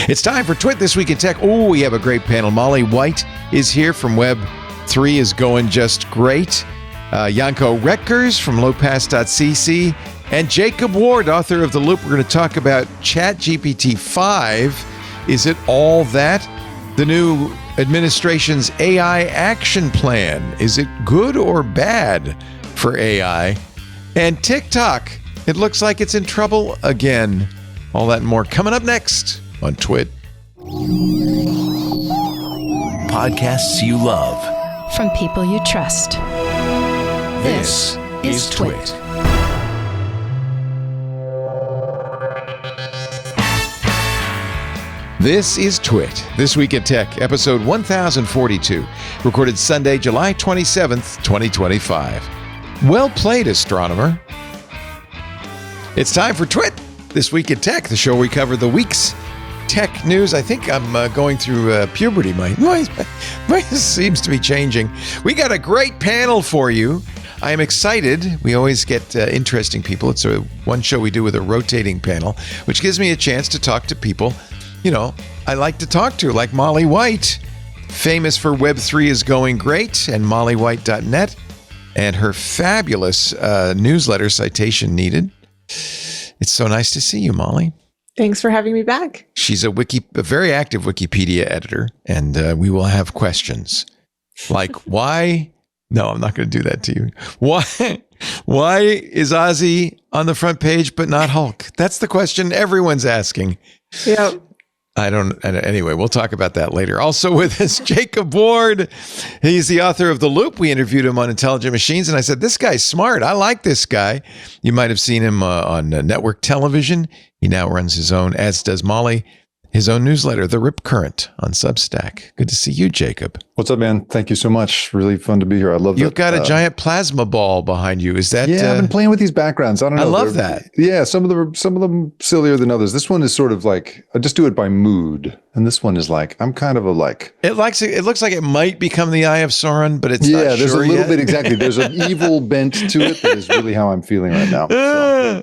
It's time for Twit This Week in Tech. Oh, we have a great panel. Molly White is here from Web3 is going just great. Janko Reckers from lowpass.cc and Jacob Ward, author of The Loop. We're going to talk about GPT-5. Is it all that? The new administration's AI action plan. Is it good or bad for AI? And TikTok. It looks like it's in trouble again. All that and more coming up next on Twit. Podcasts you love. From people you trust. This is Twit. This is Twit, This Week in Tech, episode 1042, recorded Sunday, July 27th, 2025. Well played, Astronomer. It's time for Twit, This Week in Tech, the show where we cover the week's tech news. I think I'm going through puberty. My seems to be changing. We got a great panel for you. I am excited. We always get interesting people. It's one show we do with a rotating panel, which gives me a chance to talk to people, I like to talk to, like Molly White, famous for Web3 is going great, and mollywhite.net, and her fabulous newsletter, Citation Needed. It's so nice to see you, Molly. Thanks for having me back. She's a very active Wikipedia editor, and we will have questions like why. No, I'm not going to do that to you. Why is Ozzy on the front page but not Hulk? That's the question everyone's asking. Yep. Anyway, we'll talk about that later. Also with us, Jacob Ward. He's the author of The Loop. We interviewed him on Intelligent Machines, and I said, this guy's smart. I like this guy. You might have seen him on network television. He now runs his own, as does Molly, his own newsletter, The Rip Current, on Substack. Good to see you, Jacob. What's up, man? Thank you so much. Really fun to be here. I love that. You've got a giant plasma ball behind you. Is that? Yeah, I've been playing with these backgrounds. I don't know. I love that. Yeah, some of them sillier than others. This one is sort of like, I just do it by mood. And this one is like, I'm kind of a like. It looks like it might become the Eye of Sauron, but it's not sure. Yeah, there's a little yet. bit, exactly. There's an evil bent to it that is really how I'm feeling right now. So.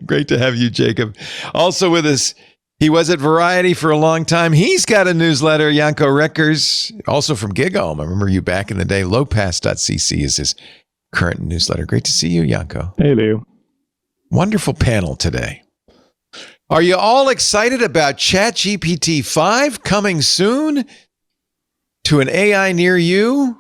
Great to have you, Jacob. Also with us, he was at Variety for a long time. He's got a newsletter, Janko Reckers, also from GigHome. I remember you back in the day. Lowpass.cc is his current newsletter. Great to see you, Janko. Hey, Leo. Wonderful panel today. Are you all excited about ChatGPT-5 coming soon to an AI near you?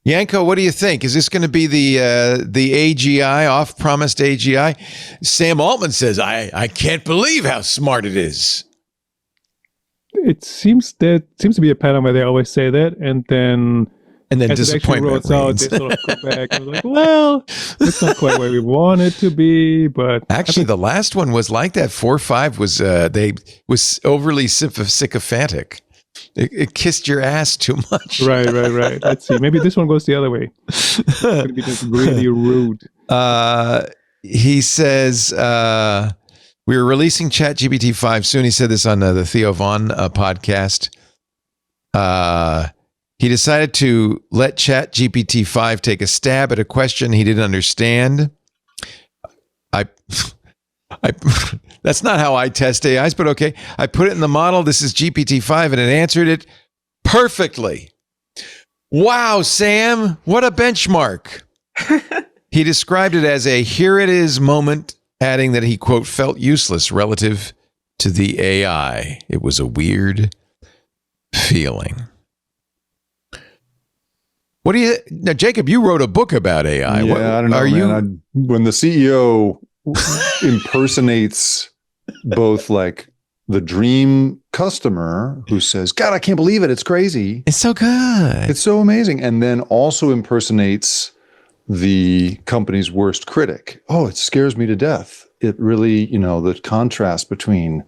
Janko, what do you think? Is this going to be the AGI, off-promised AGI? Sam Altman says, I can't believe how smart it is. It seems to be a pattern where they always say that, and then disappointment out, they sort of go back and like, well, it's not quite where we want it to be. But actually, the last one was like that. 4.5 was overly sycophantic. It kissed your ass too much. Right. Let's see. Maybe this one goes the other way. It's going to be just really rude. He says, we were releasing ChatGPT-5 soon. He said this on the Theo Vaughn podcast. He decided to let ChatGPT-5 take a stab at a question he didn't understand. That's not how I test AIs, but okay. I put it in the model. This is GPT-5, and it answered it perfectly. Wow, Sam, what a benchmark. He described it as a here it is moment, adding that he, quote, felt useless relative to the AI. It was a weird feeling. Now, Jacob, you wrote a book about AI. Yeah, I don't know, man. When the CEO impersonates both like the dream customer who says, God, I can't believe it. It's crazy. It's so good. It's so amazing. And then also impersonates the company's worst critic. Oh, it scares me to death. It really, the contrast between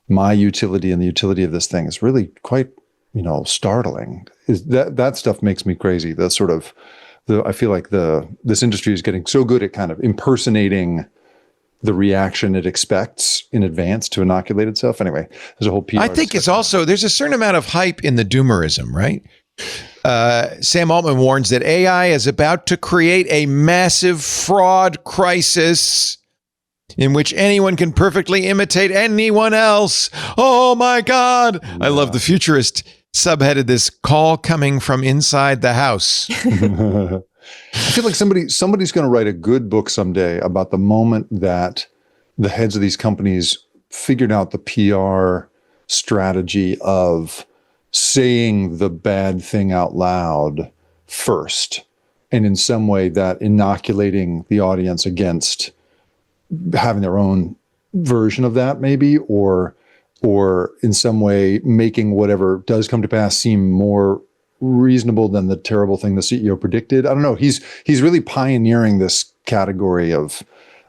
my utility and the utility of this thing is really quite, startling. That stuff makes me crazy. The sort of I feel like this industry is getting so good at kind of impersonating the reaction it expects in advance to inoculate itself. Anyway, there's a whole PR. I think it's also, there's a certain amount of hype in the doomerism, right? Sam Altman warns that AI is about to create a massive fraud crisis. in which anyone can perfectly imitate anyone else. Oh my God. Yeah. I love the futurist subheaded this call coming from inside the house. I feel like somebody's going to write a good book someday about the moment that the heads of these companies figured out the PR strategy of saying the bad thing out loud first, and in some way that inoculating the audience against having their own version of that, maybe, or in some way making whatever does come to pass seem more reasonable than the terrible thing the CEO predicted. I don't know. He's really pioneering this category of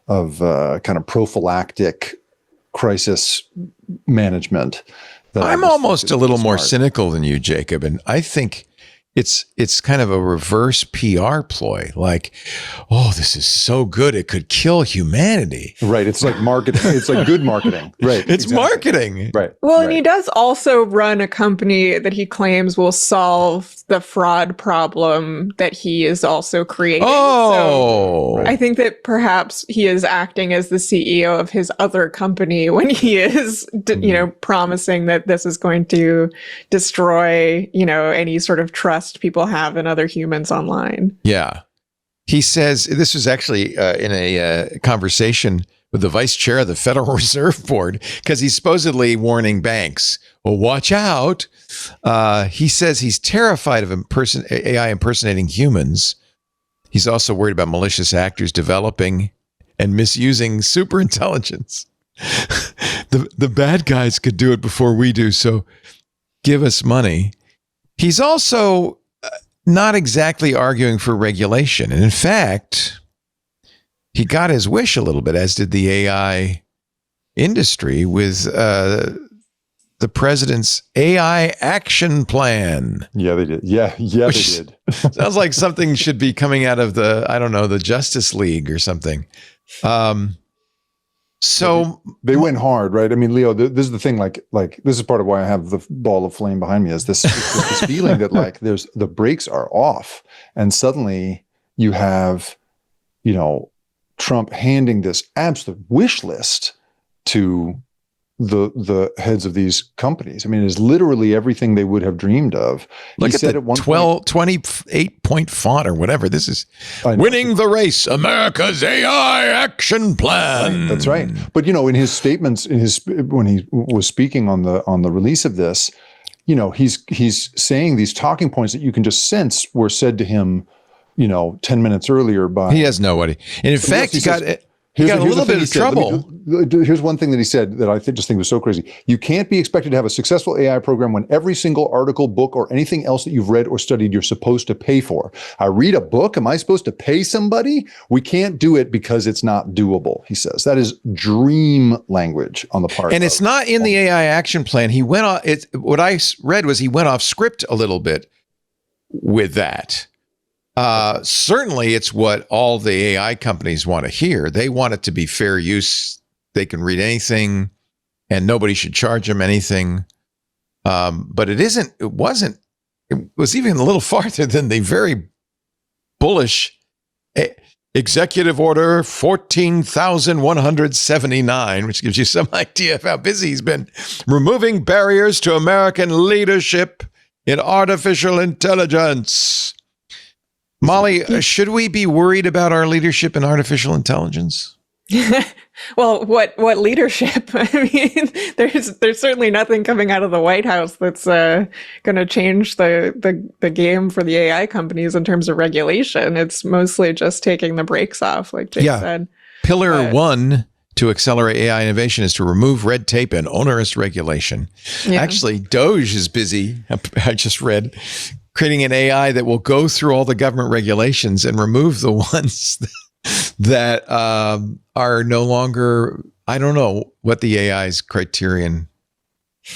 kind of prophylactic crisis management. I'm almost a little more cynical than you, Jacob, and I think it's kind of a reverse PR ploy. Like, oh, this is so good, it could kill humanity. Right. It's like marketing. It's like good marketing. Right. It's marketing. Right. Well, right. And he does also run a company that he claims will solve the fraud problem that he is also creating. Oh, so I think that perhaps he is acting as the CEO of his other company when he is, promising that this is going to destroy, any sort of trust people have in other humans online. Yeah. He says, this was actually in a conversation with the vice chair of the Federal Reserve Board, because he's supposedly warning banks, well, watch out. He says he's terrified of AI impersonating humans. He's also worried about malicious actors developing and misusing superintelligence. The bad guys could do it before we do, so give us money. He's also not exactly arguing for regulation. And in fact, he got his wish a little bit, as did the AI industry, with the president's AI action plan. Yeah, they did. Yeah, they did. Sounds like something should be coming out of the Justice League or something. So they went hard, right? I mean, Leo, this is the thing, like this is part of why I have the ball of flame behind me, is this feeling that like the brakes are off, and suddenly you have, Trump handing this absolute wish list to the heads of these companies. I mean, it is literally everything they would have dreamed of. Look at the 28-point font or whatever. This is winning the race, America's AI action plan. Right, that's right. But in his statements, when he was speaking on the release of this, he's saying these talking points that you can just sense were said to him, 10 minutes earlier by. He has nobody. And in fact, he got a little bit of trouble. Here's one thing that he said that I just think was so crazy. You can't be expected to have a successful AI program when every single article, book, or anything else that you've read or studied you're supposed to pay for. I read a book. Am I supposed to pay somebody? We can't do it because it's not doable, he says. That is dream language on the part. And it's not in the AI action plan. He went off. What I read was he went off script a little bit with that. Certainly it's what all the AI companies want to hear. They want it to be fair use. They can read anything and nobody should charge them anything. But it was even a little farther than the very bullish Executive Order 14,179, which gives you some idea of how busy he's been, removing barriers to American leadership in artificial intelligence. Molly, should we be worried about our leadership in artificial intelligence? Well, what leadership? I mean, there's certainly nothing coming out of the White House that's going to change the game for the AI companies in terms of regulation. It's mostly just taking the brakes off, like Jake said. Pillar 1 to accelerate AI innovation is to remove red tape and onerous regulation. Yeah. Actually, Doge is busy, I just read, creating an AI that will go through all the government regulations and remove the ones that are no longer, I don't know what the AI's criterion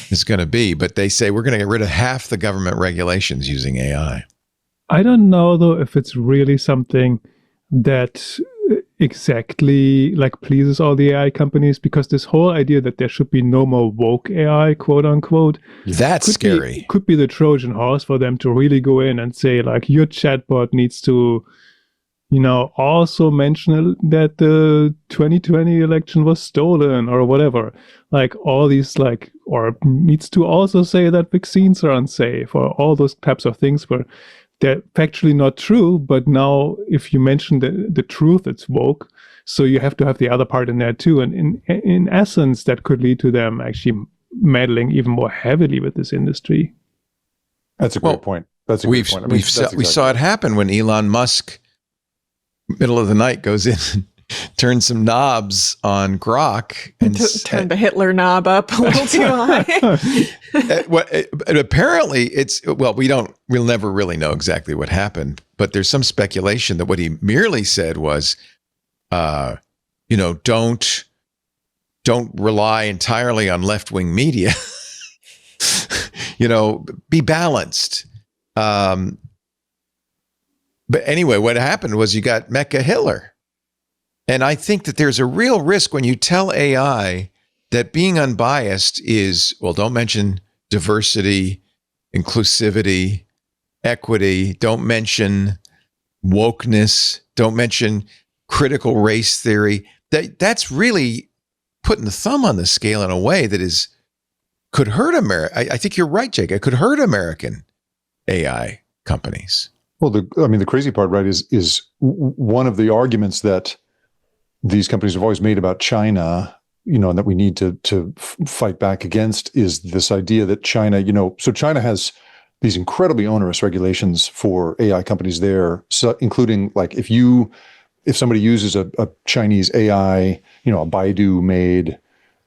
is going to be, but they say we're going to get rid of half the government regulations using AI. I don't know, though, if it's really something that exactly pleases all the AI companies, because this whole idea that there should be no more woke AI, quote unquote, that's scary. Could be the Trojan horse for them to really go in and say, your chatbot needs to also mention that the 2020 election was stolen or whatever. Like all these, or needs to also say that vaccines are unsafe or all those types of things where they're factually not true. But now if you mention the truth, it's woke. So you have to have the other part in there too. And in essence, that could lead to them actually meddling even more heavily with this industry. That's a great point. That's a great point. I mean, we saw it happen when Elon Musk, middle of the night, goes in and turns some knobs on Grok and turn the Hitler knob up a little too high. And apparently we'll never really know exactly what happened, but there's some speculation that what he merely said was, don't rely entirely on left-wing media. Be balanced. But anyway, what happened was you got Mecha Hitler. And I think that there's a real risk when you tell AI that being unbiased is, don't mention diversity, inclusivity, equity, don't mention wokeness, don't mention critical race theory. That's really putting the thumb on the scale in a way that could hurt America. I think you're right, Jake. It could hurt American AI companies. Well, the crazy part, right, is one of the arguments that these companies have always made about China, and that we need to fight back against is this idea that China, so China has these incredibly onerous regulations for AI companies there, so including like if somebody uses a Chinese AI, a Baidu-made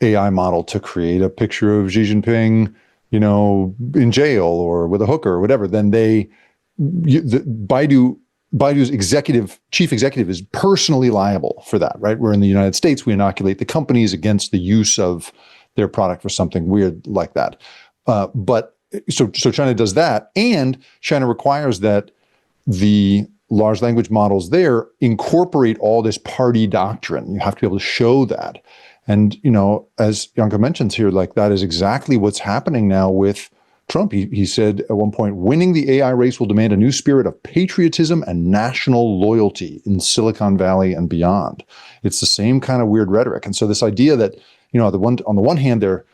AI model to create a picture of Xi Jinping, in jail or with a hooker or whatever, then Baidu's chief executive is personally liable for that, right? Where in the United States, we inoculate the companies against the use of their product for something weird like that. But so China does that, and China requires that the large language models there incorporate all this party doctrine. You have to be able to show that. And, as Janko mentions here, like that is exactly what's happening now with Trump. He said at one point, winning the AI race will demand a new spirit of patriotism and national loyalty in Silicon Valley and beyond. It's the same kind of weird rhetoric. And so this idea that, on the one hand, they're,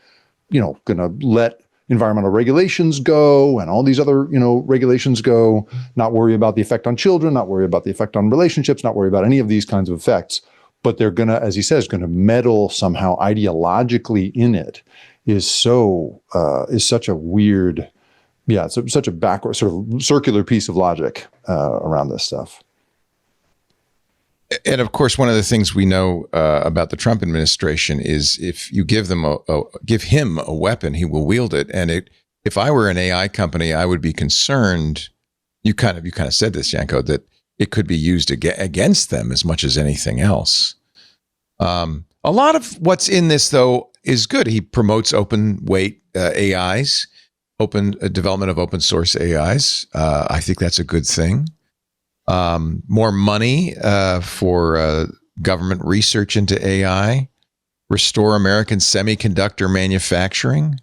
going to let environmental regulations go and all these other, regulations go, not worry about the effect on children, not worry about the effect on relationships, not worry about any of these kinds of effects. But they're going to, as he says, going to meddle somehow ideologically in it is such a weird, it's such a backward sort of circular piece of logic around this stuff. And of course, one of the things we know about the Trump administration is if you give him a weapon, he will wield it. And if I were an AI company, I would be concerned. You kind of said this, Janko, that it could be used against them as much as anything else. A lot of what's in this, though, is good. He promotes open weight AIs, open development of open source AIs. I think that's a good thing. More money for government research into AI, restore American semiconductor manufacturing,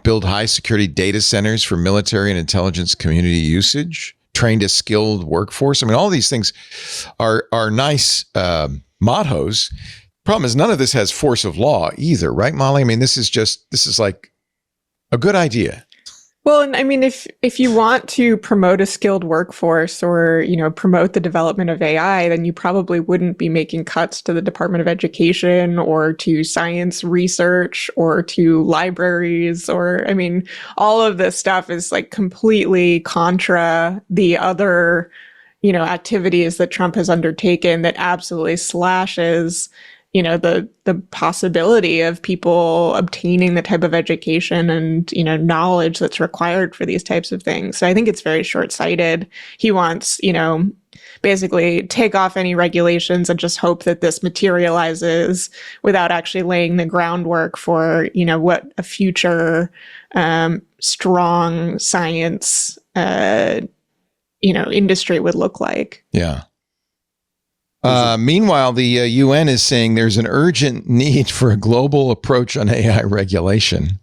build high security data centers for military and intelligence community usage, trained a skilled workforce. I mean, all these things are nice mottos. Problem is, none of this has force of law either, right, Molly? I mean, this is like a good idea. Well, and I mean, if you want to promote a skilled workforce or, promote the development of AI, then you probably wouldn't be making cuts to the Department of Education or to science research or to libraries all of this stuff is like completely contra the other, activities that Trump has undertaken that absolutely slashes the possibility of people obtaining the type of education and, knowledge that's required for these types of things. So I think it's very short-sighted. He wants, basically take off any regulations and just hope that this materializes without actually laying the groundwork for, what a future strong science, industry would look like. Yeah. Meanwhile, the UN is saying there's an urgent need for a global approach on AI regulation.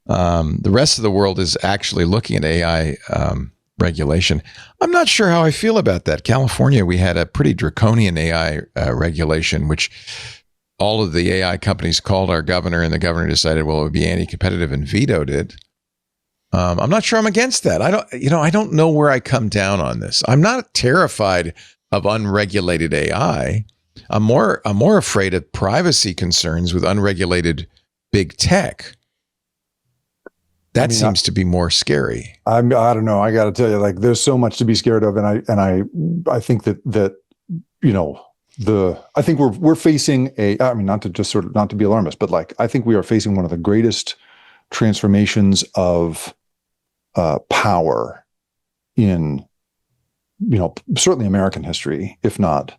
The rest of the world is actually looking at AI regulation. I'm not sure how I feel about that. California, we had a pretty draconian AI regulation, which all of the AI companies called our governor, and the governor decided, well, it would be anti-competitive and vetoed it. I'm not sure I'm against that. I don't know where I come down on this. I'm not terrified of unregulated AI. I'm more afraid of privacy concerns with unregulated big tech. That seems to be more scary. I don't know. I got to tell you, like, there's so much to be scared of, and I think that I think we're facing not to be alarmist, but like, I think we are facing one of the greatest transformations of power in, certainly American history, if not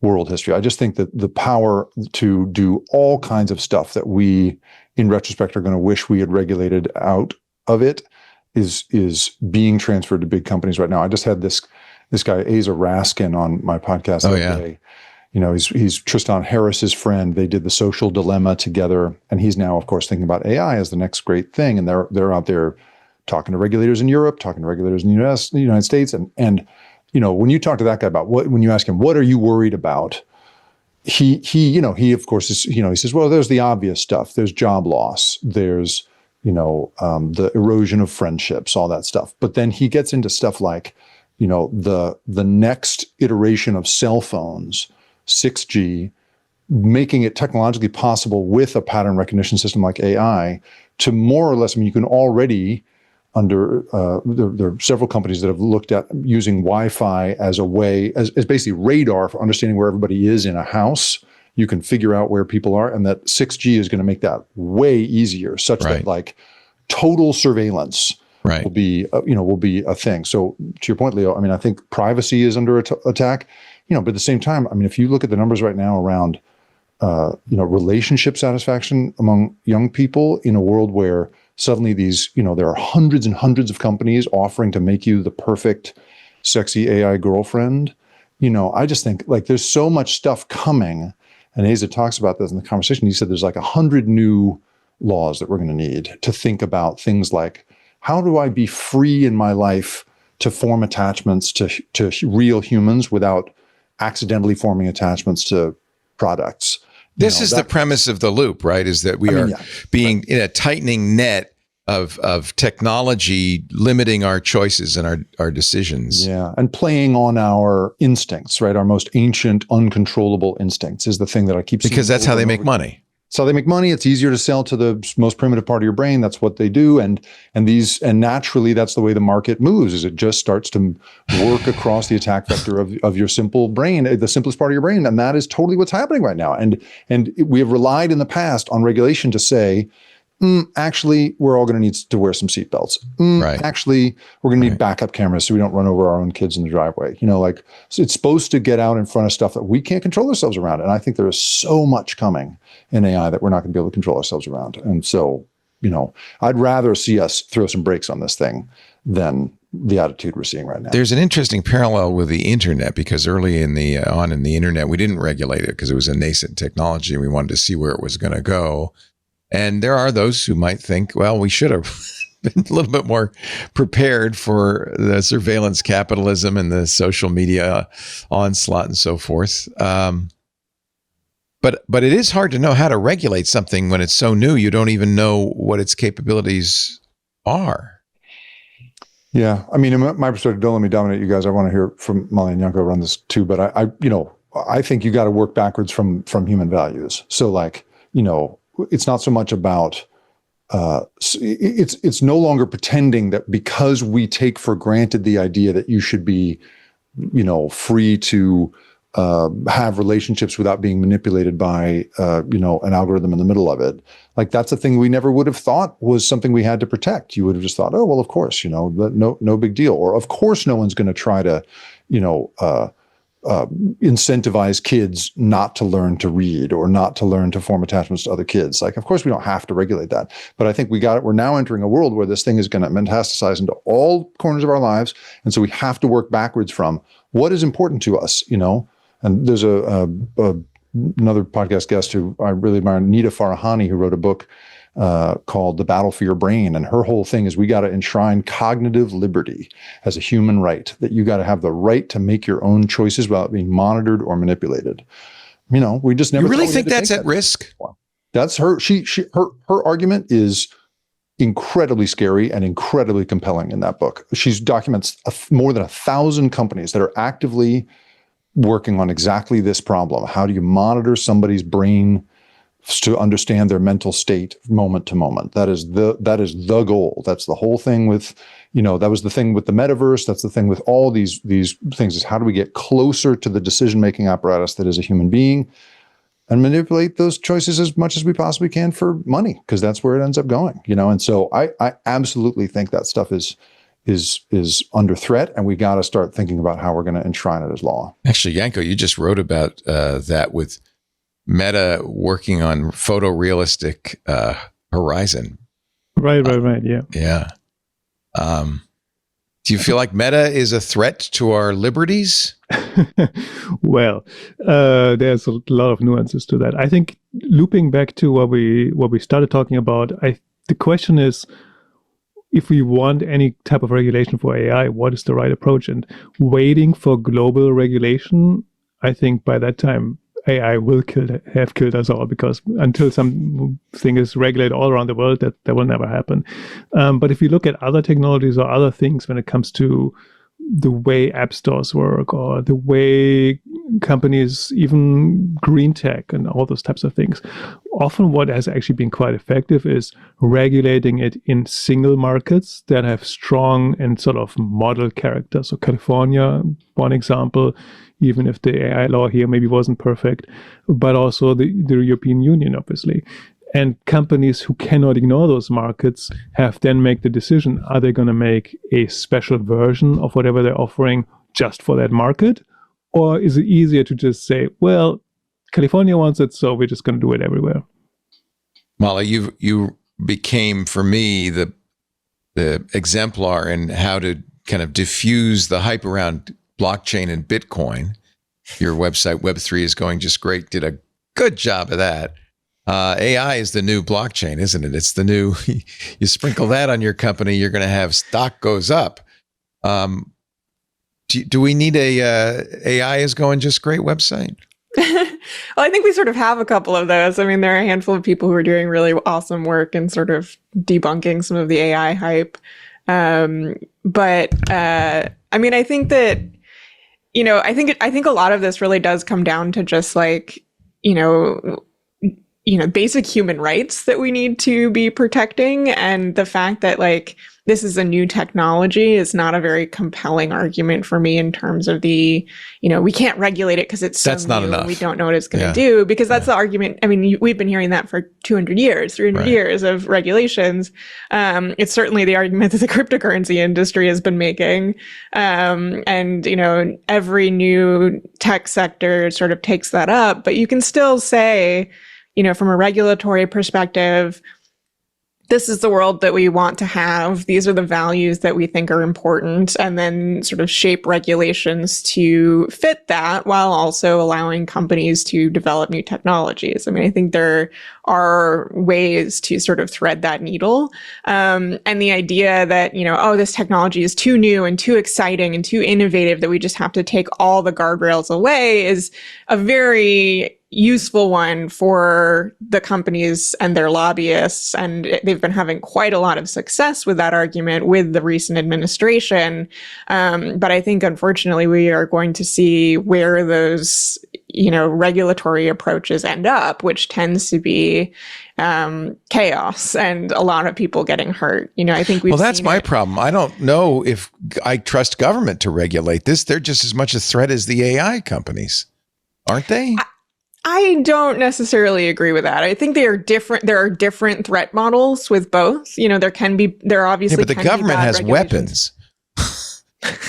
world history. I just think that the power to do all kinds of stuff that we, in retrospect, are going to wish we had regulated out of it is being transferred to big companies right now. I just had this guy, Asa Raskin, on my podcast the other day. He's Tristan Harris's friend. They did The Social Dilemma together, and he's now, of course, thinking about AI as the next great thing. And they're out there talking to regulators in Europe, talking to regulators in the United States, and when you talk to that guy about when you ask him, what are you worried about? He of course is, he says, well, there's the obvious stuff. There's job loss. There's, the erosion of friendships, all that stuff. But then he gets into stuff like, the next iteration of cell phones, 6G, making it technologically possible with a pattern recognition system like AI to more or less, you can already there are several companies that have looked at using Wi-Fi as a way, as basically radar for understanding where everybody is in a house. You can figure out where people are, and that 6G is going to make that way easier, such that like total surveillance will be a thing. So to your point, Leo, I think privacy is under attack, but at the same time, if you look at the numbers right now around, relationship satisfaction among young people in a world where suddenly these, there are hundreds and hundreds of companies offering to make you the perfect sexy AI girlfriend. I just think like there's so much stuff coming, and Asa talks about this in the conversation. He said there's like 100 new laws that we're going to need to think about things like, how do I be free in my life to form attachments to real humans without accidentally forming attachments to products? This is the premise of the loop, right? Is that we are being in a tightening net of technology, limiting our choices and our decisions. Yeah, and playing on our instincts, right? Our most ancient, uncontrollable instincts is the thing that I keep seeing. Because that's how they make money. So they make money. It's easier to sell to the most primitive part of your brain. That's what they do. And naturally, that's the way the market moves, is it just starts to work across the attack vector of your simple brain, the simplest part of your brain. And that is totally what's happening right now. And we have relied in the past on regulation to say, actually, we're all going to need to wear some seatbelts. Actually, we're going to need backup cameras so we don't run over our own kids in the driveway. So it's supposed to get out in front of stuff that we can't control ourselves around. And I think there is so much coming in AI that we're not going to be able to control ourselves around. And so, I'd rather see us throw some brakes on this thing than the attitude we're seeing right now. There's an interesting parallel with the internet, because early in the internet, we didn't regulate it because it was a nascent technology and we wanted to see where it was going to go. And there are those who might think, well, we should have been a little bit more prepared for the surveillance capitalism and the social media onslaught and so forth. But it is hard to know how to regulate something when it's so new. You don't even know what its capabilities are. Yeah. In my perspective, don't let me dominate you guys. I want to hear from Molly and Yanko around this too. But I think you got to work backwards from human values. So it's not so much about, it's no longer pretending that because we take for granted the idea that you should be, free to have relationships without being manipulated by, an algorithm in the middle of it. Like, that's a thing we never would have thought was something we had to protect. You would have just thought, oh, well, of course, no big deal. Or of course, no one's going to try to, incentivize kids not to learn to read or not to learn to form attachments to other kids. Like, of course, we don't have to regulate that. But I think we're now entering a world where this thing is going to metastasize into all corners of our lives. And so we have to work backwards from what is important to us, And there's another podcast guest who I really admire, Nita Farahani, who wrote a book called The Battle for Your Brain. And her whole thing is we got to enshrine cognitive liberty as a human right, that you got to have the right to make your own choices without being monitored or manipulated. We just never. You really think that's at risk? That's her. Her argument is incredibly scary and incredibly compelling in that book. She documents more than 1,000 companies that are actively working on exactly this problem. How do you monitor somebody's brain to understand their mental state moment to moment? That is the goal. That's the whole thing with, that was the thing with the metaverse. That's the thing with all these things, is how do we get closer to the decision-making apparatus that is a human being and manipulate those choices as much as we possibly can for money, because that's where it ends up going, And so I absolutely think that stuff is under threat, and we got to start thinking about how we're going to enshrine it as law. Actually, Yanko, you just wrote about that with Meta working on photorealistic horizon. Right. Yeah. Yeah. Do you feel like Meta is a threat to our liberties? Well, there's a lot of nuances to that. I think looping back to what we started talking about, the question is, if we want any type of regulation for AI, what is the right approach? And waiting for global regulation, I think by that time, AI will have killed us all, because until something is regulated all around the world, that will never happen. But if you look at other technologies or other things when it comes to the way app stores work, or the way companies, even green tech and all those types of things, often what has actually been quite effective is regulating it in single markets that have strong and sort of model character. So California, one example, even if the AI law here maybe wasn't perfect, but also the European Union, obviously. And companies who cannot ignore those markets have then make the decision, are they going to make a special version of whatever they're offering just for that market? Or is it easier to just say, well, California wants it, so we're just going to do it everywhere? Molly, you became, for me, the exemplar in how to kind of diffuse the hype around blockchain and Bitcoin. Your website, Web3 is going just great, did a good job of that. AI is the new blockchain, isn't it? It's the new, you sprinkle that on your company, you're going to have stock goes up. Do we need a AI is going just great website? Well, I think we sort of have a couple of those. I mean, there are a handful of people who are doing really awesome work in sort of debunking some of the AI hype. But I mean, I think that, I think a lot of this really does come down to just like, basic human rights that we need to be protecting. And the fact that like this is a new technology is not a very compelling argument for me in terms of the, we can't regulate it because it's so that's not new enough. And we don't know what it's going to do, because that's the argument. I mean, we've been hearing that for 200 years, 300 years of regulations. It's certainly the argument that the cryptocurrency industry has been making. And, every new tech sector sort of takes that up, but you can still say, from a regulatory perspective, this is the world that we want to have. These are the values that we think are important, and then sort of shape regulations to fit that while also allowing companies to develop new technologies. I mean, I think there are ways to sort of thread that needle. And the idea that, this technology is too new and too exciting and too innovative that we just have to take all the guardrails away is a very useful one for the companies and their lobbyists. And they've been having quite a lot of success with that argument with the recent administration. But I think, unfortunately, we are going to see where those, regulatory approaches end up, which tends to be chaos and a lot of people getting hurt. I think we've that's my problem. I don't know if I trust government to regulate this. They're just as much a threat as the AI companies, aren't they? I don't necessarily agree with that. I think they are different. There are different threat models with both. There obviously. Yeah, but the government has weapons.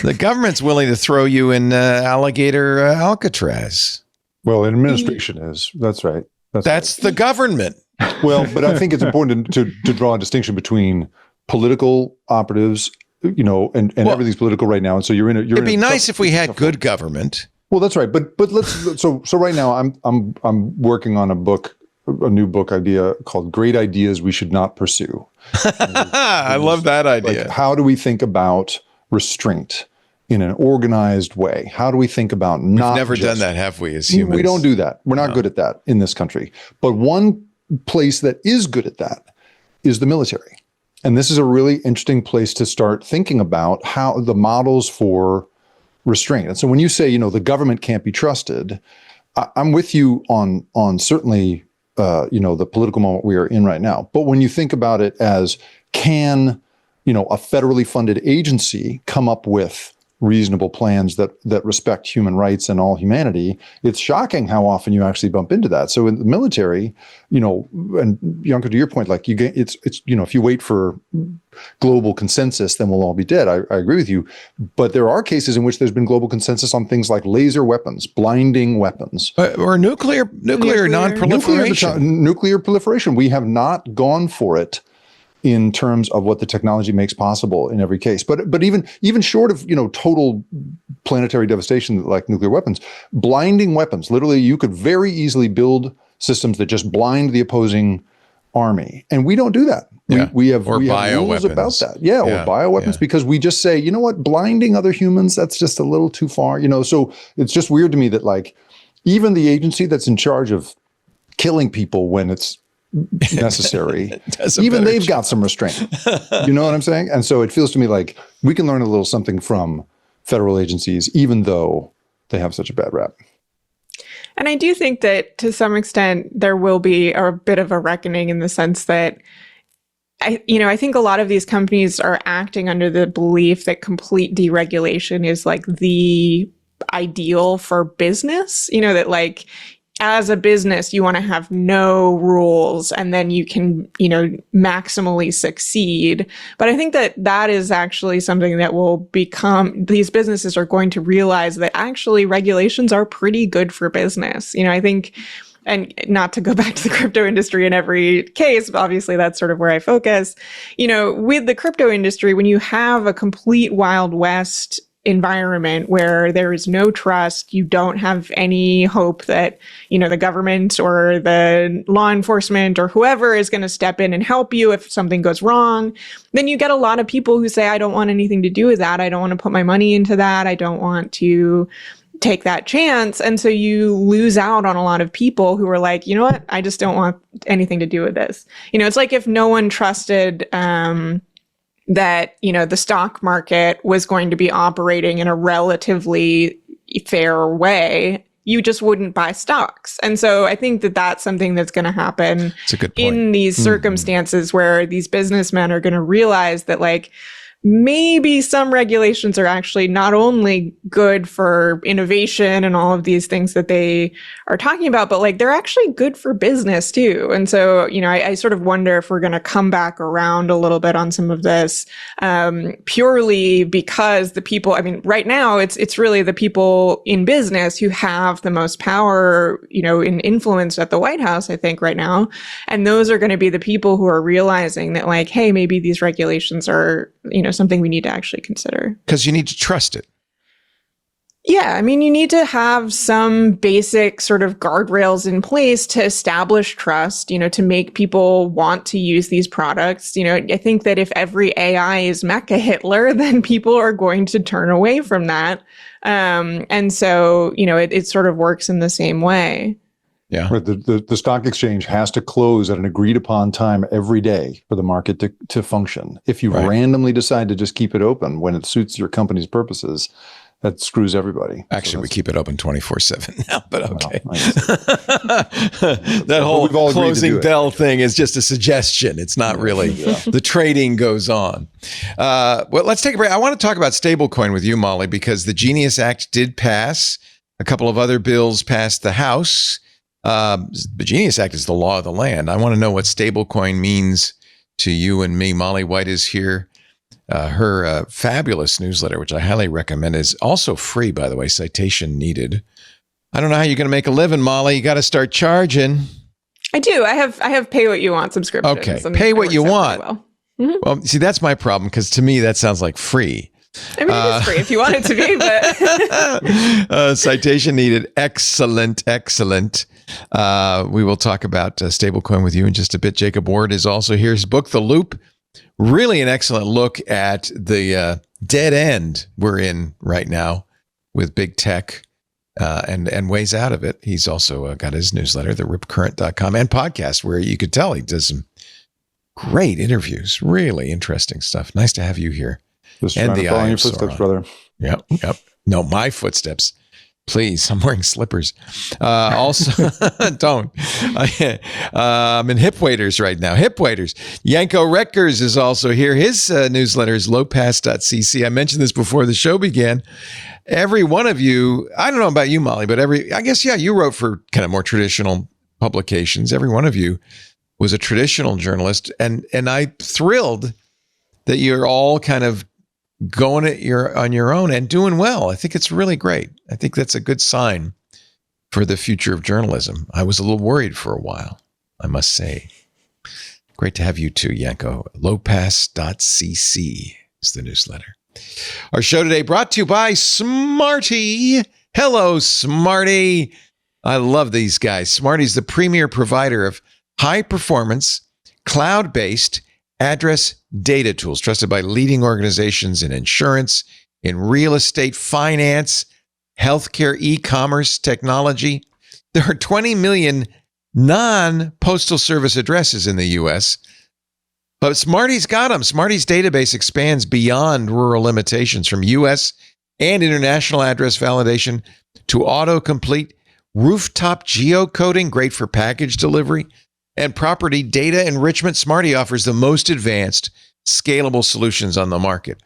The government's willing to throw you in alligator Alcatraz. Well, administration is. That's right. That's the government. Well, but I think it's important to draw a distinction between political operatives, and everything's political right now. And so it'd be nice if we had good government. Well, that's right. But let's so right now I'm working on a book a new book idea called Great Ideas We Should Not Pursue. I love that idea. Like, how do we think about restraint in an organized way? How do we think about We've never done that, have we, as humans? We don't do that. We're not good at that in this country. But one place that is good at that is the military. And this is a really interesting place to start thinking about how the models for restraint. And so when you say, the government can't be trusted, I'm with you on certainly, the political moment we are in right now. But when you think about it as, can, a federally funded agency come up with reasonable plans that respect human rights and all humanity, it's shocking how often you actually bump into that. So in the military, and Janko, to your point, like it's if you wait for global consensus, then we'll all be dead. I agree with you. But there are cases in which there's been global consensus on things like laser weapons, blinding weapons. Or nuclear non-proliferation. Nuclear proliferation. We have not gone for it in terms of what the technology makes possible in every case. But even short of, total planetary devastation like nuclear weapons, blinding weapons, literally you could very easily build systems that just blind the opposing army. And we don't do that. Yeah. We have rules about that. Yeah, or bioweapons, because we just say, blinding other humans, that's just a little too far. So it's just weird to me that like even the agency that's in charge of killing people when it's necessary, even they've got some restraint. You know what I'm saying? And so it feels to me like we can learn a little something from federal agencies, even though they have such a bad rap. And I do think that to some extent there will be a bit of a reckoning in the sense that I think a lot of these companies are acting under the belief that complete deregulation is like the ideal for business, that like as a business, you want to have no rules and then you can, maximally succeed. But I think that is actually something that will become, these businesses are going to realize that actually regulations are pretty good for business. I think, and not to go back to the crypto industry in every case, but obviously that's sort of where I focus. With the crypto industry, when you have a complete Wild West environment where there is no trust, you don't have any hope that, the government or the law enforcement or whoever is going to step in and help you if something goes wrong, then you get a lot of people who say, I don't want anything to do with that. I don't want to put my money into that. I don't want to take that chance. And so you lose out on a lot of people who are like, you know what? I just don't want anything to do with this. It's like if no one trusted, that, the stock market was going to be operating in a relatively fair way, you just wouldn't buy stocks. And so I think that that's something that's going to happen in these circumstances where these businessmen are going to realize that like, maybe some regulations are actually not only good for innovation and all of these things that they are talking about, but like they're actually good for business too. And so, I sort of wonder if we're going to come back around a little bit on some of this, purely because the people, right now it's really the people in business who have the most power, in influence at the White House, I think right now. And those are going to be the people who are realizing that like, hey, maybe these regulations are, something we need to actually consider. Because you need to trust it. Yeah, you need to have some basic sort of guardrails in place to establish trust, to make people want to use these products. I think that if every AI is Mecha Hitler, then people are going to turn away from that. And so, it sort of works in the same way. Yeah. Right. The stock exchange has to close at an agreed upon time every day for the market to function. If you randomly decide to just keep it open when it suits your company's purposes, that screws everybody. Actually, we keep it open 24/7 now, but okay. Well, that whole closing bell thing is just a suggestion. It's not really. The trading goes on. Well, let's take a break. I want to talk about stablecoin with you, Molly, because the Genius Act did pass. A couple of other bills passed the House. The Genius Act is the law of the land. I want to know what stablecoin means to you and me. Molly White is here. Her fabulous newsletter, which I highly recommend, is also free, by the way, citation needed. I don't know how you're going to make a living, Molly. You got to start charging. I do. I have pay what you want subscriptions. Okay, pay what you want. Well, see, that's my problem, because to me, that sounds like free. I mean, it is free if you want it to be, but citation needed. Excellent. We will talk about stablecoin with you in just a bit. Jacob Ward is also here. His book, The Loop, really an excellent look at the dead end we're in right now with big tech and ways out of it. He's also got his newsletter, theripcurrent.com, and podcast where you could tell he does some great interviews. Really interesting stuff. Nice to have you here. Just and trying the to follow eye your of footsteps, Sauron. brother. Yep. No, my footsteps. Please, I'm wearing slippers. Also, don't. I'm in hip waders right now. Hip waders. Yanko Reckers is also here. His newsletter is lowpass.cc. I mentioned this before the show began. Every one of you, I don't know about you, Molly, but you wrote for kind of more traditional publications. Every one of you was a traditional journalist. And I'm thrilled that you're all kind of going on your own and doing well. I think it's really great. I think that's a good sign for the future of journalism. I was a little worried for a while, I must say. Great to have you too, Yanko. Lowpass.cc is the newsletter. Our show today brought to you by Smarty. Hello, Smarty. I love these guys. Smarty's the premier provider of high-performance, cloud-based address data tools trusted by leading organizations in insurance, in real estate, finance, healthcare, e-commerce, technology. There are 20 million non-postal service addresses in the U.S., but Smarty's got them. Smarty's database expands beyond rural limitations from U.S. and international address validation to autocomplete, rooftop geocoding, great for package delivery, and property data enrichment. Smarty offers the most advanced, scalable solutions on the market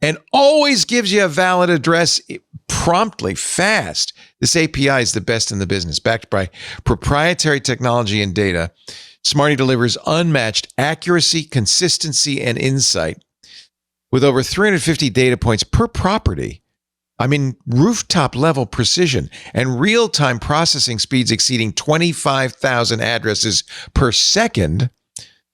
and always gives you a valid address promptly, fast. This API is the best in the business. Backed by proprietary technology and data, Smarty delivers unmatched accuracy, consistency, and insight with over 350 data points per property. I mean, rooftop level precision and real-time processing speeds exceeding 25,000 addresses per second.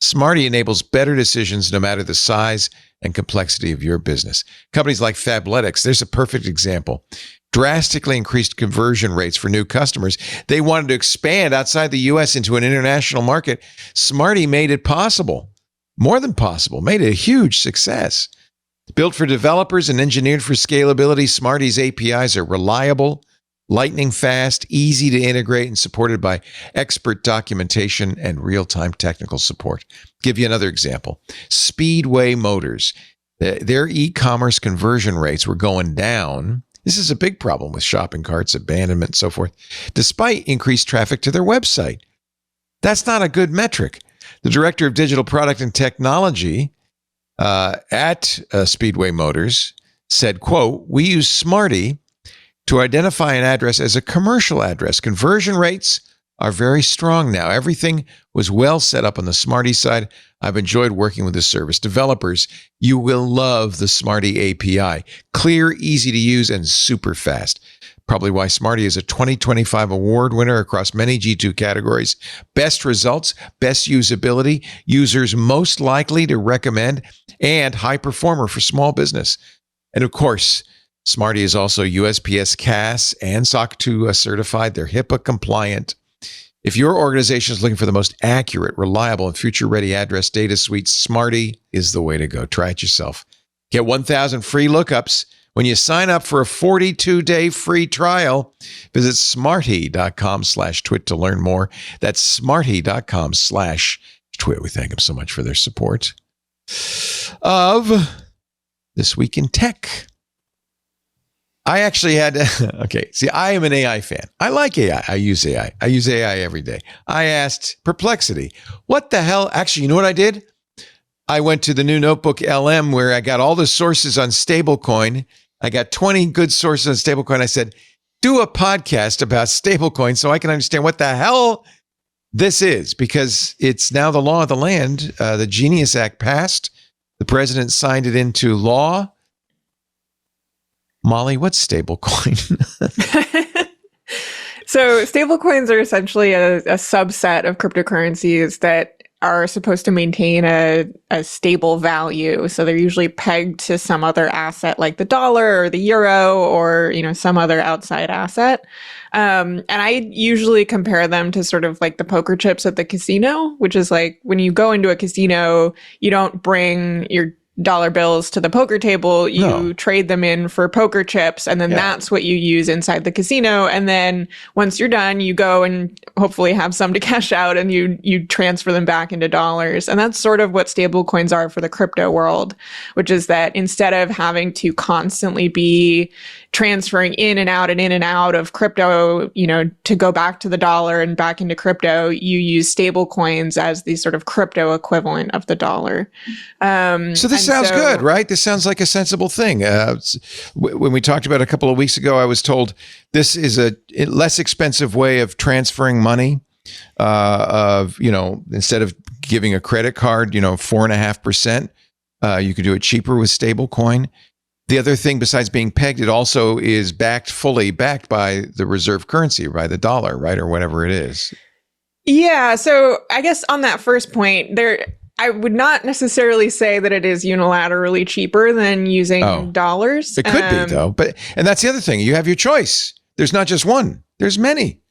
Smarty enables better decisions no matter the size and complexity of your business. Companies like Fabletics, there's a perfect example, drastically increased conversion rates for new customers. They wanted to expand outside the U.S. into an international market. Smarty made it possible, more than possible, made it a huge success. Built for developers and engineered for scalability, Smarty's APIs are reliable, lightning fast, easy to integrate, and supported by expert documentation and real-time technical support. Give you another example. Speedway Motors. Their e-commerce conversion rates were going down. This is a big problem with shopping carts, abandonment, and so forth, despite increased traffic to their website. That's not a good metric. The director of digital product and technology at Speedway Motors said, quote, "We use Smarty to identify an address as a commercial address. Conversion rates are very strong now. Everything was well set up on the Smarty side. I've enjoyed working with this service. Developers, you will love the Smarty API. Clear, easy to use, and super fast." Probably why Smarty is a 2025 award winner across many G2 categories. Best results, best usability, users most likely to recommend, and high performer for small business. And of course, Smarty is also USPS CAS and SOC 2 certified. They're HIPAA compliant. If your organization is looking for the most accurate, reliable, and future-ready address data suite, Smarty is the way to go. Try it yourself. Get 1,000 free lookups when you sign up for a 42-day free trial. Visit smarty.com/twit to learn more. That's smarty.com/twit. We thank them so much for their support of This Week in Tech. I actually had I am an AI fan. I like AI. I use AI. I use AI every day. I asked Perplexity, what the hell? Actually, you know what I did? I went to the new notebook LM where I got all the sources on stablecoin. I got 20 good sources on stablecoin. I said, do a podcast about stablecoin so I can understand what the hell this is, because it's now the law of the land. The Genius Act passed. The president signed it into law. Molly, what's stablecoin? So stablecoins are essentially a subset of cryptocurrencies that are supposed to maintain a stable value. So they're usually pegged to some other asset like the dollar or the euro or, some other outside asset. And I usually compare them to sort of like the poker chips at the casino, which is like when you go into a casino, you don't bring your dollar bills to the poker table, you trade them in for poker chips, and then that's what you use inside the casino. And then once you're done, you go and hopefully have some to cash out, and you transfer them back into dollars. And that's sort of what stable coins are for the crypto world, which is that instead of having to constantly be transferring in and out of crypto, to go back to the dollar and back into crypto, you use stable coins as the sort of crypto equivalent of the dollar. So this sounds good, right? This sounds like a sensible thing. When we talked about it a couple of weeks ago, I was told this is a less expensive way of transferring money. Instead of giving a credit card, 4.5%, you could do it cheaper with stablecoin. The other thing, besides being pegged, it also is fully backed by the reserve currency, by the dollar, right, or whatever it is. Yeah. So I guess on that first point, I would not necessarily say that it is unilaterally cheaper than using dollars. It could be, though. And that's the other thing. You have your choice. There's not just one. There's many.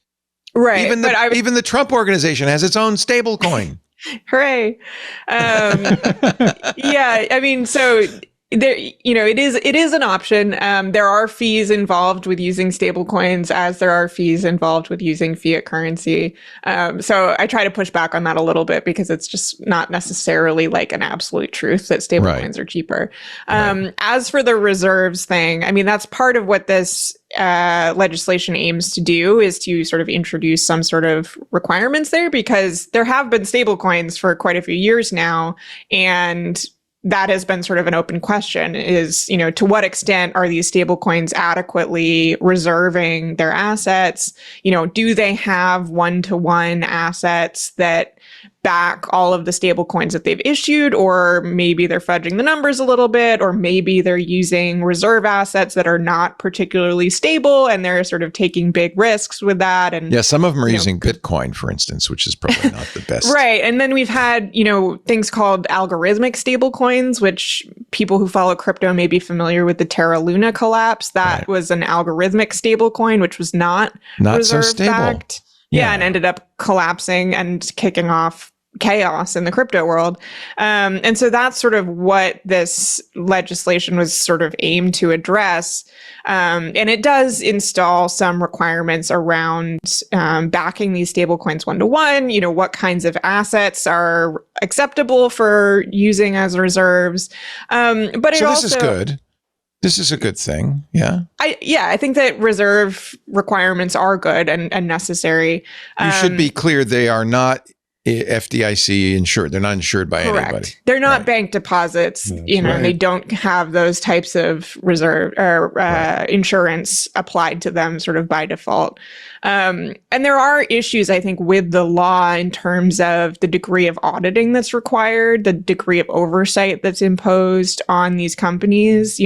Right. Even the Trump organization has its own stable coin. Hooray. Yeah. I mean, so there, it is an option. There are fees involved with using stable coins, as there are fees involved with using fiat currency. So I try to push back on that a little bit because it's just not necessarily like an absolute truth that stable coins are cheaper. As for the reserves thing, I mean, that's part of what this legislation aims to do, is to sort of introduce some sort of requirements there, because there have been stable coins for quite a few years now, and that has been sort of an open question, is, to what extent are these stable coins adequately reserving their assets? Do they have one-to-one assets that back all of the stable coins that they've issued? Or maybe they're fudging the numbers a little bit, or maybe they're using reserve assets that are not particularly stable and they're sort of taking big risks with that. And some of them are using Bitcoin, for instance, which is probably not the best. Right. And then we've had, things called algorithmic stable coins, which people who follow crypto may be familiar with the Terra Luna collapse. That was an algorithmic stable coin, which was not reserve so stable. Backed. Yeah, and ended up collapsing and kicking off chaos in the crypto world. And so that's sort of what this legislation was sort of aimed to address. And it does install some requirements around backing these stablecoins one-to-one, what kinds of assets are acceptable for using as reserves. But it this is good. This is a good thing. Yeah. I think that reserve requirements are good and necessary. You should be clear, they are not FDIC insured. They're not insured by anybody. They're not bank deposits. They don't have those types of reserve or insurance applied to them sort of by default. And there are issues, I think, with the law in terms of the degree of auditing that's required, the degree of oversight that's imposed on these companies,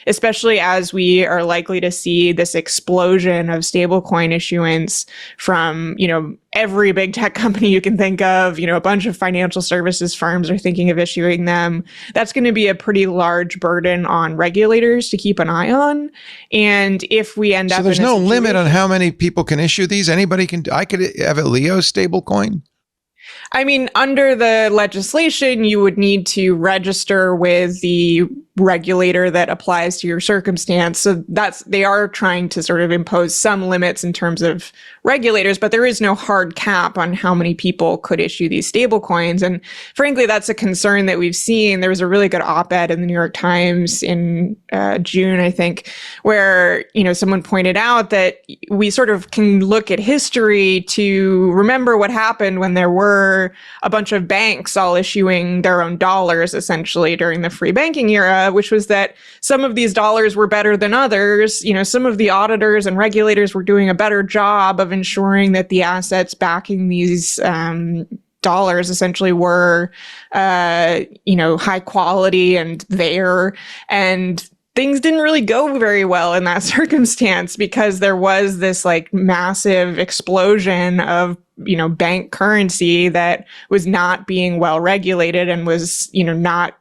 especially as we are likely to see this explosion of stablecoin issuance from, every big tech company you can think of. A bunch of financial services firms are thinking of issuing them. That's going to be a pretty large burden on regulators to keep an eye on. And if we end up there's no limit on how many people can issue these? I could have a Leo stablecoin? I mean, under the legislation, you would need to register with the regulator that applies to your circumstance. So they are trying to sort of impose some limits in terms of regulators, but there is no hard cap on how many people could issue these stable coins. And frankly, that's a concern that we've seen. There was a really good op-ed in the New York Times in June, I think, where, someone pointed out that we sort of can look at history to remember what happened when there were a bunch of banks all issuing their own dollars, essentially, during the free banking era, which was that some of these dollars were better than others. Some of the auditors and regulators were doing a better job of ensuring that the assets backing these dollars essentially were, high quality and there. And things didn't really go very well in that circumstance because there was this like massive explosion of, bank currency that was not being well regulated and was, not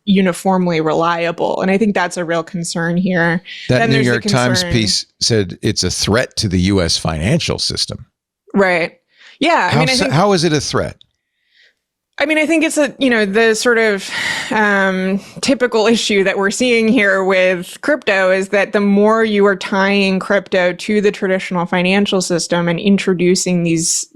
uniformly reliable. And I think that's a real concern here. That Then New there's the York Times concern- piece said it's a threat to the U.S. financial system. Right. Yeah. How is it a threat? I think it's the sort of typical issue that we're seeing here with crypto is that the more you are tying crypto to the traditional financial system and introducing these,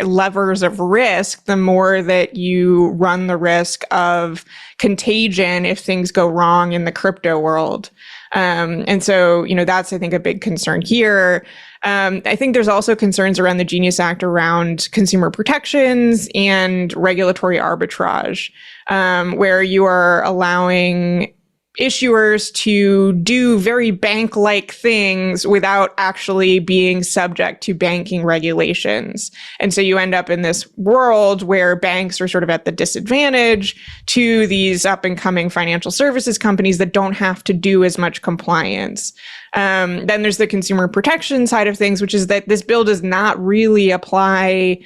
levers of risk, the more that you run the risk of contagion if things go wrong in the crypto world. And so, that's, I think, a big concern here. I think there's also concerns around the Genius Act around consumer protections and regulatory arbitrage, where you are allowing issuers to do very bank-like things without actually being subject to banking regulations. And so you end up in this world where banks are sort of at the disadvantage to these up-and-coming financial services companies that don't have to do as much compliance. Then there's the consumer protection side of things, which is that this bill does not really apply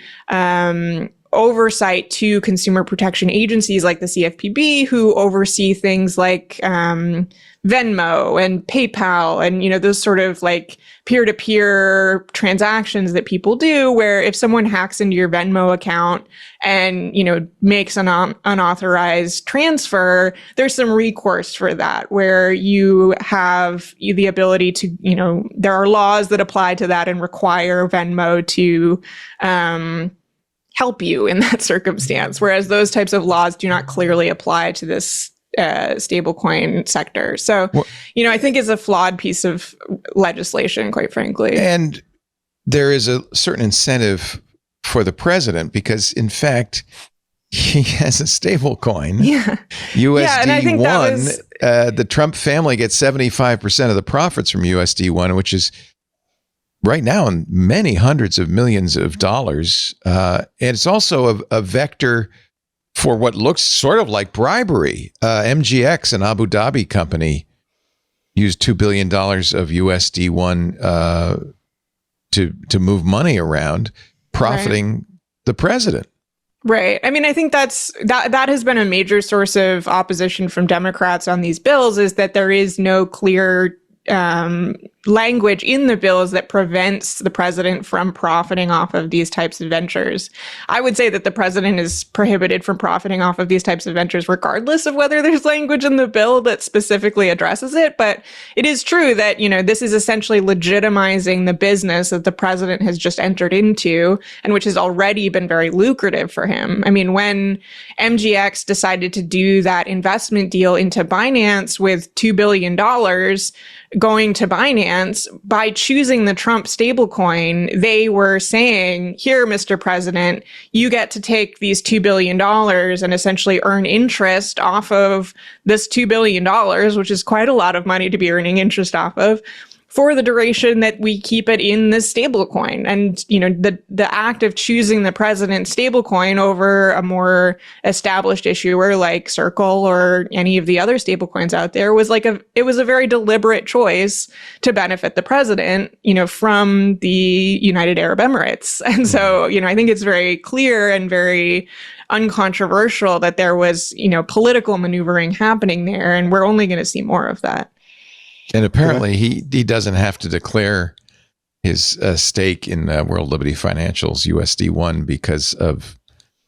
oversight to consumer protection agencies like the CFPB, who oversee things like Venmo and PayPal and, those sort of like peer-to-peer transactions that people do, where if someone hacks into your Venmo account and, makes an unauthorized transfer, there's some recourse for that, where you have the ability to, there are laws that apply to that and require Venmo to help you in that circumstance, whereas those types of laws do not clearly apply to this stablecoin sector. So, I think it's a flawed piece of legislation, quite frankly. And there is a certain incentive for the president because, in fact, he has a stablecoin. Yeah. USD1. Yeah, and I think that was, the Trump family gets 75% of the profits from USD1, which is right now in many hundreds of millions of dollars. And it's also a vector for what looks sort of like bribery. MGX, an Abu Dhabi company, used $2 billion of USD1 to move money around, profiting the president. Right. I think that has been a major source of opposition from Democrats on these bills, is that there is no clear language in the bills that prevents the president from profiting off of these types of ventures. I would say that the president is prohibited from profiting off of these types of ventures, regardless of whether there's language in the bill that specifically addresses it. But it is true that, this is essentially legitimizing the business that the president has just entered into, and which has already been very lucrative for him. When MGX decided to do that investment deal into Binance with $2 billion going to Binance, by choosing the Trump stablecoin, they were saying, here, Mr. President, you get to take these $2 billion and essentially earn interest off of this $2 billion, which is quite a lot of money to be earning interest off of, for the duration that we keep it in this stablecoin. And, the act of choosing the president's stablecoin over a more established issuer like Circle or any of the other stablecoins out there was it was a very deliberate choice to benefit the president, from the United Arab Emirates. And so, I think it's very clear and very uncontroversial that there was, political maneuvering happening there, and we're only going to see more of that. And apparently he doesn't have to declare his stake in World Liberty Financial's USD1 because of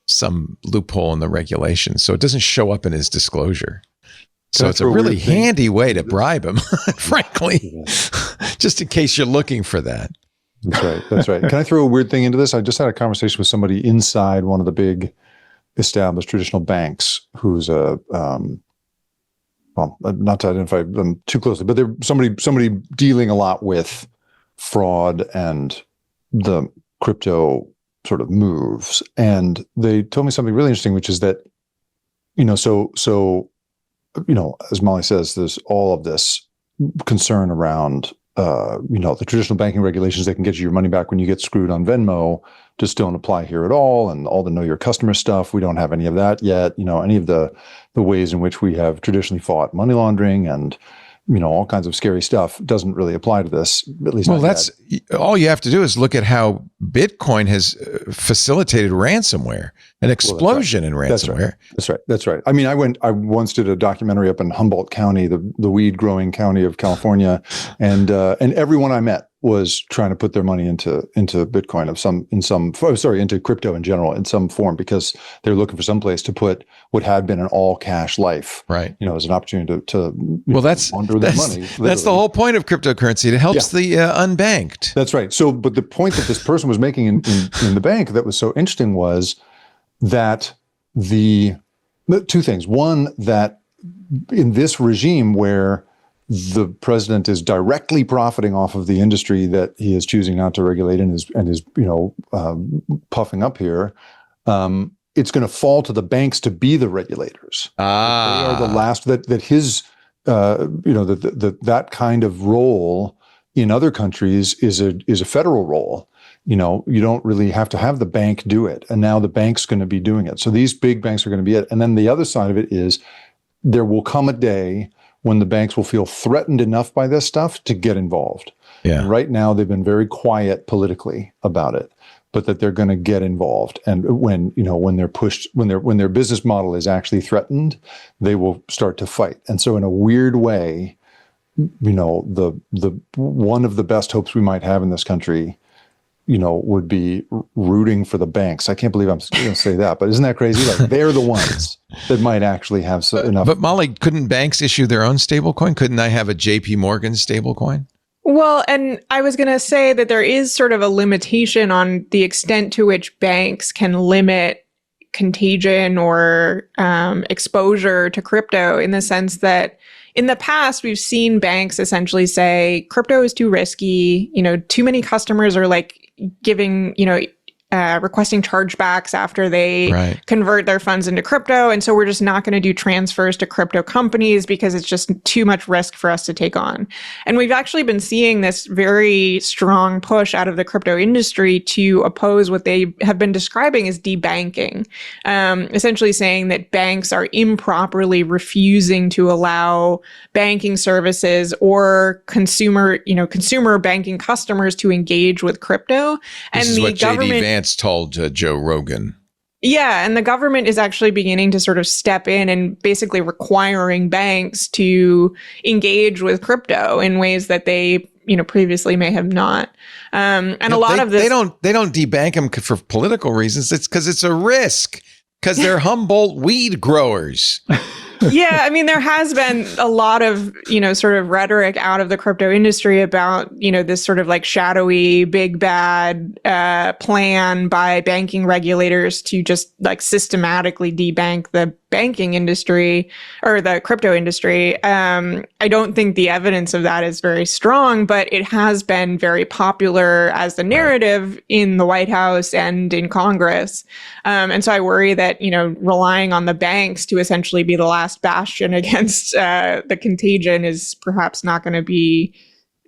some loophole in the regulations. So it doesn't show up in his disclosure. So it's a really handy way to bribe him, frankly, just in case you're looking for that. That's right. Can I throw a weird thing into this? I just had a conversation with somebody inside one of the big established traditional banks who's well, not to identify them too closely, but they're somebody dealing a lot with fraud and the crypto sort of moves. And they told me something really interesting, which is that, as Molly says, there's all of this concern around the traditional banking regulations that can get you your money back when you get screwed on Venmo just don't apply here at all. And all the know your customer stuff, we don't have any of that yet. Any of the ways in which we have traditionally fought money laundering and all kinds of scary stuff doesn't really apply to this, at least. Well, that's all you have to do is look at how Bitcoin has facilitated ransomware, an explosion in ransomware. That's right. I mean, I once did a documentary up in Humboldt County, the weed growing county of California, and everyone I met was trying to put their money into Bitcoin into crypto in general in some form, because they're looking for some place to put what had been an all cash life, right? As an opportunity to that's launder their money. That's the whole point of cryptocurrency. It helps the unbanked. That's right. So, but the point that this person was making in the bank that was so interesting was that the two things. One, that in this regime where the president is directly profiting off of the industry that he is choosing not to regulate and is puffing up here, it's going to fall to the banks to be the regulators. They are the last that his that kind of role in other countries is a federal role. You don't really have to have the bank do it, and now the bank's going to be doing it. So these big banks are going to be it, and then the other side of it is there will come a day when the banks will feel threatened enough by this stuff to get involved. Yeah. And right now, they've been very quiet politically about it, but that they're going to get involved. And when they're pushed, when their business model is actually threatened, they will start to fight. And so, in a weird way, the one of the best hopes we might have in this country, would be rooting for the banks. I can't believe I'm going to say that, but isn't that crazy? Like, they're the ones that might actually have enough. But Molly, couldn't banks issue their own stablecoin? Couldn't I have a JP Morgan stablecoin? Well, and I was going to say that there is sort of a limitation on the extent to which banks can limit contagion or exposure to crypto, in the sense that in the past, we've seen banks essentially say crypto is too risky. Too many customers are giving, requesting chargebacks after they convert their funds into crypto. And so we're just not going to do transfers to crypto companies because it's just too much risk for us to take on. And we've actually been seeing this very strong push out of the crypto industry to oppose what they have been describing as debanking, essentially saying that banks are improperly refusing to allow banking services or consumer banking customers to engage with crypto. This is what J.D. Vance told Joe Rogan. Yeah, and the government is actually beginning to sort of step in and basically requiring banks to engage with crypto in ways that they, previously may have not. And a lot of this, they don't debank them for political reasons. It's because it's a risk, because they're Humboldt weed growers. Yeah, I mean, there has been a lot of, sort of rhetoric out of the crypto industry about, this sort of shadowy, big bad plan by banking regulators to just systematically debank the banking industry or the crypto industry. I don't think the evidence of that is very strong, but it has been very popular as the narrative in the White House and in Congress. And so I worry that, relying on the banks to essentially be the last bastion against the contagion is perhaps not going to be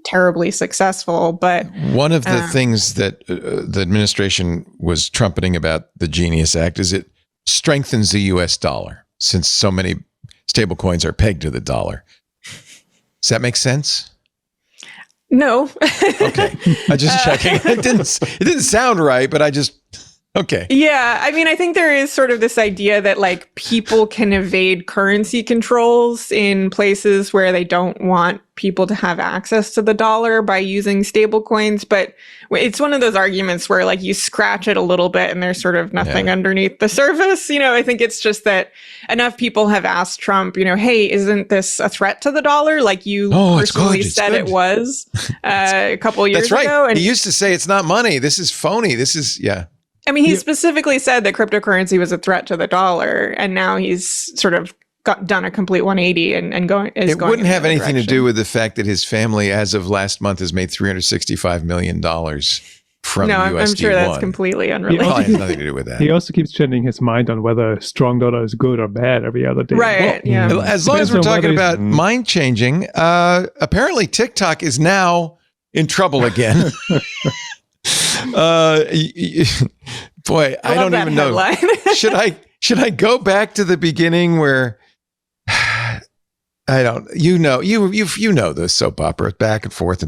terribly successful. But one of the things that the administration was trumpeting about the Genius Act is it strengthens the U.S. dollar, since so many stablecoins are pegged to the dollar. Does that make sense? No. Okay, I'm just checking. It didn't sound right, but okay. Yeah, I mean, I think there is sort of this idea that people can evade currency controls in places where they don't want people to have access to the dollar by using stable coins. But it's one of those arguments where you scratch it a little bit and there's sort of nothing underneath the surface. I think it's just that enough people have asked Trump, hey, isn't this a threat to the dollar? You personally said it was a couple of years ago. And he used to say it's not money. This is phony. This is, I mean, he specifically said that cryptocurrency was a threat to the dollar, and now he's sort of done a complete 180 and going. It wouldn't have anything to do with the fact that his family, as of last month, has made $365 million from No, USD1. I'm sure that's completely unrelated. Well, it has nothing to do with that. He also keeps changing his mind on whether a strong dollar is good or bad every other day. Right. Yeah. As long as we're talking about mind changing, apparently TikTok is now in trouble again. Boy, I don't even know. Should I go back to the beginning where I don't, you know the soap opera back and forth,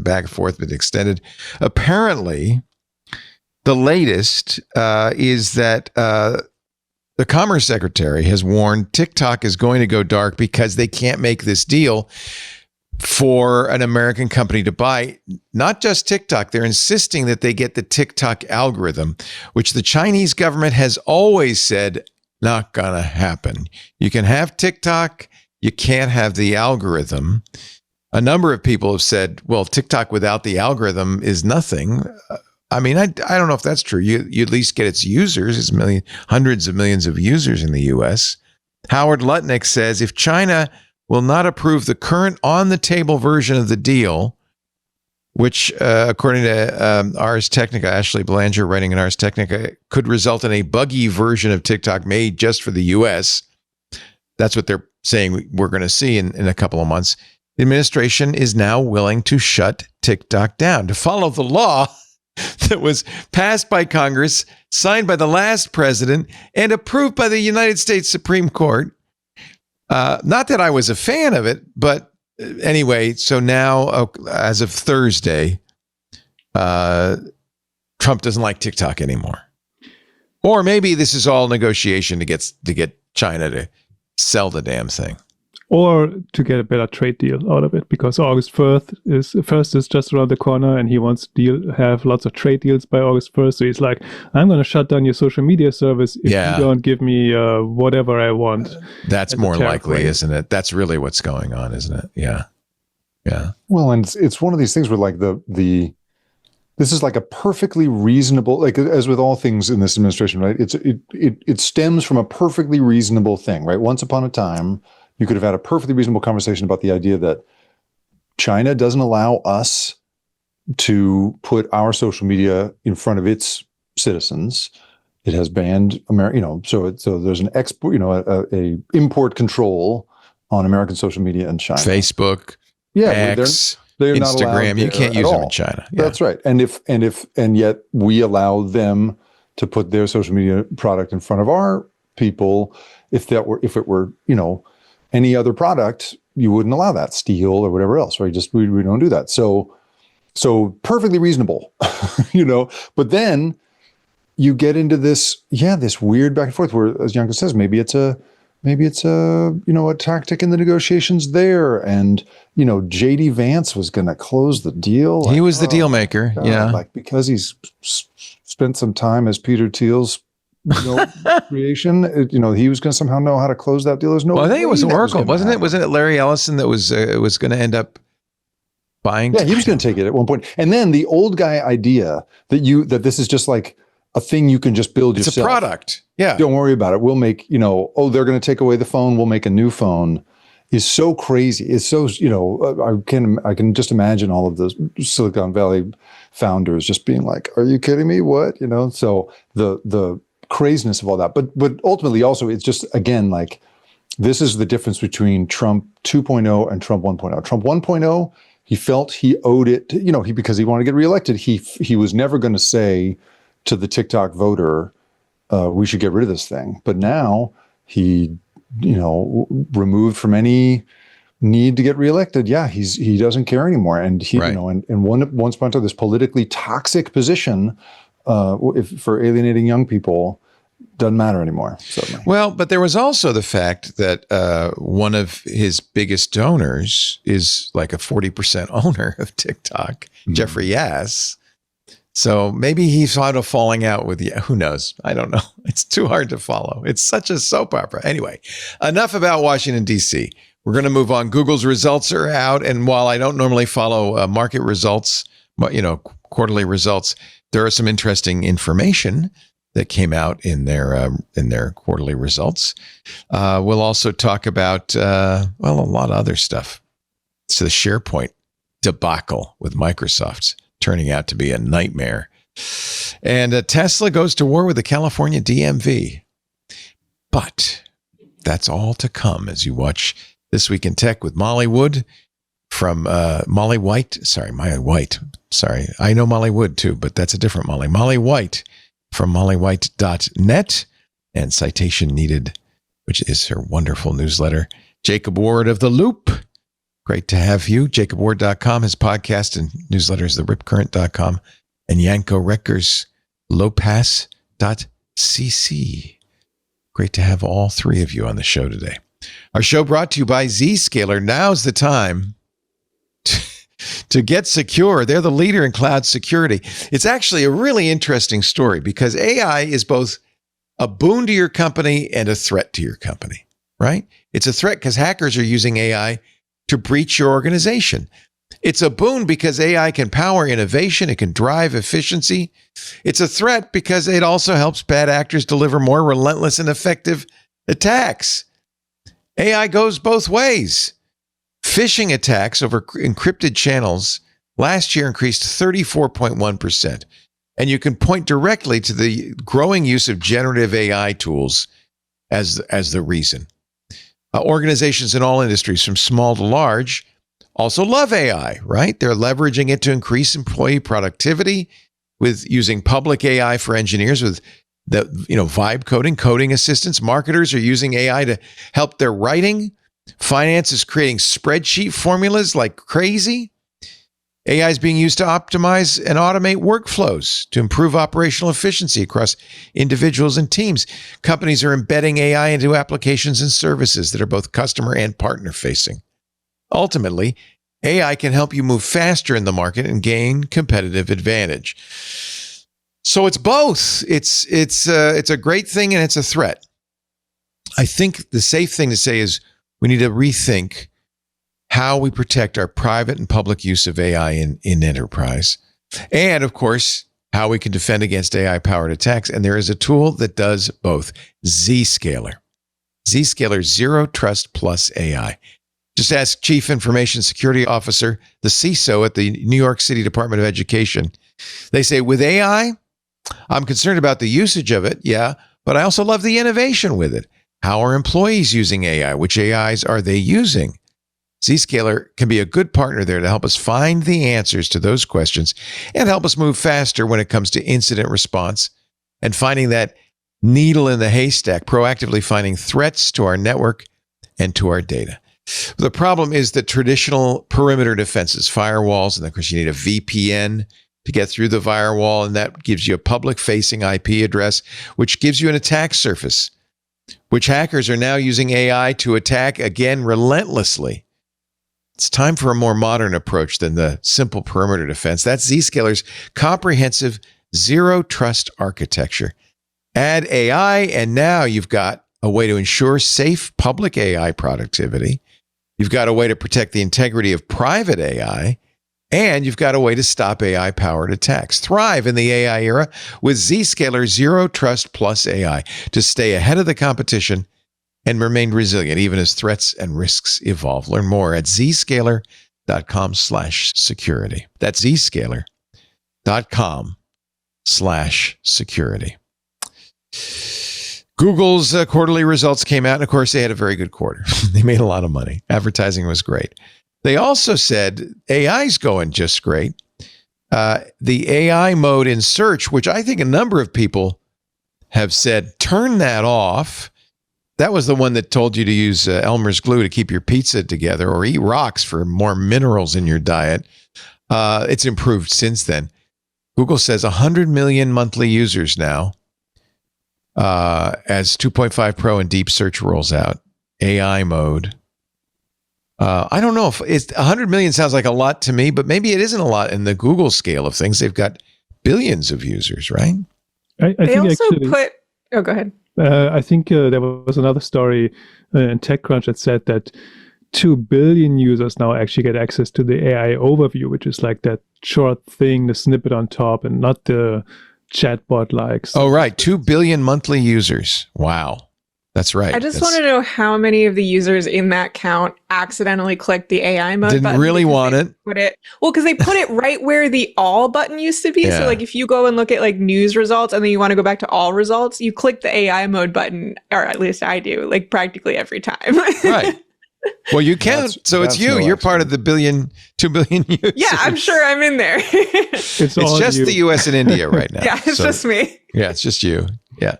but extended. Apparently, the latest is that the Commerce Secretary has warned TikTok is going to go dark because they can't make this deal for an American company to buy. Not just TikTok, they're insisting that they get the TikTok algorithm, which the Chinese government has always said not gonna happen. You can have TikTok, you can't have the algorithm. A number of people have said, well, TikTok without the algorithm is nothing. I mean, I don't know if that's true. You at least get its users. It's hundreds of millions of users in the U.S. Howard Lutnick says, if China will not approve the current on-the-table version of the deal, which, according to Ars Technica, Ashley Belanger writing in Ars Technica, could result in a buggy version of TikTok made just for the U.S., that's what they're saying we're going to see in a couple of months. The administration is now willing to shut TikTok down, to follow the law that was passed by Congress, signed by the last president, and approved by the United States Supreme Court. Not that I was a fan of it, but anyway, so now, as of Thursday, Trump doesn't like TikTok anymore. Or maybe this is all negotiation to get China to sell the damn thing. Or to get a better trade deal out of it, because August 1st is just around the corner, and he wants to have lots of trade deals by August 1st. So he's like, I'm going to shut down your social media service if you don't give me whatever I want. That's more likely, isn't it? That's really what's going on, isn't it? Yeah. Yeah. Well, and it's one of these things where like this is like a perfectly reasonable, like as with all things in this administration, right? It stems from a perfectly reasonable thing, right? Once upon a time, you could have had a perfectly reasonable conversation about the idea that China doesn't allow us to put our social media in front of its citizens. It has banned so there's an export, a import control on American social media in China. Facebook, X, they're Instagram, not allowed you can't use them in China. Yeah. That's right. And yet we allow them to put their social media product in front of our people. If it were, any other product, you wouldn't allow that, steel or whatever else, right? We don't do that. So perfectly reasonable, but then you get into this weird back and forth where, as Janka says, maybe it's a a tactic in the negotiations there. And, JD Vance was going to close the deal. He was the deal maker. God, yeah. Like because he's spent some time as Peter Thiel's creation, he was going to somehow know how to close that deal. There's no. Well, I think it was Oracle, wasn't it? Wasn't it Larry Ellison that was going to end up buying? Yeah, he was going to take it at one point. And then the old guy idea that this is just like a thing you can just build yourself. It's a product. Yeah. Don't worry about it. We'll make, they're going to take away the phone. We'll make a new phone. Is so crazy. It's so, I can just imagine all of the Silicon Valley founders just being like, are you kidding me? What? So the craziness of all that. But ultimately also it's just, again, like this is the difference between Trump 2.0 and Trump 1.0. Trump 1.0, he felt he owed it to, because he wanted to get reelected. He was never going to say to the TikTok voter, we should get rid of this thing. But now he, removed from any need to get reelected. Yeah, he doesn't care anymore. And he, right. And once upon a time, this politically toxic position for alienating young people doesn't matter anymore. Suddenly. Well, but there was also the fact that one of his biggest donors is like a 40% owner of TikTok, Jeffrey Yass. So maybe he's had a falling out with you. Who knows? I don't know. It's too hard to follow. It's such a soap opera. Anyway, enough about Washington, D.C. We're going to move on. Google's results are out. And while I don't normally follow market results, quarterly results, there are some interesting information that came out in their quarterly results. We'll also talk about, a lot of other stuff. So the SharePoint debacle with Microsoft turning out to be a nightmare And Tesla goes to war with the California DMV. But that's all to come as you watch This Week in Tech with Molly Wood from Molly White. Sorry, Molly White. Sorry, I know Molly Wood too, but that's a different Molly. Molly White from mollywhite.net and Citation Needed, which is her wonderful newsletter. Jacob Ward of The Loop. Great to have you. JacobWard.com, his podcast and newsletters, theripcurrent.com, and Yanko Reckers, lowpass.cc. Great to have all three of you on the show today. Our show brought to you by Zscaler. Now's the time to get secure. They're the leader in cloud security. It's actually a really interesting story because AI is both a boon to your company and a threat to your company, right? It's a threat because hackers are using AI to breach your organization. It's a boon because AI can power innovation. It can drive efficiency. It's a threat because it also helps bad actors deliver more relentless and effective attacks. AI goes both ways. Phishing attacks over encrypted channels last year increased 34.1%. And you can point directly to the growing use of generative AI tools as the reason. Organizations in all industries, from small to large, also love AI, right? They're leveraging it to increase employee productivity with using public AI for engineers with the vibe coding assistants. Marketers are using AI to help their writing. Finance is creating spreadsheet formulas like crazy. AI is being used to optimize and automate workflows to improve operational efficiency across individuals and teams. Companies are embedding AI into applications and services that are both customer and partner facing. Ultimately, AI can help you move faster in the market and gain competitive advantage. So it's both. It's a great thing and it's a threat. I think the safe thing to say is we need to rethink how we protect our private and public use of AI in enterprise. And of course, how we can defend against AI-powered attacks. And there is a tool that does both. Zscaler. Zscaler Zero Trust Plus AI. Just ask Chief Information Security Officer, the CISO at the New York City Department of Education. They say, with AI, I'm concerned about the usage of it, yeah, but I also love the innovation with it. How are employees using AI? Which AIs are they using? Zscaler can be a good partner there to help us find the answers to those questions and help us move faster when it comes to incident response and finding that needle in the haystack, proactively finding threats to our network and to our data. The problem is that traditional perimeter defenses, firewalls, and of course you need a VPN to get through the firewall, and that gives you a public-facing IP address, which gives you an attack surface, which hackers are now using AI to attack again relentlessly. It's time for a more modern approach than the simple perimeter defense. That's Zscaler's comprehensive zero trust architecture. Add AI, and now you've got a way to ensure safe public AI productivity. You've got a way to protect the integrity of private AI, and you've got a way to stop AI-powered attacks. Thrive in the AI era with Zscaler Zero Trust Plus AI to stay ahead of the competition and remain resilient even as threats and risks evolve. Learn more at zscaler.com/security. That's zscaler.com/security. Google's quarterly results came out, and of course, they had a very good quarter. They made a lot of money. Advertising was great. They also said AI's going just great. The AI mode in search, which I think a number of people have said, turn that off. That was the one that told you to use Elmer's glue to keep your pizza together or eat rocks for more minerals in your diet. It's improved since then. Google says 100 million monthly users now as 2.5 Pro and Deep Search rolls out. AI mode. I don't know if it's 100 million sounds like a lot to me, but maybe it isn't a lot in the Google scale of things. They've got billions of users, right? I They think also actually, put... Oh, go ahead. I think there was another story in TechCrunch that said that 2 billion users now actually get access to the AI overview, which is like that short thing, the snippet on top, and not the chatbot likes. Oh, right. 2 billion monthly users. Wow. That's right. I just want to know how many of the users in that count accidentally clicked the AI mode Didn't button. really want it. Because they put it right where the all button used to be. Yeah. So like if you go and look at like news results and then you want to go back to all results, you click the AI mode button, or at least I do, like practically every time. Right. Well, you count. So it's you. You're part of the 2 billion users. Yeah, I'm sure I'm in there. It's just the US and India right now. Yeah, it's just me. Yeah, it's just you. Yeah.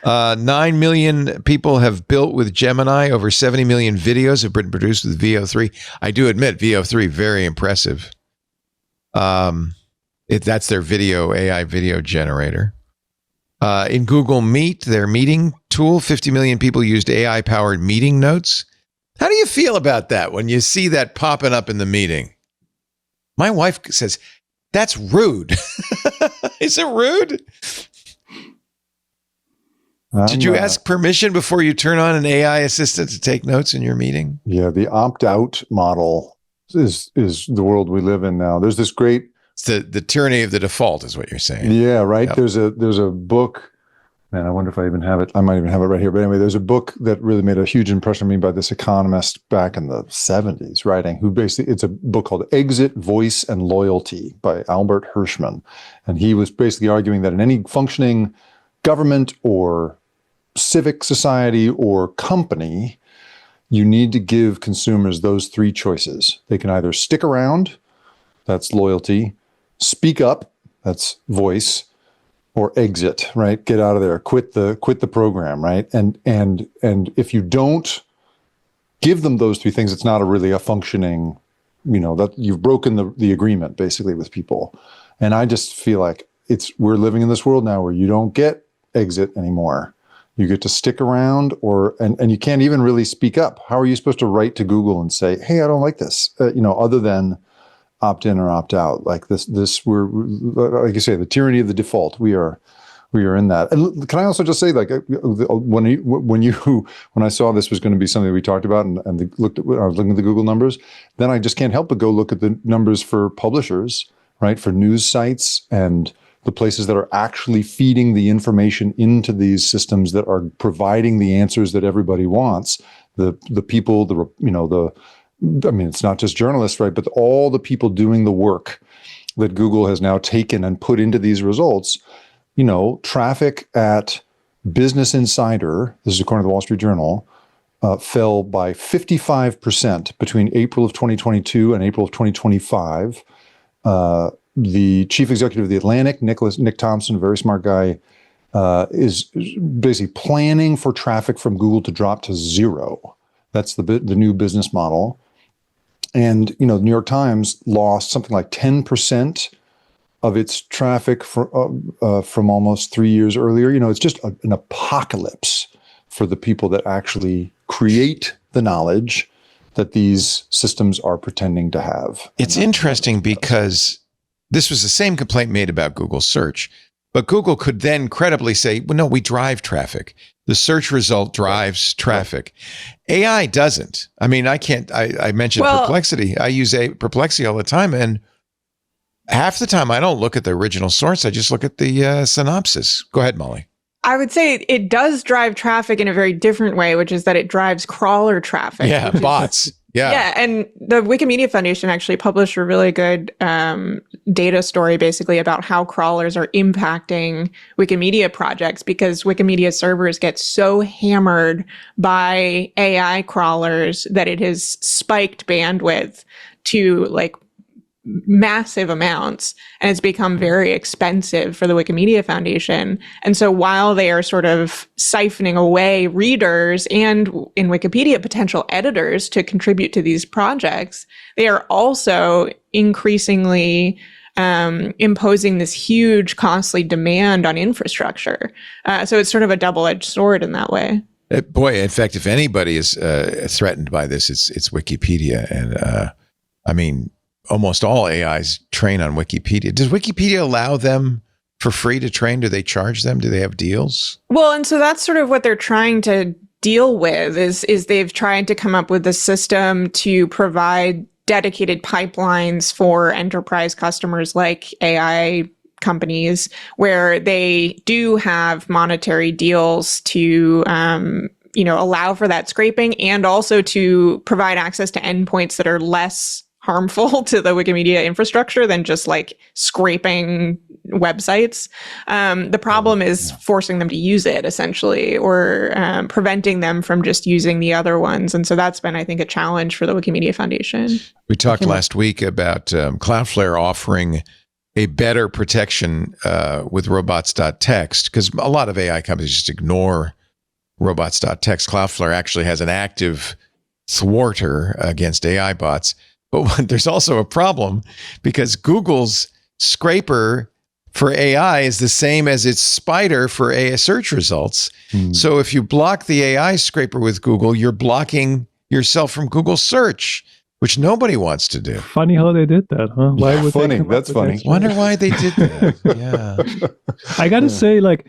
9 million people have built with Gemini. Over 70 million videos have been produced with VO3. I do admit VO3, very impressive. That's their AI video generator. In Google Meet, their meeting tool, 50 million people used AI-powered meeting notes. How do you feel about that when you see that popping up in the meeting? My wife says, that's rude. Is it rude? Did you ask permission before you turn on an AI assistant to take notes in your meeting? Yeah, the opt-out model is the world we live in now. There's this great... It's the tyranny of the default is what you're saying. Yeah, right. Yep. There's a book, man, I wonder if I even have it. I might even have it right here. But anyway, there's a book that really made a huge impression on me by this economist back in the 70s writing, who basically, it's a book called Exit, Voice, and Loyalty by Albert Hirschman. And he was basically arguing that in any functioning government or civic society or company, you need to give consumers those three choices. They can either stick around, that's loyalty, speak up, that's voice, or exit, right? Get out of there, quit the program, right? And if you don't give them those three things, it's not really a functioning, that you've broken the agreement basically with people. And I just feel like we're living in this world now where you don't get exit anymore. You get to stick around, and you can't even really speak up. How are you supposed to write to Google and say, "Hey, I don't like this," other than opt in or opt out? Like this, we're, like you say, the tyranny of the default. We are in that. And can I also just say, like, when I saw this was going to be something we talked about, and I was looking at the Google numbers, then I just can't help but go look at the numbers for publishers, right? For news sites and the places that are actually feeding the information into these systems that are providing the answers that everybody wants. The people, it's not just journalists, right? But all the people doing the work that Google has now taken and put into these results, traffic at Business Insider, this is according to the Wall Street Journal, fell by 55% between April of 2022 and April of 2025. The chief executive of The Atlantic, Nick Thompson, a very smart guy, is basically planning for traffic from Google to drop to zero. That's the new business model. And, the New York Times lost something like 10% of its traffic from almost 3 years earlier. It's just an apocalypse for the people that actually create the knowledge that these systems are pretending to have. It's interesting because this was the same complaint made about Google search, but Google could then credibly say, well, no, we drive traffic. The search result drives traffic. AI doesn't. I mean, I mentioned Perplexity. I use Perplexity all the time. And half the time I don't look at the original source. I just look at the synopsis. Go ahead, Molly. I would say it does drive traffic in a very different way, which is that it drives crawler traffic. Yeah, bots. Yeah, and the Wikimedia Foundation actually published a really good data story basically about how crawlers are impacting Wikimedia projects, because Wikimedia servers get so hammered by AI crawlers that it has spiked bandwidth to like massive amounts, and it's become very expensive for the Wikimedia Foundation. And so while they are sort of siphoning away readers and in Wikipedia potential editors to contribute to these projects, they are also increasingly imposing this huge costly demand on infrastructure. So it's sort of a double-edged sword in that way. Boy, in fact, if anybody is threatened by this, it's Wikipedia. And I mean, almost all AIs train on Wikipedia. Does Wikipedia allow them for free to train? Do they charge them? Do they have deals? Well, and so that's sort of what they're trying to deal with is they've tried to come up with a system to provide dedicated pipelines for enterprise customers like AI companies, where they do have monetary deals to allow for that scraping and also to provide access to endpoints that are less harmful to the Wikimedia infrastructure than just like scraping websites. The problem is forcing them to use it essentially, or preventing them from just using the other ones. And so that's been, I think, a challenge for the Wikimedia Foundation. We talked last week about Cloudflare offering a better protection with robots.txt, because a lot of AI companies just ignore robots.txt. Cloudflare actually has an active thwarter against AI bots. But there's also a problem because Google's scraper for AI is the same as its spider for AI search results. So if you block the AI scraper with Google, you're blocking yourself from Google search, which nobody wants to do. Funny how they did that, huh? Why would Funny. they come up That's with funny. that? Wonder why they did that. Yeah. I gotta say, like,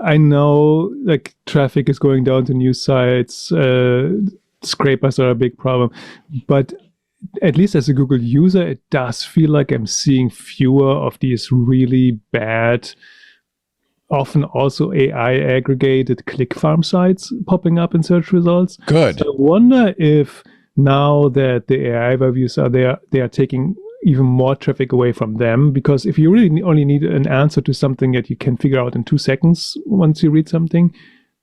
I know like traffic is going down to news sites, scrapers are a big problem, but at least as a Google user, it does feel like I'm seeing fewer of these really bad, often also AI aggregated click farm sites popping up in search results. Good. So I wonder if now that the AI reviews are there, they are taking even more traffic away from them, because if you really only need an answer to something that you can figure out in 2 seconds once you read something,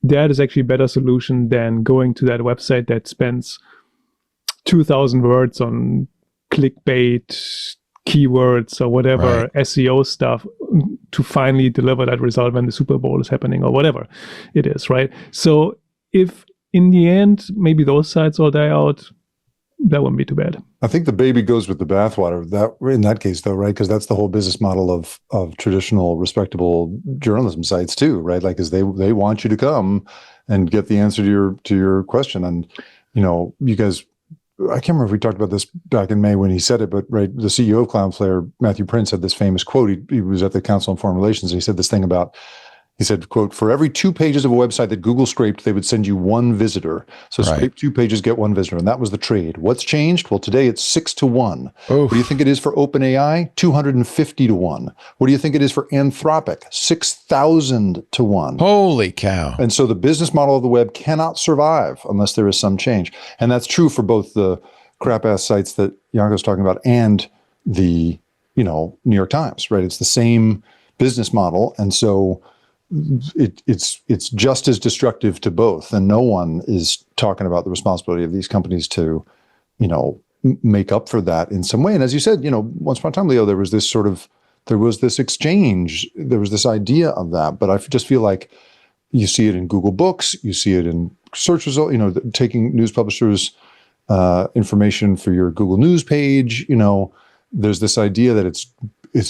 that is actually a better solution than going to that website that spends 2,000 words on clickbait, keywords, or whatever SEO stuff to finally deliver that result when the Super Bowl is happening or whatever it is, right? So if in the end, maybe those sites all die out, that wouldn't be too bad. I think the baby goes with the bathwater. That in that case, though, right? Because that's the whole business model of traditional, respectable journalism sites too, right? Like, is they want you to come and get the answer to your question. And you guys, I can't remember if we talked about this back in May when he said it, but right, the CEO of Cloudflare, Matthew Prince, had this famous quote. He was at the Council on Foreign Relations, and he said this thing about. He said, quote, for every 2 pages of a website that Google scraped, they would send you 1 visitor. So scrape 2 pages, get 1 visitor. And that was the trade. What's changed? Well, today it's 6-1. What do you think it is for OpenAI? 250-1. What do you think it is for Anthropic? 6,000-1. Holy cow. And so the business model of the web cannot survive unless there is some change. And that's true for both the crap-ass sites that Janko's talking about and the, New York Times, right? It's the same business model. And so it's just as destructive to both, and no one is talking about the responsibility of these companies to, make up for that in some way. And as you said, once upon a time, Leo, there was this exchange, there was this idea of that. But I just feel like you see it in Google Books, you see it in search result, taking news publishers' information for your Google News page. There's this idea that it's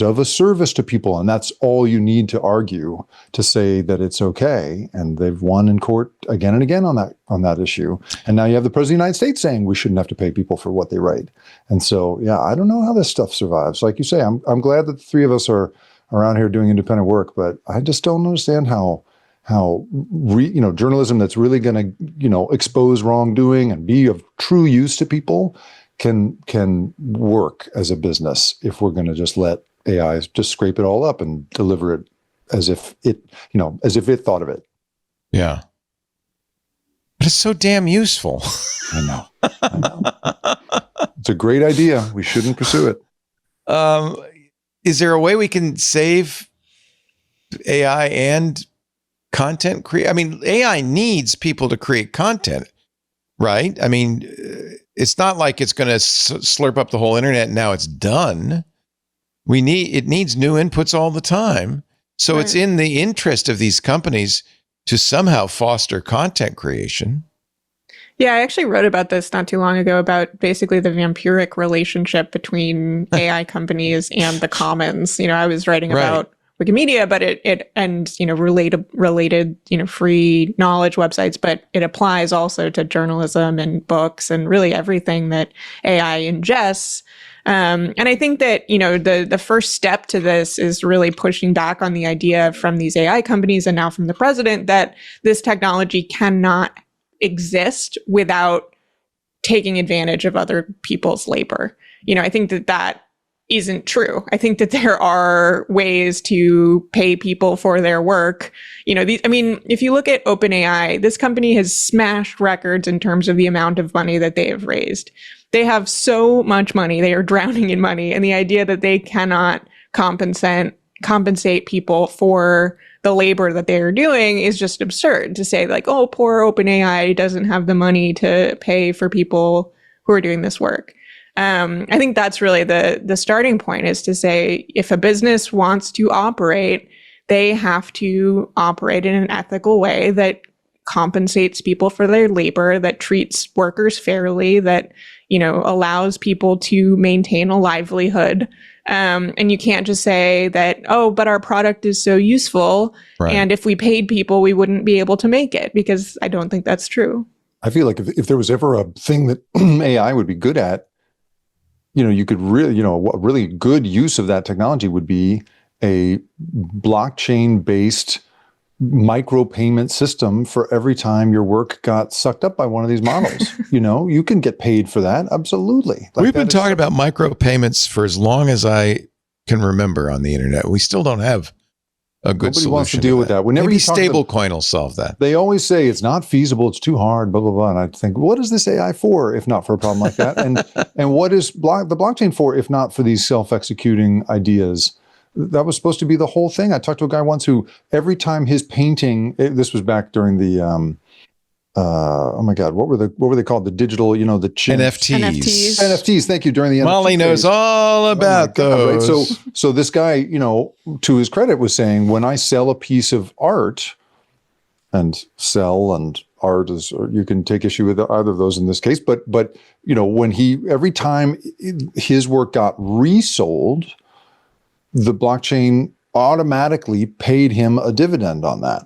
of a service to people, and that's all you need to argue to say that it's okay. And they've won in court again and again on that issue. And now you have the President of the United States saying we shouldn't have to pay people for what they write. And so, I don't know how this stuff survives. Like you say, I'm glad that the 3 of us are around here doing independent work, but I just don't understand how journalism that's really going to expose wrongdoing and be of true use to people can work as a business if we're going to just let AI just scrape it all up and deliver it as if it thought of it. Yeah. But it's so damn useful. I know. It's a great idea. We shouldn't pursue it. Is there a way we can save AI and content create? I mean, AI needs people to create content, right? I mean, it's not like it's going to slurp up the whole internet and now it's done. It needs new inputs all the time. So it's in the interest of these companies to somehow foster content creation. Yeah, I actually wrote about this not too long ago, about basically the vampiric relationship between AI companies and the commons. I was writing about Wikimedia, but it and related free knowledge websites, but it applies also to journalism and books and really everything that AI ingests. And I think that the first step to this is really pushing back on the idea from these AI companies and now from the president that this technology cannot exist without taking advantage of other people's labor. I think that isn't true. I think that there are ways to pay people for their work. If you look at OpenAI, this company has smashed records in terms of the amount of money that they have raised. They have so much money. They are drowning in money. And the idea that they cannot compensate people for the labor that they are doing is just absurd. To say like, oh, poor OpenAI doesn't have the money to pay for people who are doing this work. I think that's really the starting point, is to say, if a business wants to operate, they have to operate in an ethical way that compensates people for their labor, that treats workers fairly, that, allows people to maintain a livelihood. And you can't just say that, oh, but our product is so useful. Right. And if we paid people, we wouldn't be able to make it, because I don't think that's true. I feel like if there was ever a thing that AI would be good at, you could really, a really good use of that technology would be a blockchain-based micropayment system for every time your work got sucked up by one of these models. You can get paid for that. Absolutely. We've been talking about micropayments for as long as I can remember on the internet. We still don't have a good solution. Nobody wants to deal with that. Whenever maybe Stablecoin will solve that. They always say it's not feasible, it's too hard, blah, blah, blah. And I think, what is this AI for, if not for a problem like that? And what is the blockchain for, if not for these self-executing ideas? That was supposed to be the whole thing. I talked to a guy once who, every time his painting, this was back during the, oh my God, what were they called? The digital, the NFTs. NFTs. Thank you. During the Molly NFT knows all about those. Right? So this guy, to his credit, was saying, when I sell a piece of art, and art is, or you can take issue with either of those in this case, but when every time his work got resold, the blockchain automatically paid him a dividend on that.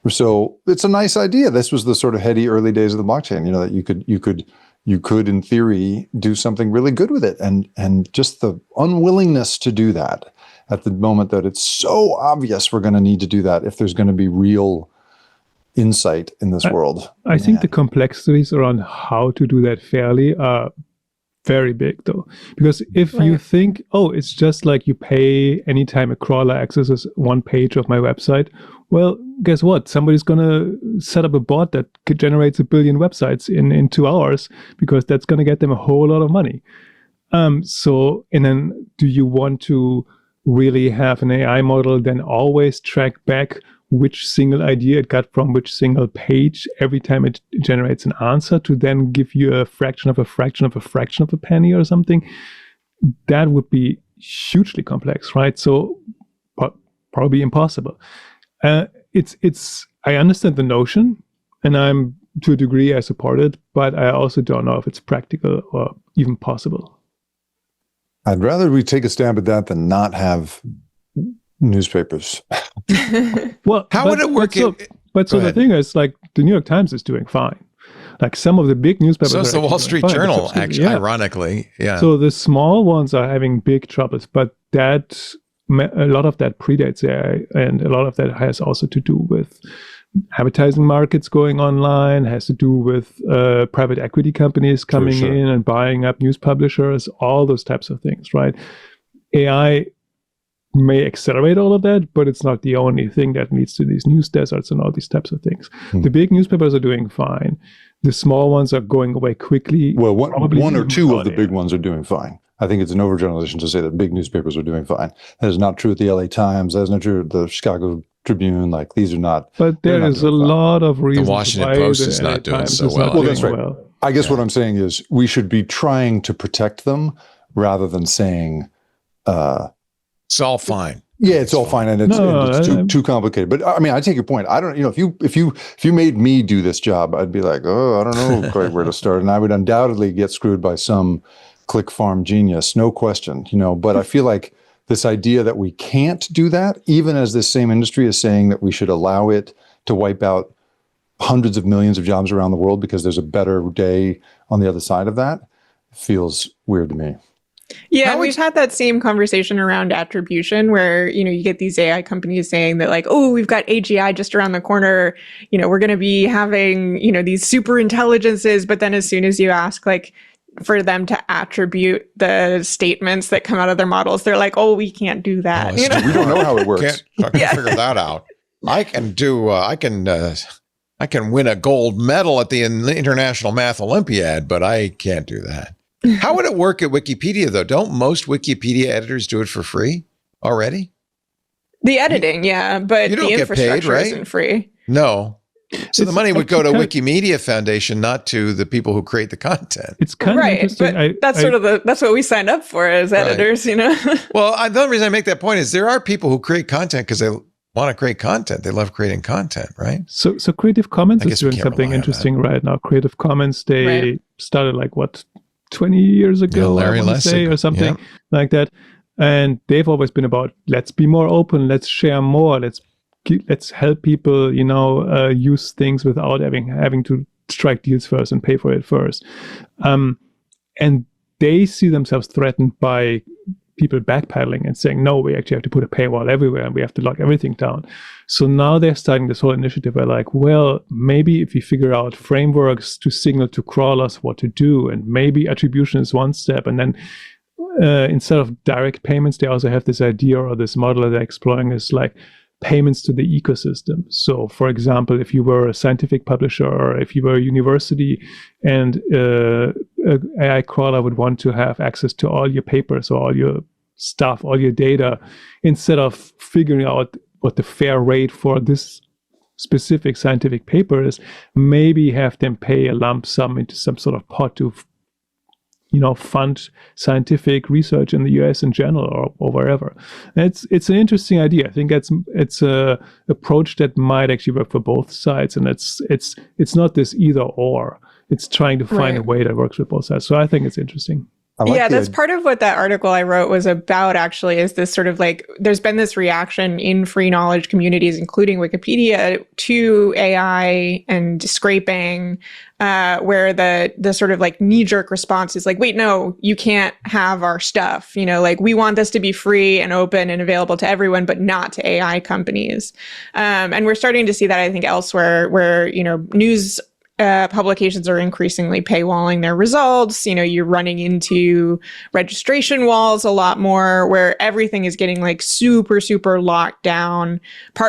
So it's a nice idea. This was the sort of heady early days of the blockchain, that you could in theory do something really good with it. And just the unwillingness to do that at the moment that it's so obvious we're going to need to do that if there's going to be real insight in this world. I think the complexities around how to do that fairly are very big, though, because if you think, oh, it's just like you pay anytime a crawler accesses one page of my website, well, guess what? Somebody's going to set up a bot that generates 1 billion websites in 2 hours, because that's going to get them a whole lot of money. And then do you want to really have an AI model then always track back which single idea it got from which single page every time it generates an answer, to then give you a fraction of a fraction of a fraction of a penny or something? That would be hugely complex, right? So probably impossible. I understand the notion, and to a degree I support it, but I also don't know if it's practical or even possible. I'd rather we take a stab at that than not have newspapers. Well, how would it work? The thing is, like, the New York Times is doing fine. Like, some of the big newspapers. So it's the Wall Street Journal, actually, ironically. Yeah. So the small ones are having big troubles, but a lot of that predates AI, and a lot of that has also to do with advertising markets going online, has to do with private equity companies coming in and buying up news publishers, all those types of things, right? AI may accelerate all of that, but it's not the only thing that leads to these news deserts and all these types of things. The big newspapers are doing fine. The small ones are going away quickly. Well, one or two of the big ones are doing fine. I think it's an overgeneralization to say that big newspapers are doing fine. That is not true at the LA Times. That is not true at the Chicago Tribune. Like, these are not. But there is a lot of reasons. The Washington Post is not doing so well. Well, that's right. I guess what I'm saying is we should be trying to protect them rather than saying, it's all fine. Yeah, it's all fine, and it's too complicated. But I mean, I take your point. I don't, if you made me do this job, I'd be like, oh, I don't know quite where to start, and I would undoubtedly get screwed by some click farm genius, no question. But I feel like this idea that we can't do that, even as this same industry is saying that we should allow it to wipe out hundreds of millions of jobs around the world because there's a better day on the other side of that, feels weird to me. Yeah, we've had that same conversation around attribution where, you get these AI companies saying that, like, oh, we've got AGI just around the corner. We're going to be having, these super intelligences. But then as soon as you ask, like, for them to attribute the statements that come out of their models. They're like, oh, we can't do that. Oh, You know? We don't know how it works. Can't figure that out. I can do. I can win a gold medal at the International Math Olympiad, but I can't do that. How would it work at Wikipedia though? Don't most Wikipedia editors do it for free already? The editing, yeah, but You don't the get paid, infrastructure right? isn't free. No. So the It's money would go to actually Wikimedia Foundation, not to the people who create the content. It's kind of Right, interesting. but that's sort of that's what we signed up for as editors, you know. Well, the only reason I make that point is there are people who create content because they want to create content. They love creating content, right? So Creative Commons I is guess we doing can't something rely on interesting right now. Creative Commons, they Right. started like 20 years ago, Larry I want to say, Lessig. or something Yeah. like that. And they've always been about, let's be more open, let's share more, let's help people, use things without having to strike deals first and pay for it first. And they see themselves threatened by people backpedaling and saying, no, we actually have to put a paywall everywhere and we have to lock everything down. So now they're starting this whole initiative where like, well, maybe if we figure out frameworks to signal to crawlers what to do, and maybe attribution is one step, and then instead of direct payments, they also have this idea or this model that they're exploring is like payments to the ecosystem. So for example, if you were a scientific publisher or if you were a university and an AI crawler would want to have access to all your papers or all your stuff, all your data, instead of figuring out what the fair rate for this specific scientific paper is, maybe have them pay a lump sum into some sort of pot to fund scientific research in the US in general or wherever. And it's an interesting idea. I think it's a approach that might actually work for both sides, and it's not this either or. It's trying to find a way that works with both sides. So I think it's interesting. Yeah, that's part of what that article I wrote was about, actually, is this sort of like, there's been this reaction in free knowledge communities, including Wikipedia, to AI and scraping, where the sort of like knee-jerk response is like, wait, no, you can't have our stuff. Like, we want this to be free and open and available to everyone, but not to AI companies. And we're starting to see that, I think, elsewhere, where, news publications are increasingly paywalling their results. You're running into registration walls a lot more, where everything is getting like super, super locked down,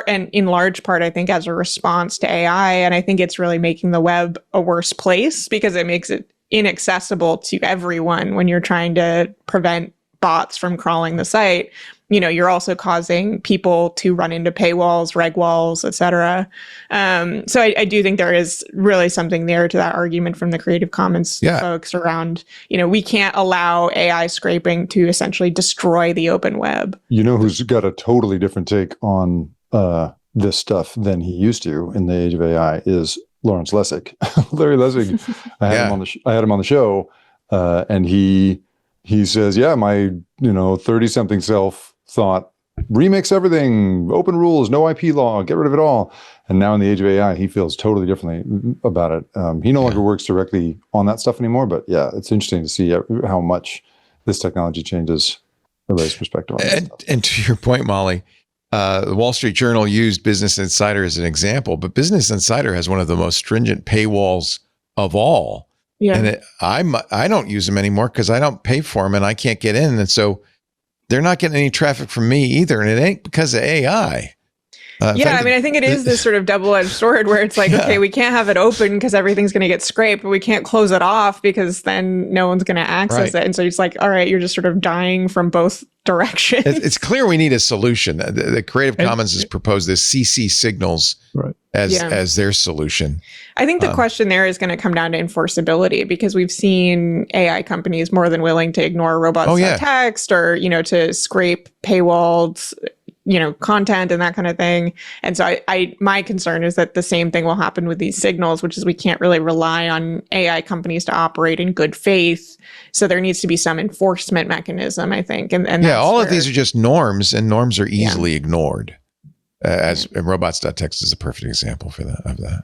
and in large part, I think, as a response to AI. And I think it's really making the web a worse place because it makes it inaccessible to everyone when you're trying to prevent bots from crawling the site. You're also causing people to run into paywalls, reg walls, et cetera. So I do think there is really something there to that argument from the Creative Commons folks around, we can't allow AI scraping to essentially destroy the open web. Who's got a totally different take on this stuff than he used to in the age of AI is Lawrence Lessig. Larry Lessig, I had him on the show, and he says, yeah, my 30-something self thought, remix everything, open rules, no IP law, get rid of it all. And now in the age of AI, he feels totally differently about it. He no longer works directly on that stuff anymore, but yeah, it's interesting to see how much this technology changes everybody's perspective on it. And to your point, Molly, the Wall Street Journal used Business Insider as an example, but Business Insider has one of the most stringent paywalls of all. Yeah. And I don't use them anymore because I don't pay for them and I can't get in. And so they're not getting any traffic from me either. And it ain't because of AI. I think it is this sort of double-edged sword where it's like, okay, we can't have it open because everything's going to get scraped, but we can't close it off because then no one's going to access it. And so it's like, all right, you're just sort of dying from both directions. It's clear we need a solution. The Creative Commons has proposed this CC signals as their solution. I think the question there is going to come down to enforceability, because we've seen AI companies more than willing to ignore robots text or, to scrape paywalled content and that kind of thing. And so my concern is that the same thing will happen with these signals, which is we can't really rely on AI companies to operate in good faith. So there needs to be some enforcement mechanism, I think. And all of these are just norms, and norms are easily ignored. And robots.txt is a perfect example of that.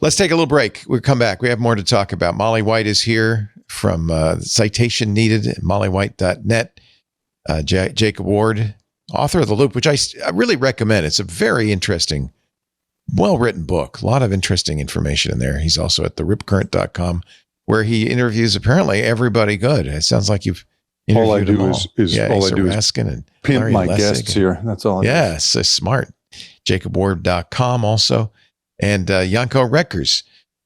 Let's take a little break. We'll come back. We have more to talk about. Molly White is here from Citation Needed, mollywhite.net. Jacob Ward, author of The Loop, which I really recommend. It's a very interesting, well-written book. A lot of interesting information in there. He's also at theripcurrent.com. where he interviews apparently everybody good. It sounds like you've interviewed All I them do all. is all I do is Raskin and pimp Larry my Lessig guests here. That's all I do. Yes, so smart. JacobWard.com also. And Janko Reckers,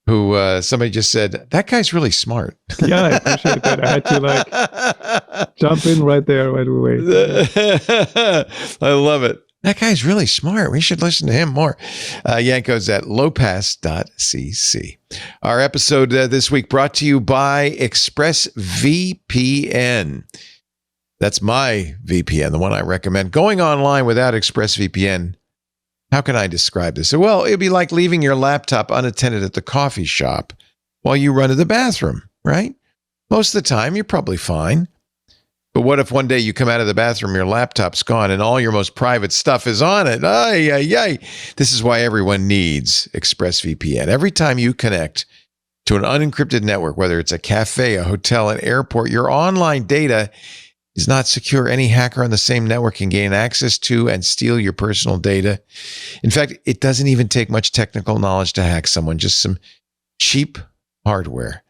who somebody just said, that guy's really smart. Yeah, I appreciate that. I had to jump in right there right away. I love it. That guy's really smart. We should listen to him more. Yanko's at lowpass.cc. Our episode this week brought to you by ExpressVPN. That's my VPN, the one I recommend. Going online without ExpressVPN, how can I describe this? Well, it'd be like leaving your laptop unattended at the coffee shop while you run to the bathroom, right? Most of the time, you're probably fine. But what if one day you come out of the bathroom, your laptop's gone, and all your most private stuff is on it? Ay, ay, ay. This is why everyone needs ExpressVPN. Every time you connect to an unencrypted network, whether it's a cafe, a hotel, an airport, your online data is not secure. Any hacker on the same network can gain access to and steal your personal data. In fact, it doesn't even take much technical knowledge to hack someone, just some cheap hardware.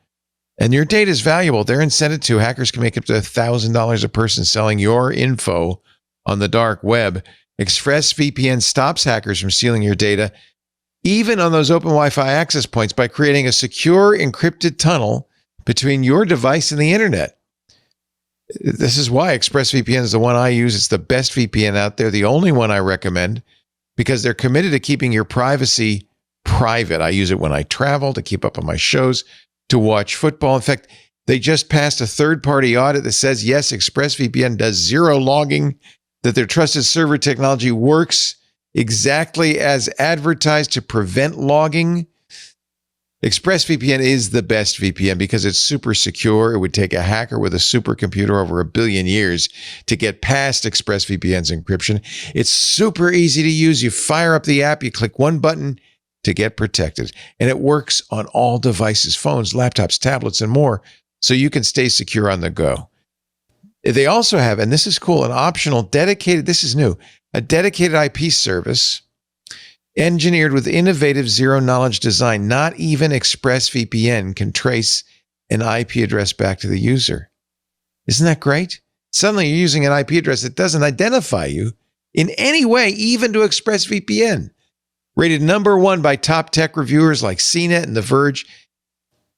And your data is valuable. They're incented to. Hackers can make up to $1,000 a person selling your info on the dark web. ExpressVPN stops hackers from stealing your data, even on those open Wi-Fi access points, by creating a secure encrypted tunnel between your device and the internet. This is why ExpressVPN is the one I use. It's the best VPN out there, the only one I recommend, because they're committed to keeping your privacy private. I use it when I travel, to keep up on my shows, to watch football. In fact, they just passed a third-party audit that says, yes, ExpressVPN does zero logging, that their trusted server technology works exactly as advertised to prevent logging. ExpressVPN is the best VPN because it's super secure. It would take a hacker with a supercomputer over 1 billion years to get past ExpressVPN's encryption. It's super easy to use. You fire up the app, you click one button to get protected. And it works on all devices, phones, laptops, tablets, and more, so you can stay secure on the go. They also have, and this is cool, an optional dedicated, this is new, a dedicated IP service engineered with innovative zero-knowledge design. Not even ExpressVPN can trace an IP address back to the user. Isn't that great? Suddenly you're using an IP address that doesn't identify you in any way, even to ExpressVPN. Rated #1 by top tech reviewers like CNET and The Verge.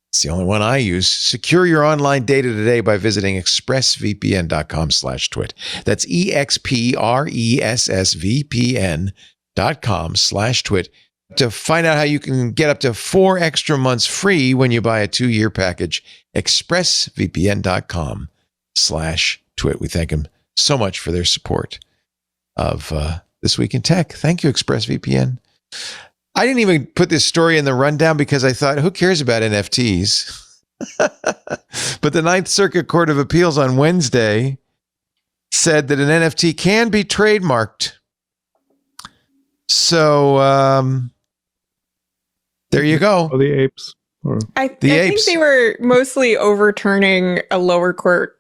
It's the only one I use. Secure your online data today by visiting expressvpn.com/twit. That's expressvpn.com/twit to find out how you can get up to 4 extra months free when you buy a 2-year package. expressvpn.com/twit. We thank them so much for their support of This Week in Tech. Thank you, ExpressVPN. I didn't even put this story in the rundown because I thought, who cares about NFTs? But the Ninth Circuit Court of Appeals on Wednesday said that an NFT can be trademarked. So there you go. Or the apes. Or I think they were mostly overturning a lower court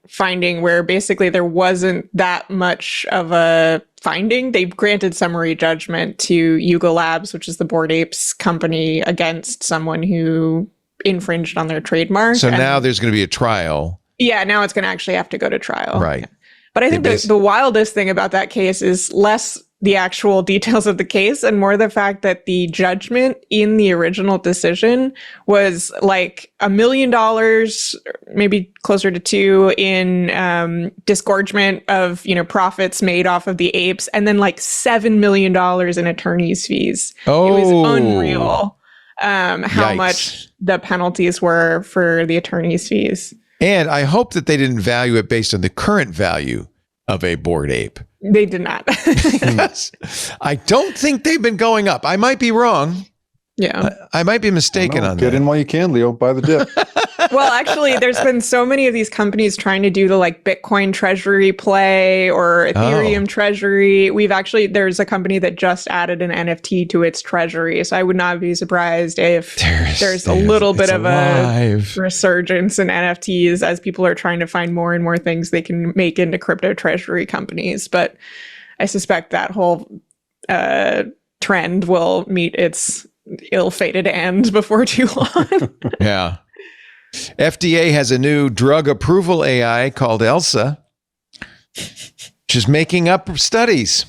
finding where basically there wasn't that much of a finding. They granted summary judgment to Yuga Labs, which is the Bored Apes company, against someone who infringed on their trademark. So now there's going to be a trial. Yeah, now it's going to actually have to go to trial. Right. Yeah. But I think the wildest thing about that case is less the actual details of the case and more the fact that the judgment in the original decision was like $1 million, maybe closer to 2, in disgorgement of, profits made off of the apes, and then like $7 million in attorney's fees. Oh, it was unreal how yikes. much the penalties were for the attorney's fees. And I hope that they didn't value it based on the current value of a bored ape. They did not. Yes. I don't think they've been going up. I might be wrong. Yeah. I might be mistaken on that. Get in while you can, Leo. Buy the dip. Well, actually, there's been so many of these companies trying to do the like Bitcoin treasury play or Ethereum treasury. There's a company that just added an NFT to its treasury. So I would not be surprised if there's a little bit of a resurgence in NFTs as people are trying to find more and more things they can make into crypto treasury companies. But I suspect that whole trend will meet its ill-fated end before too long. Yeah. FDA has a new drug approval AI called Elsa, which is making up studies.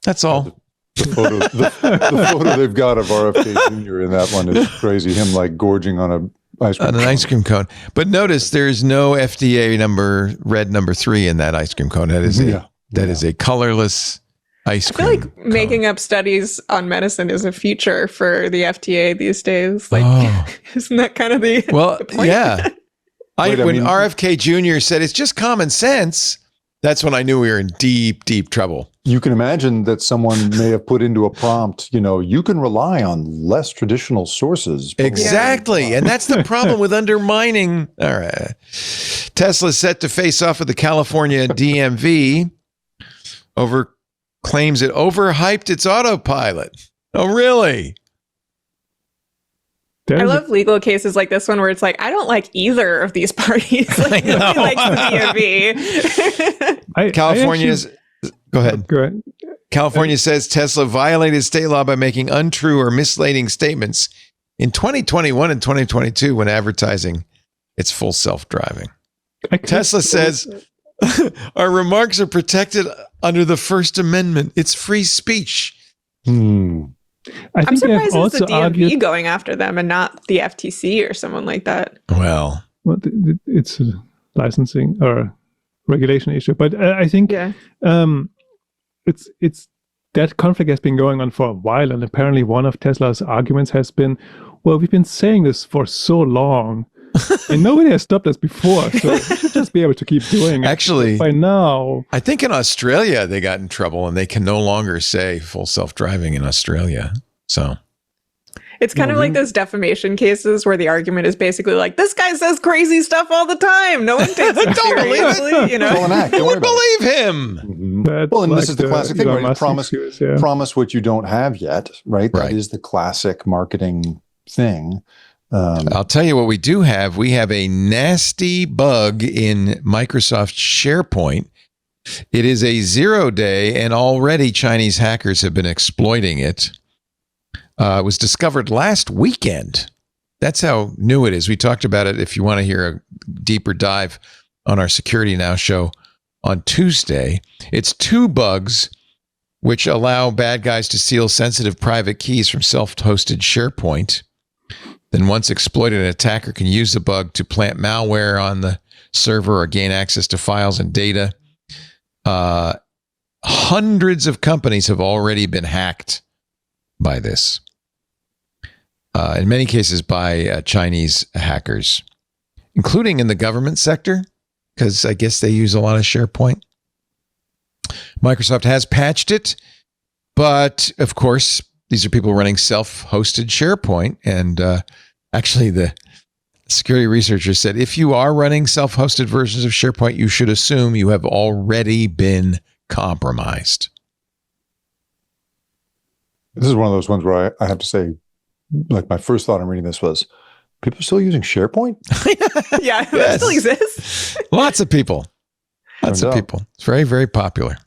That's all. The photo they've got of RFK Jr. in that one is crazy. Him like gorging on an ice cream cone. But notice there's no FDA red number 3 in that ice cream cone. That is is a colorless ice cream. I feel like making up studies on medicine is a feature for the FDA these days. Like, isn't that kind of the point? Yeah. When RFK Jr. said it's just common sense, that's when I knew we were in deep, deep trouble. You can imagine that someone may have put into a prompt, you can rely on less traditional sources. Exactly. And that's the problem with undermining. All right. Tesla's set to face off with the California DMV over claims it overhyped its Autopilot. Oh, really? I love legal cases like this one where it's like, I don't like either of these parties. Like, nobody likes the DMV. California's... Go ahead. California says Tesla violated state law by making untrue or misleading statements in 2021 and 2022 when advertising its full self-driving. Tesla says our remarks are protected under the First Amendment. It's free speech. I'm surprised it's the DMV going after them and not the FTC or someone like that. Well, it's a licensing or regulation issue, but I think it's that conflict has been going on for a while, and apparently one of Tesla's arguments has been, well, we've been saying this for so long, and nobody has stopped us before, so we should just be able to keep doing it. Actually, by now, I think in Australia they got in trouble, and they can no longer say full self-driving in Australia. So it's kind of like those defamation cases where the argument is basically like, this guy says crazy stuff all the time. No one takes it seriously. Who would believe him? Well, and this is the classic thing, right? Promise what you don't have yet, right? That is the classic marketing thing. I'll tell you what we do have. We have a nasty bug in Microsoft SharePoint. It is a 0-day, and already Chinese hackers have been exploiting it. It was discovered last weekend. That's how new it is. We talked about it, if you want to hear a deeper dive, on our Security Now show on Tuesday. It's 2 bugs which allow bad guys to steal sensitive private keys from self-hosted SharePoint. Then once exploited, an attacker can use the bug to plant malware on the server or gain access to files and data. Hundreds of companies have already been hacked by this. In many cases by Chinese hackers, including in the government sector, because I guess they use a lot of SharePoint. Microsoft has patched it, but of course, these are people running self-hosted SharePoint. And actually, the security researcher said, if you are running self-hosted versions of SharePoint, you should assume you have already been compromised. This is one of those ones where I have to say, like, my first thought in reading this was, people are still using SharePoint? Yeah, that still exists. Lots of people. Lots of people. It's very, very popular.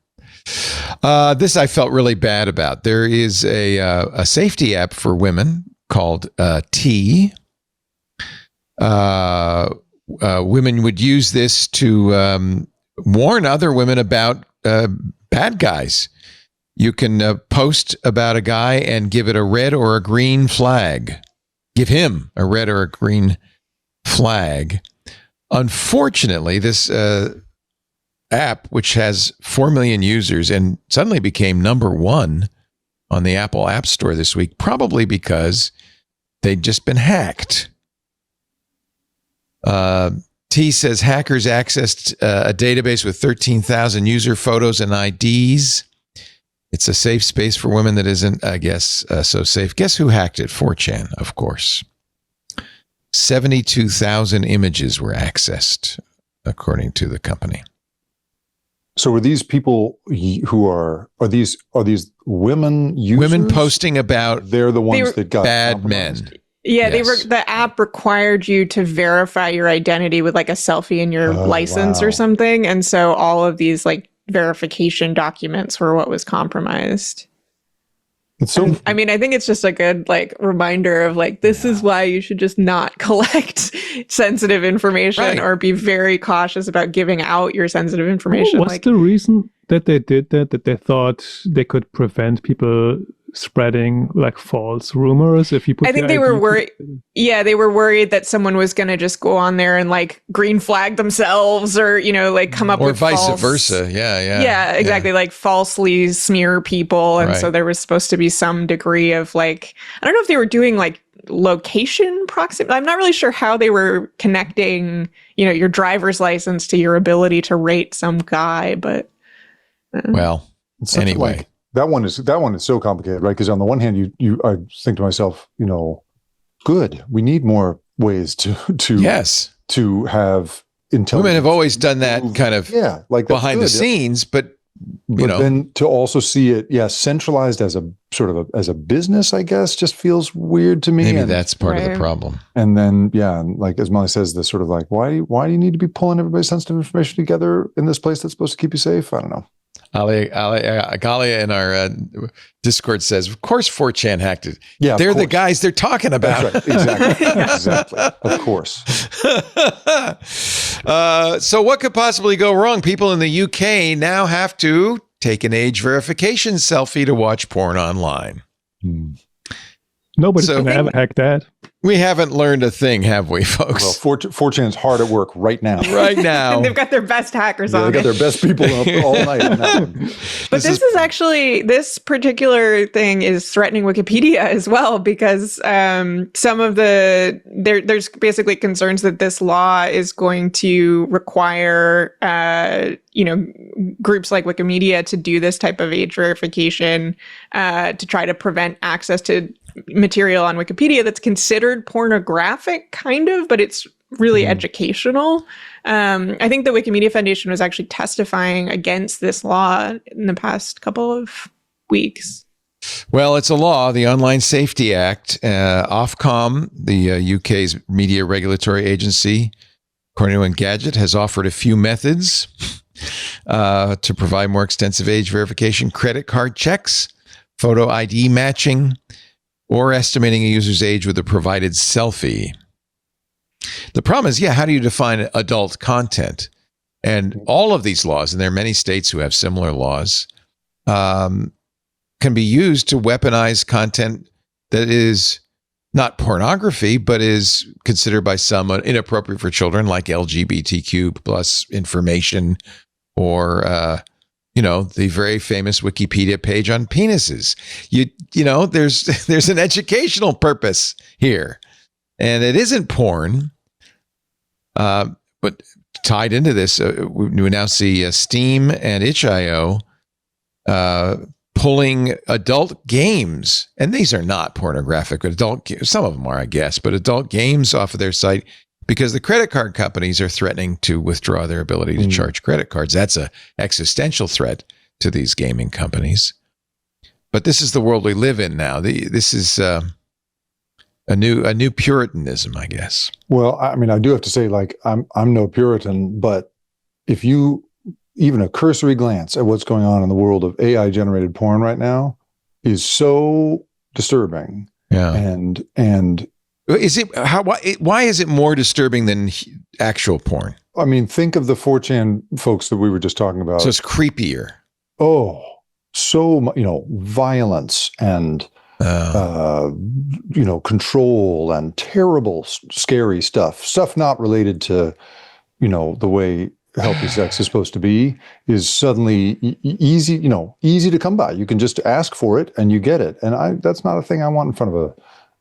This I felt really bad about. There is a safety app for women called T. Women would use this to warn other women about bad guys. You can post about a guy and give it a red or a green flag. Give him a red or a green flag. Unfortunately, this app, which has 4 million users and suddenly became #1 on the Apple App Store this week, probably because they'd just been hacked. T says hackers accessed a database with 13,000 user photos and IDs. It's a safe space for women that isn't, I guess, so safe. Guess who hacked it? 4chan, of course. 72,000 images were accessed, according to the company. So are these people who are these women users? Women posting about they're the ones that got bad men. Yeah, yes. The app required you to verify your identity with like a selfie in your license or something. And so all of these like verification documents were what was compromised. It's so. I mean, I think it's just a good like reminder of like, this is why you should just not collect sensitive information Right. or be very cautious about giving out your sensitive information. What's the reason that they did that? That they thought they could prevent people spreading like false rumors if you put. I think they were worried. Yeah, they were worried that someone was going to just go on there and like green flag themselves, or like come up or with vice false, versa. Yeah, exactly. Like falsely smear people, and so there was supposed to be some degree of like, I don't know if they were doing like location proximity. I'm not really sure how they were connecting, your driver's license to your ability to rate some guy, but Well, anyway. Like, that one is so complicated, right? Because on the one hand, I think to myself, good. We need more ways to Yes. to have intelligence. Women have always done that kind of like behind the scenes, but then to also see it, centralized as a sort of as a business, I guess, just feels weird to me. Maybe that's part of the problem. And then, and like as Molly says, this sort of like, why do you need to be pulling everybody's sensitive information together in this place that's supposed to keep you safe? I don't know. Galia in our Discord says, of course 4chan hacked it. Yeah, they're the guys they're talking about. That's right. Exactly. Of course. So what could possibly go wrong? People in the UK now have to take an age verification selfie to watch porn online. Nobody's gonna ever hack that. We haven't learned a thing, have we, folks? Well, 4chan's hard at work right now. Right now. They've got their best hackers on. They've got their best people up all night on that one. But this particular thing is threatening Wikipedia as well, because some of there's basically concerns that this law is going to require groups like Wikimedia to do this type of age verification to try to prevent access to material on Wikipedia that's considered pornographic, kind of, but it's really educational. I think the Wikimedia Foundation was actually testifying against this law in the past couple of weeks. Well, it's a law, the Online Safety Act. Ofcom, the UK's media regulatory agency, according to Engadget, has offered a few methods to provide more extensive age verification: credit card checks, photo ID matching, or estimating a user's age with a provided selfie. The problem is, how do you define adult content? And all of these laws, and there are many states who have similar laws, can be used to weaponize content that is not pornography, but is considered by some inappropriate for children, like LGBTQ plus information, or the very famous Wikipedia page on penises. There's an educational purpose here, and it isn't porn. But tied into this, we now see Steam and itch.io pulling adult games, and these are not pornographic, but some of them are, I guess, but adult games off of their site, because the credit card companies are threatening to withdraw their ability to charge credit cards. That's an existential threat to these gaming companies. But this is the world we live in now. This is a new Puritanism, I guess. Well, I mean, I do have to say, like, I'm no Puritan, but if you even a cursory glance at what's going on in the world of AI-generated porn right now is so disturbing. Yeah, and is it why is it more disturbing than actual porn? I mean, think of the 4chan folks that we were just talking about. So it's creepier. Oh, so violence and control and terrible, scary stuff not related to the way healthy sex is supposed to be, is suddenly easy to come by. You can just ask for it and you get it. And that's not a thing I want in front of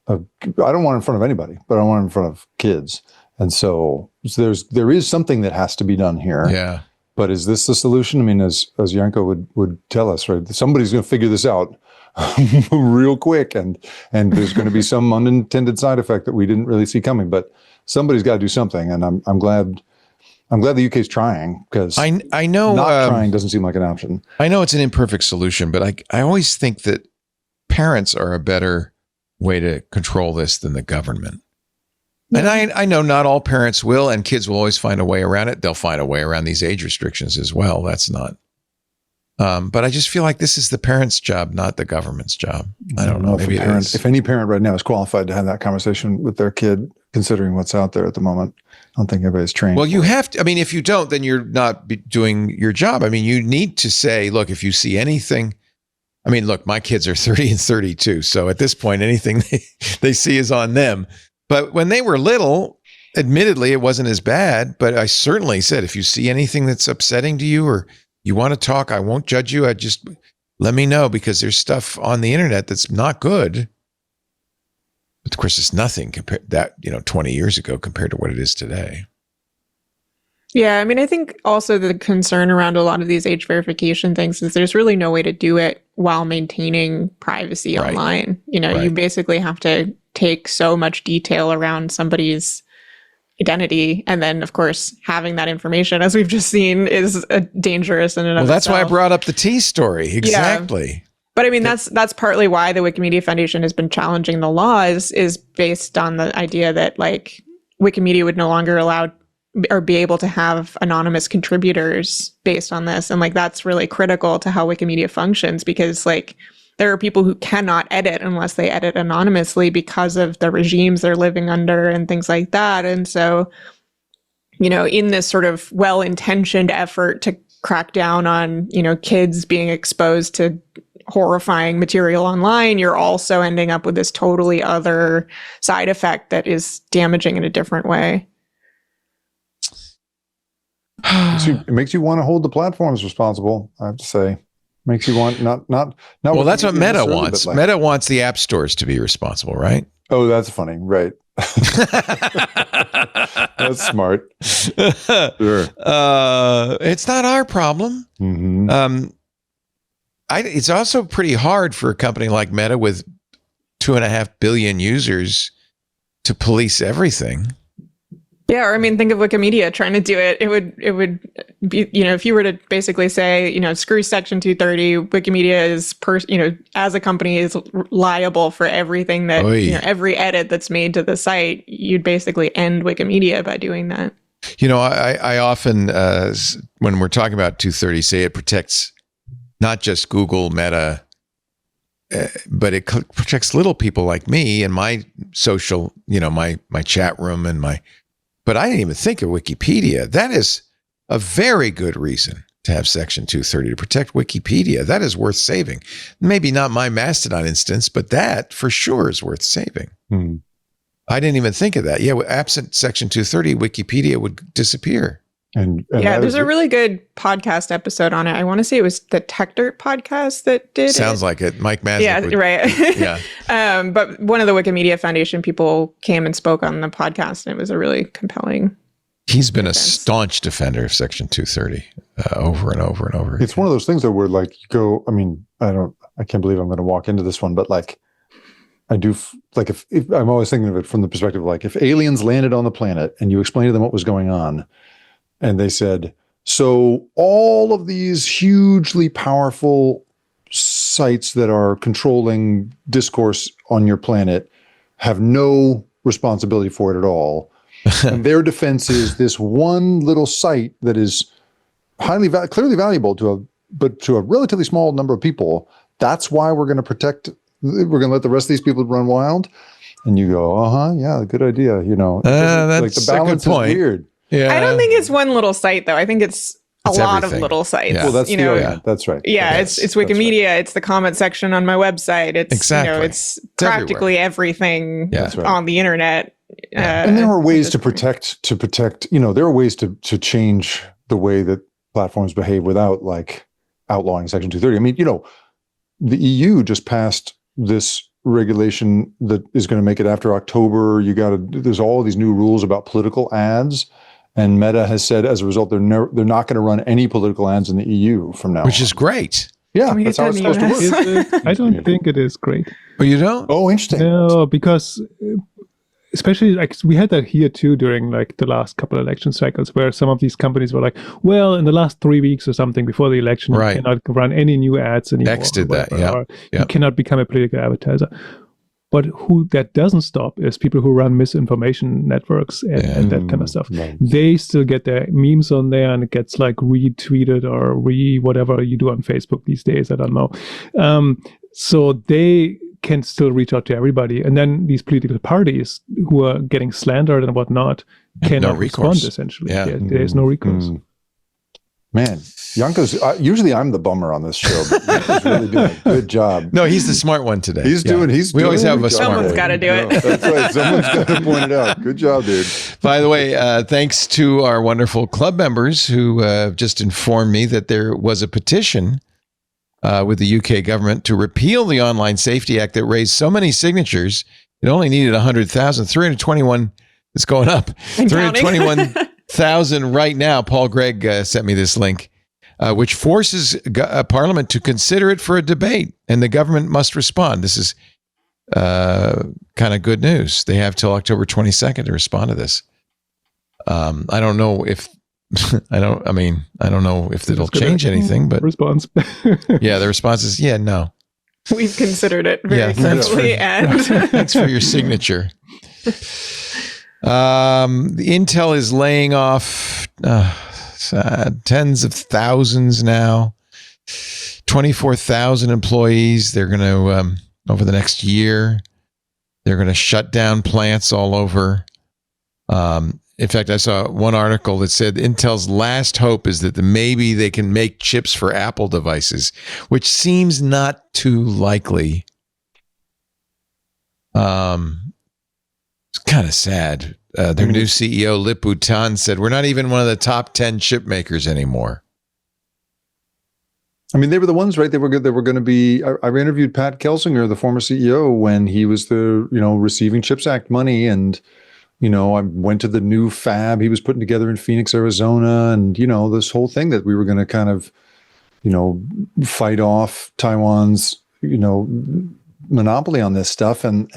I don't want it in front of anybody, but I want it in front of kids. And so there is something that has to be done here. Yeah. But is this the solution? I mean, as Janko would tell us, right? Somebody's going to figure this out real quick, and there's going to be some unintended side effect that we didn't really see coming. But somebody's got to do something, and I'm glad the UK's trying, because I know not trying doesn't seem like an option. I know it's an imperfect solution, but I always think that parents are a better way to control this than the government. And I know not all parents will, and kids will always find a way around it. They'll find a way around these age restrictions as well. That's not But I just feel like this is the parent's job, not the government's job. I don't know. Maybe if any parent right now is qualified to have that conversation with their kid, considering what's out there at the moment, I don't think everybody's trained. Well, you have to. I mean, if you don't, then you're not doing your job. I mean, you need to say, look, if you see anything. I mean, look, my kids are 30 and 32. So at this point, anything they see is on them. But when they were little, admittedly, it wasn't as bad. But I certainly said, if you see anything that's upsetting to you or you want to talk, I won't judge you. I just let me know, because there's stuff on the internet that's not good. But of course, it's nothing compared that 20 years ago compared to what it is today. Yeah, I mean, I think also the concern around a lot of these age verification things is there's really no way to do it while maintaining privacy online. You basically have to take so much detail around somebody's identity, and then of course having that information, as we've just seen, is dangerous in and of itself. Well, that's why I brought up the T story. Exactly. Yeah. But I mean, that's partly why the Wikimedia Foundation has been challenging the laws, is based on the idea that like Wikimedia would no longer allow or be able to have anonymous contributors based on this. And like, that's really critical to how Wikimedia functions, because like there are people who cannot edit unless they edit anonymously because of the regimes they're living under and things like that. And so, in this sort of well-intentioned effort to crack down on, kids being exposed to horrifying material online, you're also ending up with this totally other side effect that is damaging in a different way. It makes you want to hold the platforms responsible, I have to say. Makes you want not. Well, that's what Meta wants. Meta wants the app stores to be responsible, right? Oh, that's funny, right? That's smart. Sure. It's not our problem. Mm-hmm. It's also pretty hard for a company like Meta with 2.5 billion users to police everything. Yeah, or I mean, think of Wikimedia trying to do it. It would be, if you were to basically say, screw Section 230, Wikimedia is, as a company is liable for everything that, every edit that's made to the site, you'd basically end Wikimedia by doing that. I often, when we're talking about 230, say it protects not just Google, Meta, but it protects little people like me and my social, my chat room and but I didn't even think of Wikipedia. That is a very good reason to have Section 230 to protect Wikipedia. That is worth saving. Maybe not my Mastodon instance, but that for sure is worth saving. Hmm. I didn't even think of that. Yeah, absent Section 230, Wikipedia would disappear. And yeah, there's a really good podcast episode on it. I want to say it was the Tech Dirt podcast that did Sounds like it. Mike Masnick. Yeah, right. Yeah. But one of the Wikimedia Foundation people came and spoke on the podcast, and it was a really compelling. He's been a staunch defender of Section 230 over and over and over. It's one of those things that where like you go, I mean, I can't believe I'm going to walk into this one, but like I do, like if I'm always thinking of it from the perspective of like if aliens landed on the planet and you explained to them what was going on, and they said, so all of these hugely powerful sites that are controlling discourse on your planet have no responsibility for it at all. And their defense is this one little site that is clearly valuable to a relatively small number of people. That's why we're going to let the rest of these people run wild. And you go, yeah, good idea. That's like the balance a good point. is weird. Yeah. I don't think it's one little site, though. I think it's a lot everything. of little sites. Yeah. Well, that's that's right. Yeah, it's Wikimedia. Right. It's the comment section on my website. It's exactly. It's practically everything on the internet. Yeah. And there are ways to protect. There are ways to change the way that platforms behave without like outlawing Section 230. I mean, the EU just passed this regulation that is going to make it after October. There's all these new rules about political ads. And Meta has said, as a result, they're not going to run any political ads in the EU from now on. Which is great. Yeah, that's how it's supposed to work. I don't think it is great. Oh, you don't? Oh, interesting. No, because especially like we had that here too during like the last couple of election cycles where some of these companies were like, well, in the last 3 weeks or something before the election, you cannot run any new ads anymore. X did that, you cannot become a political advertiser. But who that doesn't stop is people who run misinformation networks and that kind of stuff. Right. They still get their memes on there, and it gets like retweeted or whatever you do on Facebook these days. I don't know. So they can still reach out to everybody. And then these political parties who are getting slandered and whatnot cannot respond, essentially. Yeah. There's no recourse. Man, Janko's, usually I'm the bummer on this show, but Janko's really doing a good job. No, he's the smart one today. We always have a smart Someone's one. got to do it. That's right. Someone's got to point it out. Good job, dude. By the way, thanks to our wonderful club members who just informed me that there was a petition with the UK government to repeal the Online Safety Act that raised so many signatures. It only needed 100,000. 321. It's going up. And counting. 321,000 right now. Paul Gregg sent me this link, which forces Parliament to consider it for a debate, and the government must respond. This is kind of good news. They have till October 22nd to respond to this. I don't know if I don't know if it'll change anything, but response. yeah, the response is no. We've considered it very thanks carefully, and thanks for your signature. The Intel is laying off tens of thousands now, 24,000 employees. They're going to over the next year, they're going to shut down plants all over. In fact, I saw one article that said Intel's last hope is that maybe they can make chips for Apple devices, which seems not too likely. It's kind of sad. Their new CEO, Lip Bhutan, said, we're not even one of the top 10 chip makers anymore. I mean, they were the ones, right? They were good. They were going to be. I interviewed Pat Kelsinger, the former CEO, when he was receiving CHIPS Act money, and I went to the new fab he was putting together in Phoenix, Arizona, and this whole thing that we were going to kind of, fight off Taiwan's, monopoly on this stuff, and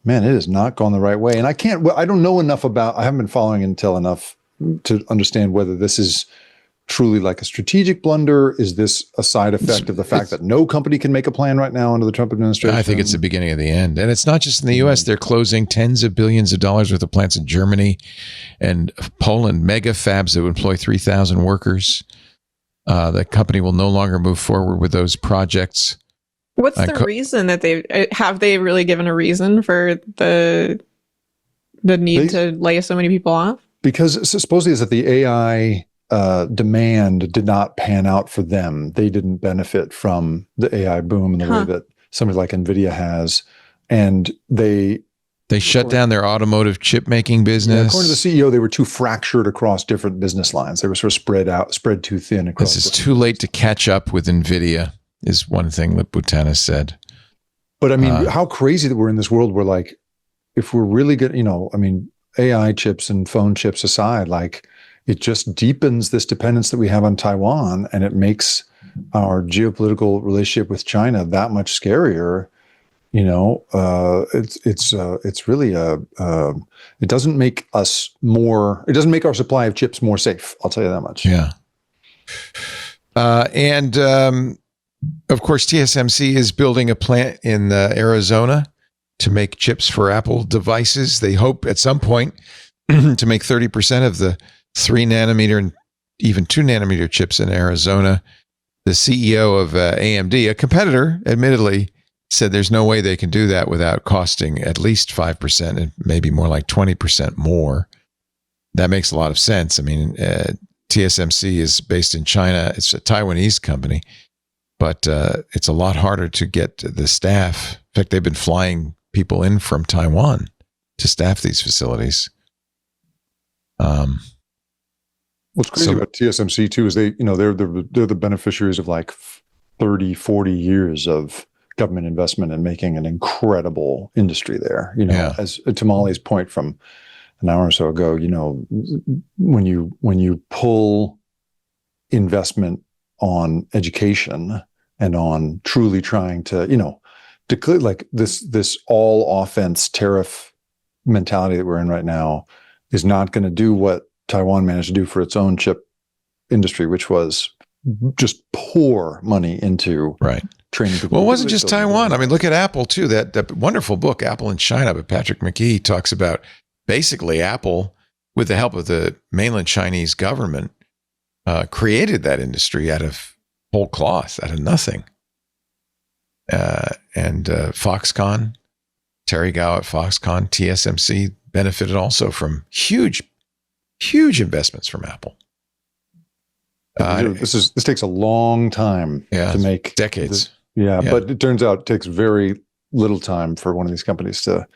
man, it has not gone the right way. And I don't know enough I haven't been following Intel enough to understand whether this is truly like a strategic blunder. Is this a side effect of the fact that no company can make a plan right now under the Trump administration? I think it's the beginning of the end. And it's not just in the U.S. They're closing tens of billions of dollars worth of plants in Germany and Poland, mega fabs that would employ 3,000 workers. The company will no longer move forward with those projects. What's the reason that they really given a reason for the need to lay so many people off? Because supposedly is that the AI demand did not pan out for them. They didn't benefit from the AI boom in the way that somebody like NVIDIA has. And they shut down their automotive chip making business. Yeah, according to the CEO, they were too fractured across different business lines. They were sort of spread too thin across. This is too late to catch up with NVIDIA, is one thing that Bhutan has said. But I mean, how crazy that we're in this world where, like, if we're really good, AI chips and phone chips aside, like, it just deepens this dependence that we have on Taiwan, and it makes our geopolitical relationship with China that much scarier. It's really it doesn't make us more. It doesn't make our supply of chips more safe. I'll tell you that much. Yeah. And of course, TSMC is building a plant in Arizona to make chips for Apple devices. They hope at some point to make 30% of the 3 nanometer and even 2 nanometer chips in Arizona. The CEO of AMD, a competitor, admittedly, said there's no way they can do that without costing at least 5% and maybe more like 20% more. That makes a lot of sense. I mean, TSMC is based in China. It's a Taiwanese company, but it's a lot harder to get the staff. In fact, they've been flying people in from Taiwan to staff these facilities. What's crazy about TSMC too is they're the beneficiaries of like 30, 40 years of government investment and making an incredible industry there. As to Molly's point from an hour or so ago, when you pull investment on education and on truly trying to, declare like this all offense tariff mentality that we're in right now is not going to do what Taiwan managed to do for its own chip industry, which was just pour money into training people. Well, it wasn't just Taiwan. I mean, look at Apple too. That wonderful book, Apple in China, by Patrick McKee, talks about basically Apple, with the help of the mainland Chinese government, created that industry out of whole cloth, out of nothing. And Foxconn, Terry Gao at Foxconn, TSMC benefited also from huge investments from Apple. This takes a long time to make. Decades. But it turns out it takes very little time for one of these companies to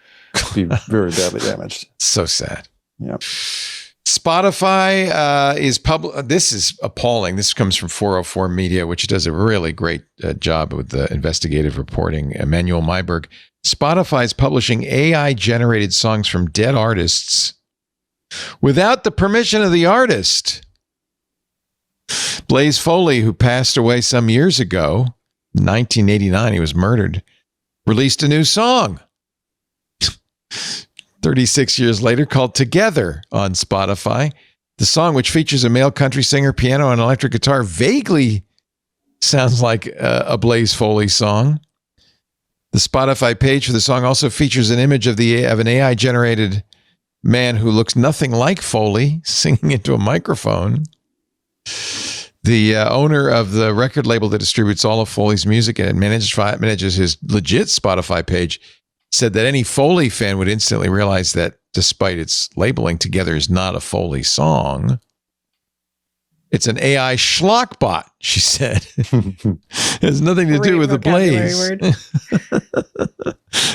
be very badly damaged. So sad. Yeah. Spotify is public. This is appalling. This comes from 404 Media, which does a really great job with the investigative reporting. Emmanuel Myberg. Spotify is publishing AI-generated songs from dead artists without the permission of the artist. Blaze Foley, who passed away some years ago, 1989, he was murdered, released a new song 36 years later called Together on Spotify. The song, which features a male country singer, piano, and electric guitar, vaguely sounds like a Blaze Foley song. The Spotify page for the song also features an image of an AI-generated man who looks nothing like Foley singing into a microphone. The owner of the record label that distributes all of Foley's music and manages his legit Spotify page said that any Foley fan would instantly realize that despite its labeling, Together is not a Foley song. It's an AI schlockbot, she said. It has nothing to do with the Blaze.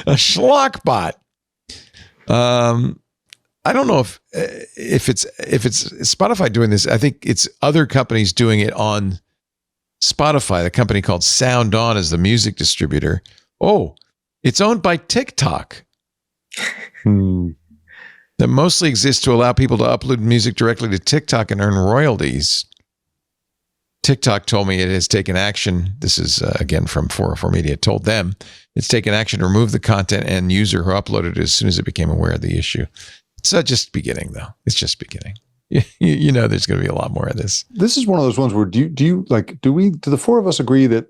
A schlockbot. I don't know if it's Spotify doing this. I think it's other companies doing it on Spotify. The company called Sound On is the music distributor. Oh, it's owned by TikTok. That mostly exists to allow people to upload music directly to TikTok and earn royalties. TikTok told me it has taken action. This is, again, from 404 Media. It told them it's taken action to remove the content and user who uploaded it as soon as it became aware of the issue. It's just beginning, though. It's just beginning. You know, there's going to be a lot more of this. This is one of those ones where do the four of us agree that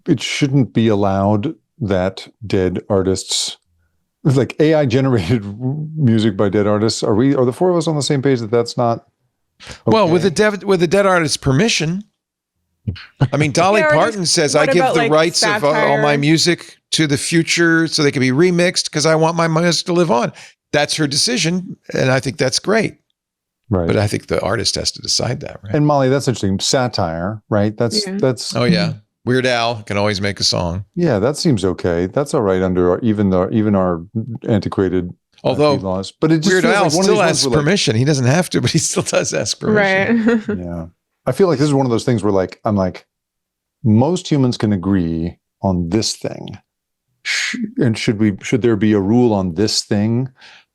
it shouldn't be allowed that dead artists, like AI generated music by dead artists, are the four of us on the same page that that's not okay? Well, with the dead artist's permission. I mean, Dolly Parton says, I give the rights of all my music to the future so they can be remixed because I want my music to live on. That's her decision, and I think that's great. Right. But I think the artist has to decide that, right? And Molly, that's interesting. Satire, right? That's oh yeah. Weird Al can always make a song. Yeah, that seems okay. That's all right under even our antiquated laws. But it just Weird Al still asks permission. Like, he doesn't have to, but he still does ask permission. Right. Yeah. I feel like this is one of those things where I'm like, most humans can agree on this thing. And should there be a rule on this thing?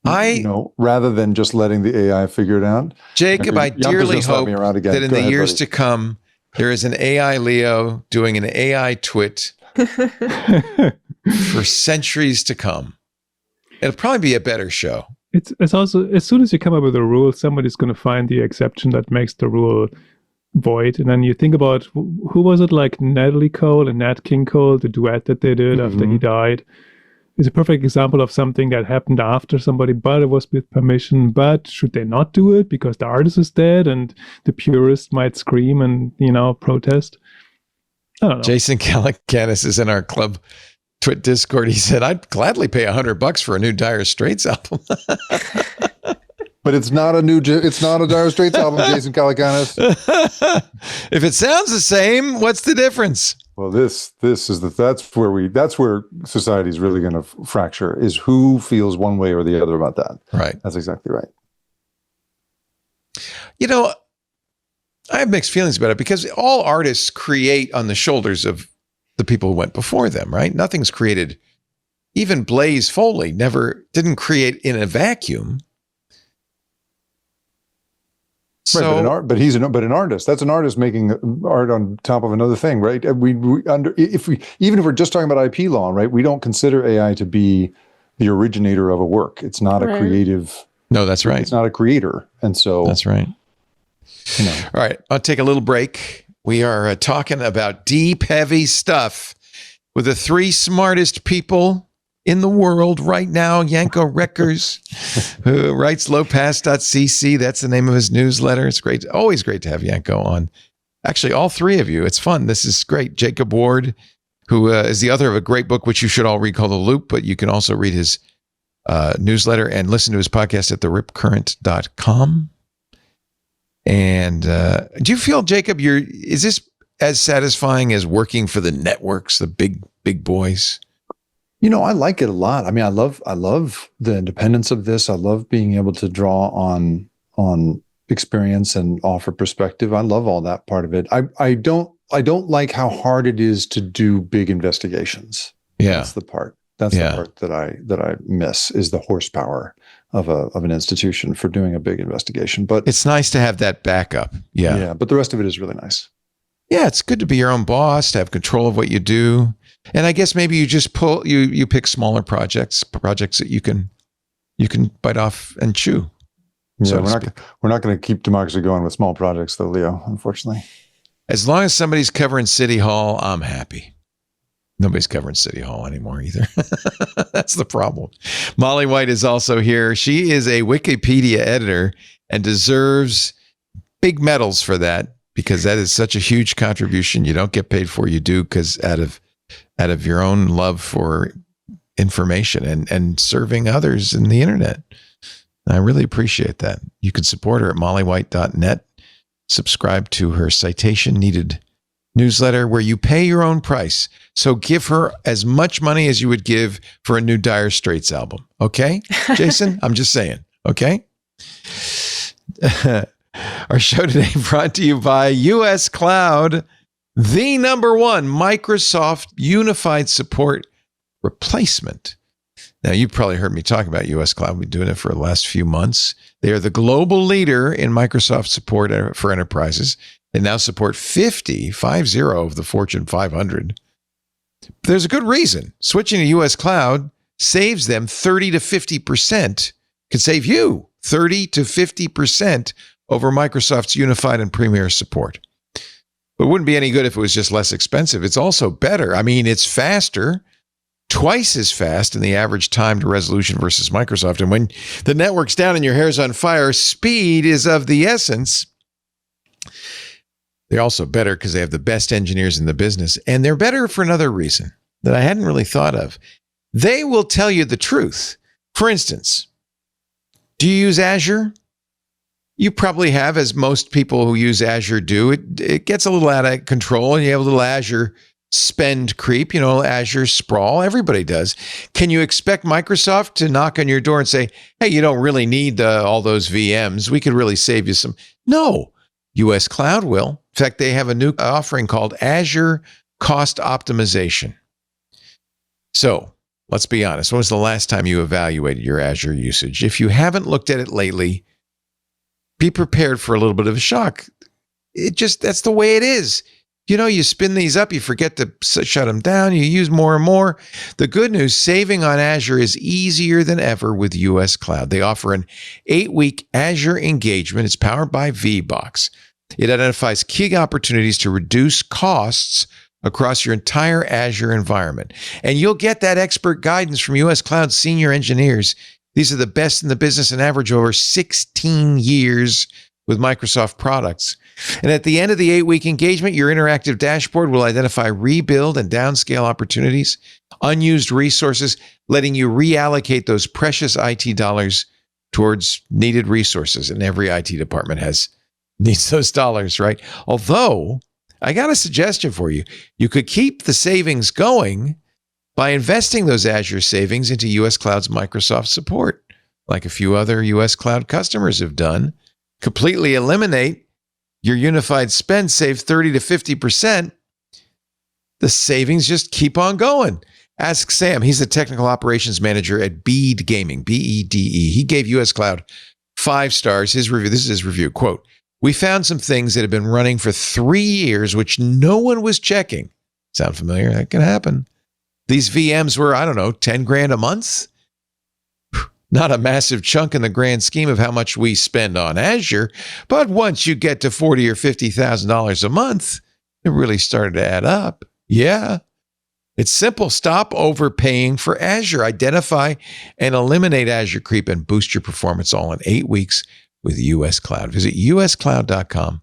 Rather than just letting the AI figure it out. Jacob, I dearly hope that in the years to come, there is an AI Leo doing an AI twit for centuries to come. It'll probably be a better show. It's also, as soon as you come up with a rule, somebody's going to find the exception that makes the rule void. And then you think about, who was it, like Natalie Cole and Nat King Cole, the duet that they did after he died. It's a perfect example of something that happened after somebody, but it was with permission. But should they not do it because the artist is dead and the purist might scream and, protest? I don't know. Jason Calacanis is in our club Twit Discord. He said, I'd gladly pay $100 for a new Dire Straits album. But it's not a Dire Straits album, Jason Calacanis. If it sounds the same, what's the difference? Well, that's where society is really going to fracture, is who feels one way or the other about that. Right. That's exactly right. I have mixed feelings about it because all artists create on the shoulders of the people who went before them, right? Nothing's created. Even Blaze Foley didn't create in a vacuum. Right, but an artist. That's an artist making art on top of another thing, right? Even if we're just talking about IP law, right? We don't consider AI to be the originator of a work. It's not a creative. No, that's right. It's not a creator, and so that's right. All right, I'll take a little break. We are talking about deep, heavy stuff with the three smartest people in the world right now. Yanko Reckers, who writes lowpass.cc. That's the name of his newsletter. It's great. Always great to have Yanko on. Actually, all three of you. It's fun. This is great. Jacob Ward, who is the author of a great book, which you should all read, called The Loop, but you can also read his newsletter and listen to his podcast at theripcurrent.com. And do you feel, Jacob, is this as satisfying as working for the networks, the big boys? I like it a lot. I mean, I love the independence of this. I love being able to draw on experience and offer perspective. I love all that part of it. I don't like how hard it is to do big investigations. Yeah. That's the part. That's the part that I miss, is the horsepower of an institution for doing a big investigation. But it's nice to have that backup. Yeah. Yeah, but the rest of it is really nice. Yeah, it's good to be your own boss, to have control of what you do. And I guess maybe you just you pick smaller projects that you can bite off and chew. Yeah, we're not going to keep democracy going with small projects, though, Leo, unfortunately. As long as somebody's covering City Hall, I'm happy. Nobody's covering City Hall anymore either. That's the problem. Molly White is also here. She is a Wikipedia editor and deserves big medals for that, because that is such a huge contribution. You don't get paid for, you do because out of your own love for information and serving others in the internet. I really appreciate that. You can support her at mollywhite.net. Subscribe to her citation needed newsletter where you pay your own price. So give her as much money as you would give for a new Dire Straits album. Okay, Jason? I'm just saying. Okay. Our show today brought to you by US Cloud, the number one Microsoft Unified Support replacement. Now, you've probably heard me talk about US Cloud. We've been doing it for the last few months. They are the global leader in Microsoft support for enterprises. They now support 50 of the Fortune 500. There's a good reason. Switching to US Cloud saves them 30 to 50%, could save you 30 to 50% over Microsoft's unified and premier support. But it wouldn't be any good if it was just less expensive. It's also better. I mean, it's faster, twice as fast in the average time to resolution versus Microsoft. And when the network's down and your hair's on fire, speed is of the essence. They're also better because they have the best engineers in the business. And they're better for another reason that I hadn't really thought of. They will tell you the truth. For instance, do you use Azure? You probably have, as most people who use Azure do. It gets a little out of control, and you have a little Azure spend creep, Azure sprawl. Everybody does. Can you expect Microsoft to knock on your door and say, hey, you don't really need all those VMs. We could really save you some. No, US Cloud will. In fact, they have a new offering called Azure Cost Optimization. So let's be honest. When was the last time you evaluated your Azure usage? If you haven't looked at it lately, be prepared for a little bit of a shock. That's the way it is. You spin these up, you forget to shut them down, you use more and more. The good news, saving on Azure is easier than ever with US Cloud. They offer an 8-week Azure engagement. It's powered by VBox. It identifies key opportunities to reduce costs across your entire Azure environment. And you'll get that expert guidance from US Cloud senior engineers. These are the best in the business and average over 16 years with Microsoft products. And at the end of the 8-week engagement, your interactive dashboard will identify rebuild and downscale opportunities, unused resources, letting you reallocate those precious IT dollars towards needed resources. And every IT department needs those dollars, right? Although, I got a suggestion for you. You could keep the savings going by investing those Azure savings into US Cloud's Microsoft support, like a few other US Cloud customers have done. Completely eliminate your unified spend, save 30 to 50%. The savings just keep on going. Ask Sam. He's the technical operations manager at Bede Gaming, Bede. He gave US Cloud 5 stars. His review, this is his review, quote, "We found some things that have been running for 3 years, which no one was checking." Sound familiar? That can happen. These VMs were, $10,000 a month. Not a massive chunk in the grand scheme of how much we spend on Azure, but once you get to $40,000 or $50,000 a month, It really started to add up. Yeah. It's simple. Stop overpaying for Azure. Identify and eliminate Azure creep and boost your performance all in 8 weeks with US Cloud. Visit uscloud.com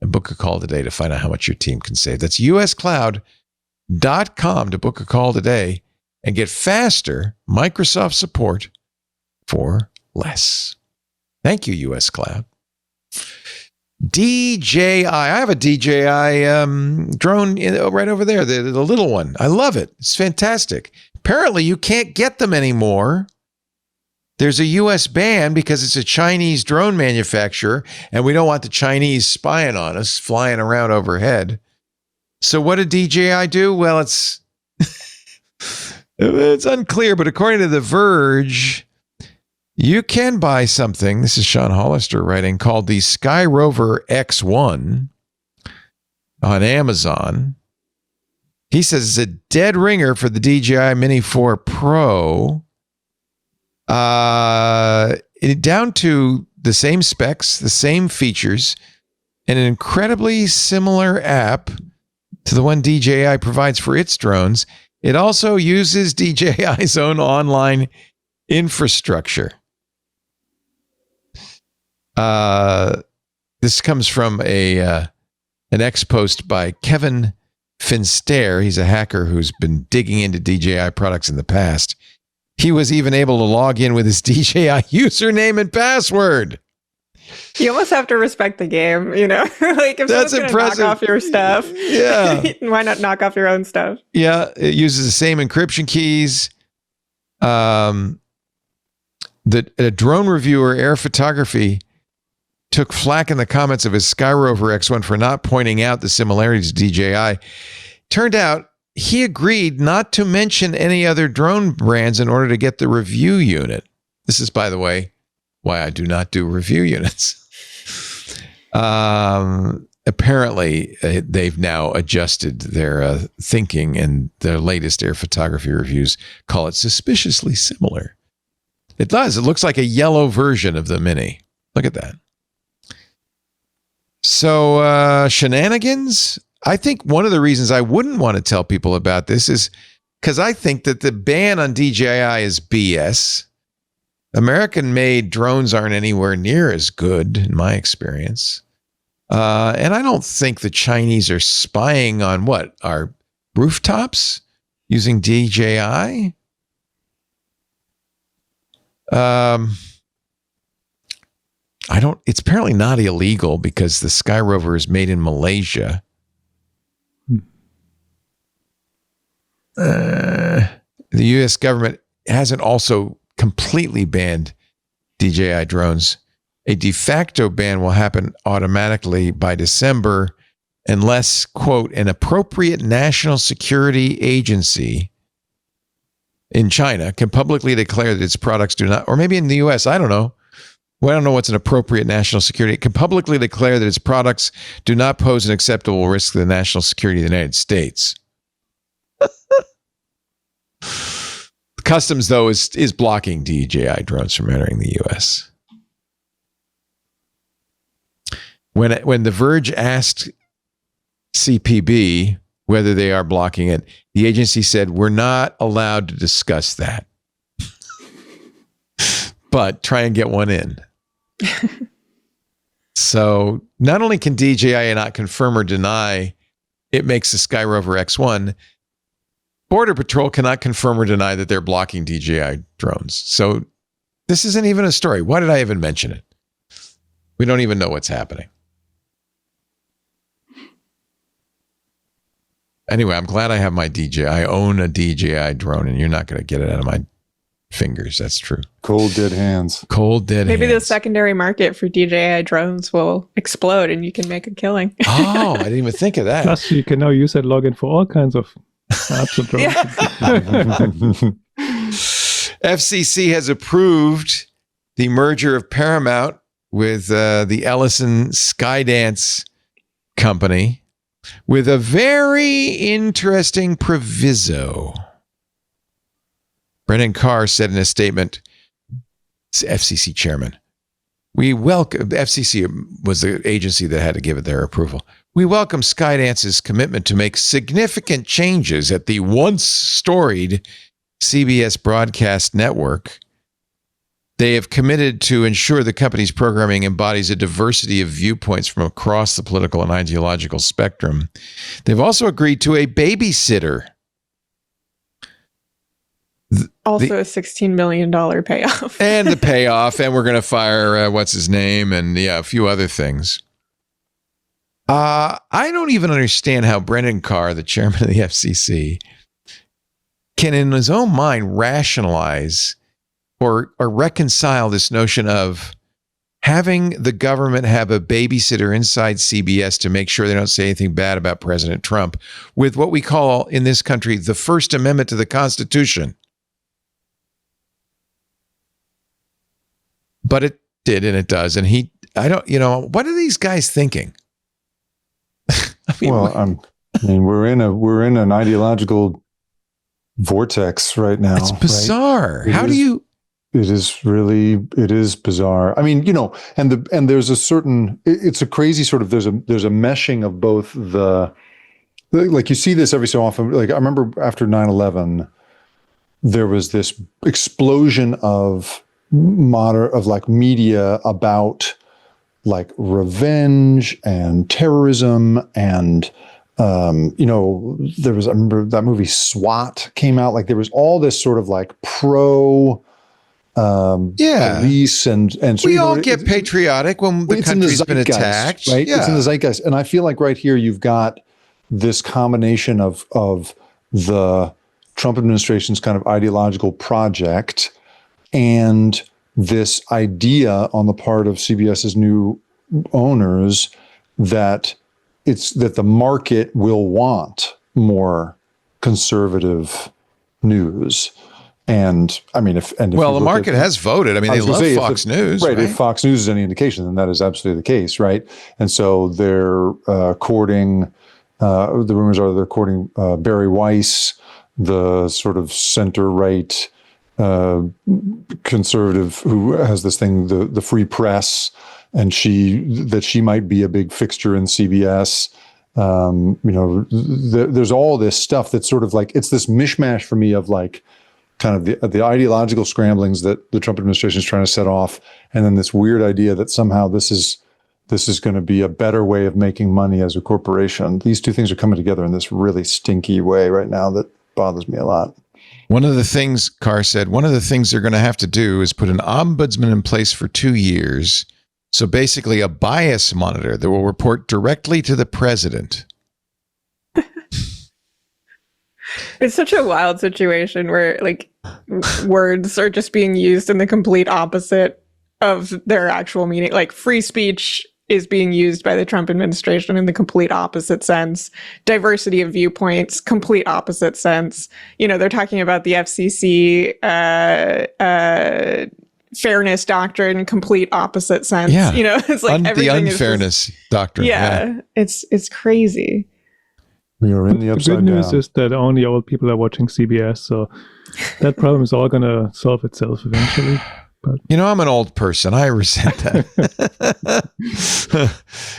and book a call today to find out how much your team can save. That's uscloud.com to book a call today and get faster Microsoft support for less. Thank you, US Cloud. DJI. I have a DJI drone right over there, the little one. I love it. It's fantastic. Apparently, you can't get them anymore. There's a U.S. ban because it's a Chinese drone manufacturer, and we don't want the Chinese spying on us, flying around overhead. So what did DJI do? Well, it's unclear, but according to The Verge, you can buy something, this is Sean Hollister writing, called the Sky Rover X1 on Amazon. He says it's a dead ringer for the DJI Mini 4 Pro. Down to the same specs, the same features, and an incredibly similar app to the one DJI provides for its drones. It also uses DJI's own online infrastructure. This comes from an X post by Kevin Finstare. He's a hacker who's been digging into DJI products in the past. He was even able to log in with his DJI username and password. You almost have to respect the game, you know? Like if That's someone's going to knock off your stuff, yeah. Why not knock off your own stuff? Yeah, it uses the same encryption keys. A drone reviewer, Air Photography, took flack in the comments of his Sky Rover X1 for not pointing out the similarities to DJI. Turned out he agreed not to mention any other drone brands in order to get the review unit. This is, by the way, why I do not do review units. Apparently, they've now adjusted their thinking, and their latest Air Photography reviews call it suspiciously similar. It does. It looks like a yellow version of the Mini. Look at that. So, shenanigans? I think one of the reasons I wouldn't want to tell people about this is because I think that the ban on DJI is BS. American-made drones aren't anywhere near as good, in my experience. And I don't think the Chinese are spying on our rooftops using DJI. It's apparently not illegal because the Sky Rover is made in Malaysia. The U.S. government hasn't also completely banned DJI drones. A de facto ban will happen automatically by December unless, quote, an appropriate national security agency in China can publicly declare that its products do not, or maybe in the U.S., I don't know. Well, I don't know what's an appropriate national security. It can publicly declare that its products do not pose an acceptable risk to the national security of the United States. Customs, though, is blocking DJI drones from entering the U.S. When The Verge asked CPB whether they are blocking it, the agency said, we're not allowed to discuss that. But try and get one in. So not only can DJI not confirm or deny it makes the Sky Rover X1, Border Patrol cannot confirm or deny that they're blocking DJI drones. So this isn't even a story. Why did I even mention it? We don't even know what's happening. Anyway, I'm glad I have my DJI. I own a DJI drone, and you're not going to get it out of my fingers. That's true. Cold, dead hands. Cold, dead hands. Maybe the secondary market for DJI drones will explode and you can make a killing. Oh, I didn't even think of that. Plus, you can now use that login for all kinds of apps and drones. FCC has approved the merger of Paramount with the Ellison Skydance company with a very interesting proviso. Brendan Carr said in a statement, FCC chairman, We welcome, the FCC was the agency that had to give it their approval. We welcome Skydance's commitment to make significant changes at the once storied CBS broadcast network. They have committed to ensure the company's programming embodies a diversity of viewpoints from across the political and ideological spectrum. They've also agreed to a babysitter. Also a $16 million payoff. And the payoff, and we're going to fire, what's his name, and a few other things. I don't even understand how Brendan Carr, the chairman of the FCC, can in his own mind rationalize or reconcile this notion of having the government have a babysitter inside CBS to make sure they don't say anything bad about President Trump with what we call in this country the First Amendment to the Constitution. But it did, and it does. And what are these guys thinking? We're in an ideological vortex right now. It's bizarre. Right? It is bizarre. I mean, and there's a certain, it's a crazy sort of, there's a meshing of both like you see this every so often. Like I remember after 9/11, there was this explosion of media about like revenge and terrorism and I remember that movie SWAT came out. Like there was all this sort of like pro police and so we all get patriotic when the country's been attacked, right? Yeah. It's in the zeitgeist, and I feel like right here you've got this combination of the Trump administration's kind of ideological project and this idea on the part of CBS's new owners that the market will want more conservative news. And I mean, the market has voted. I mean, they love Fox News. Right. If Fox News is any indication, then that is absolutely the case. Right. And so they're courting, the rumors are they're courting Barry Weiss, the sort of center-right conservative who has this thing, the free press, and she might be a big fixture in CBS. There's all this stuff that's sort of like, it's this mishmash for me of like kind of the ideological scramblings that the Trump administration is trying to set off, and then this weird idea that somehow this is going to be a better way of making money as a corporation. These two things are coming together in this really stinky way right now that bothers me a lot. One of the things, Carr said, one of the things they're going to have to do is put an ombudsman in place for 2 years. So basically a bias monitor that will report directly to the president. It's such a wild situation where like words are just being used in the complete opposite of their actual meaning. Like free speech is being used by the Trump administration in the complete opposite sense. Diversity of viewpoints, complete opposite sense. They're talking about the FCC fairness doctrine, complete opposite sense. Yeah. It's like the unfairness doctrine. Yeah, it's crazy. We are in the upside down. The good news is that only old people are watching CBS, so that problem is all going to solve itself eventually. But I'm an old person. I resent that.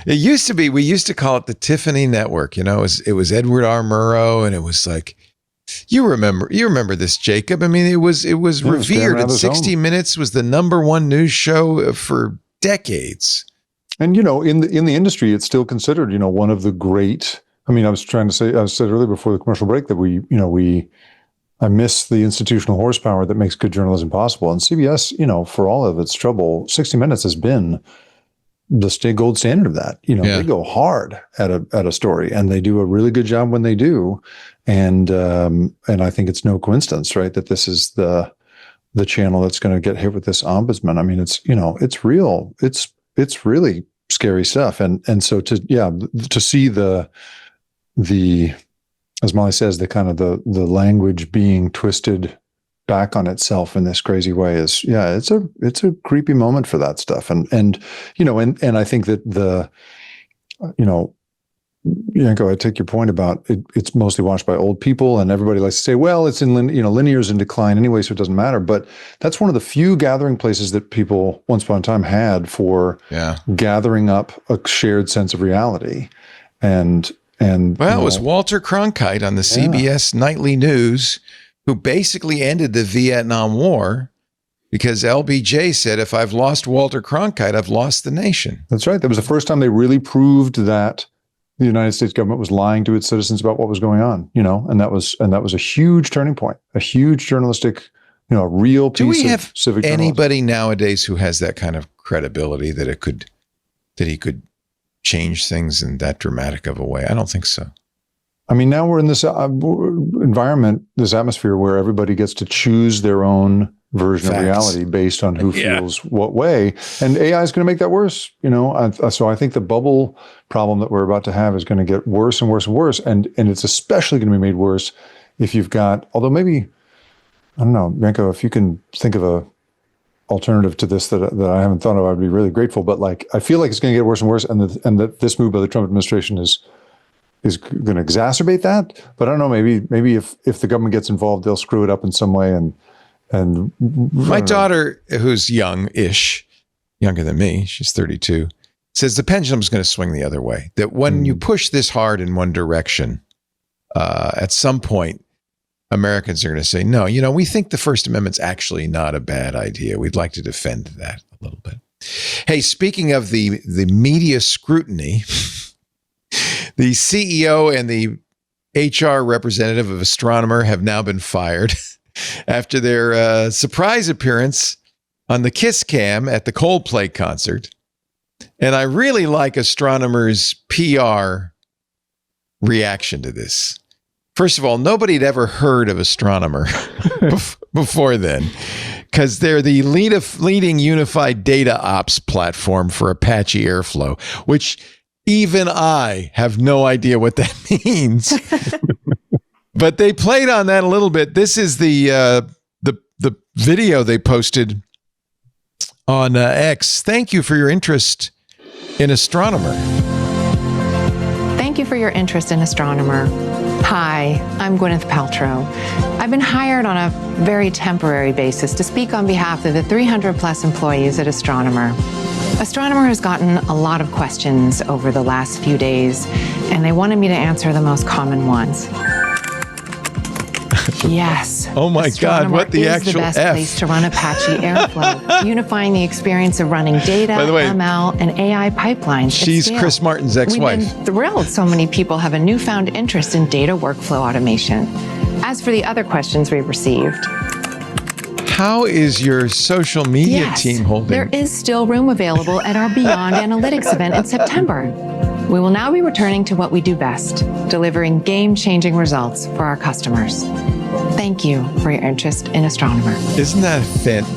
It used to be, we used to call it the Tiffany Network. It was Edward R. Murrow, and it was like, you remember this, Jacob. I mean, it was revered, and 60 Minutes was the #1 news show for decades. And in the industry, it's still considered one of the great. I mean, I said earlier before the commercial break that I miss the institutional horsepower that makes good journalism possible. And CBS, for all of its trouble, 60 Minutes has been the gold standard of that. They go hard at a story, and they do a really good job when they do. And I think it's no coincidence, right, that this is the channel that's going to get hit with this ombudsman. I mean, it's real. It's really scary stuff. And so to see the as Molly says, the kind of the language being twisted back on itself in this crazy way is, it's a creepy moment for that stuff. And I think that Yanko, I take your point about it's mostly watched by old people, and everybody likes to say, well, it's in linear's in decline anyway, so it doesn't matter. But that's one of the few gathering places that people once upon a time had for gathering up a shared sense of reality. And it was Walter Cronkite on the CBS Nightly News who basically ended the Vietnam War. Because LBJ said, if I've lost Walter Cronkite, I've lost the nation. That's right. That was the first time they really proved that the United States government was lying to its citizens about what was going on, and that was a huge turning point, a huge journalistic, a real piece of civic journalism. Do we have anybody nowadays who has that kind of credibility that he could change things in that dramatic of a way? I don't think so. I mean, now we're in this environment, this atmosphere where everybody gets to choose their own version of reality based on who feels what way. And AI is going to make that worse. So I think the bubble problem that we're about to have is going to get worse and worse and worse. And it's especially going to be made worse if you've got, although maybe, I don't know, Yanko, if you can think of a alternative to this that I haven't thought of, I'd be really grateful. But I feel like it's going to get worse and worse. And that this move by the Trump administration is going to exacerbate that. But I don't know, maybe if the government gets involved, they'll screw it up in some way. And my daughter, who's young-ish, younger than me, she's 32, says the pendulum's going to swing the other way. That when you push this hard in one direction, at some point, Americans are going to say, no, we think the First Amendment's actually not a bad idea. We'd like to defend that a little bit. Hey, speaking of the media scrutiny, the CEO and the HR representative of Astronomer have now been fired after their surprise appearance on the Kiss Cam at the Coldplay concert. And I really like Astronomer's PR reaction to this. First of all, nobody had ever heard of Astronomer before then, because they're the leading unified data ops platform for Apache Airflow, which even I have no idea what that means. But they played on that a little bit. This is the video they posted on X. Thank you for your interest in Astronomer. Thank you for your interest in Astronomer. Hi, I'm Gwyneth Paltrow. I've been hired on a very temporary basis to speak on behalf of the 300 plus employees at Astronomer. Astronomer has gotten a lot of questions over the last few days, and they wanted me to answer the most common ones. Yes. Oh my God, what the actual the best F? Place to run Apache Airflow, unifying the experience of running data, By the way, ML, and AI pipelines. She's Chris Martin's ex-wife. We've been thrilled so many people have a newfound interest in data workflow automation. As for the other questions we've received, how is your social media team holding? There is still room available at our Beyond Analytics event in September. We will now be returning to what we do best, delivering game-changing results for our customers. Thank you for your interest in Astronomer. Isn't that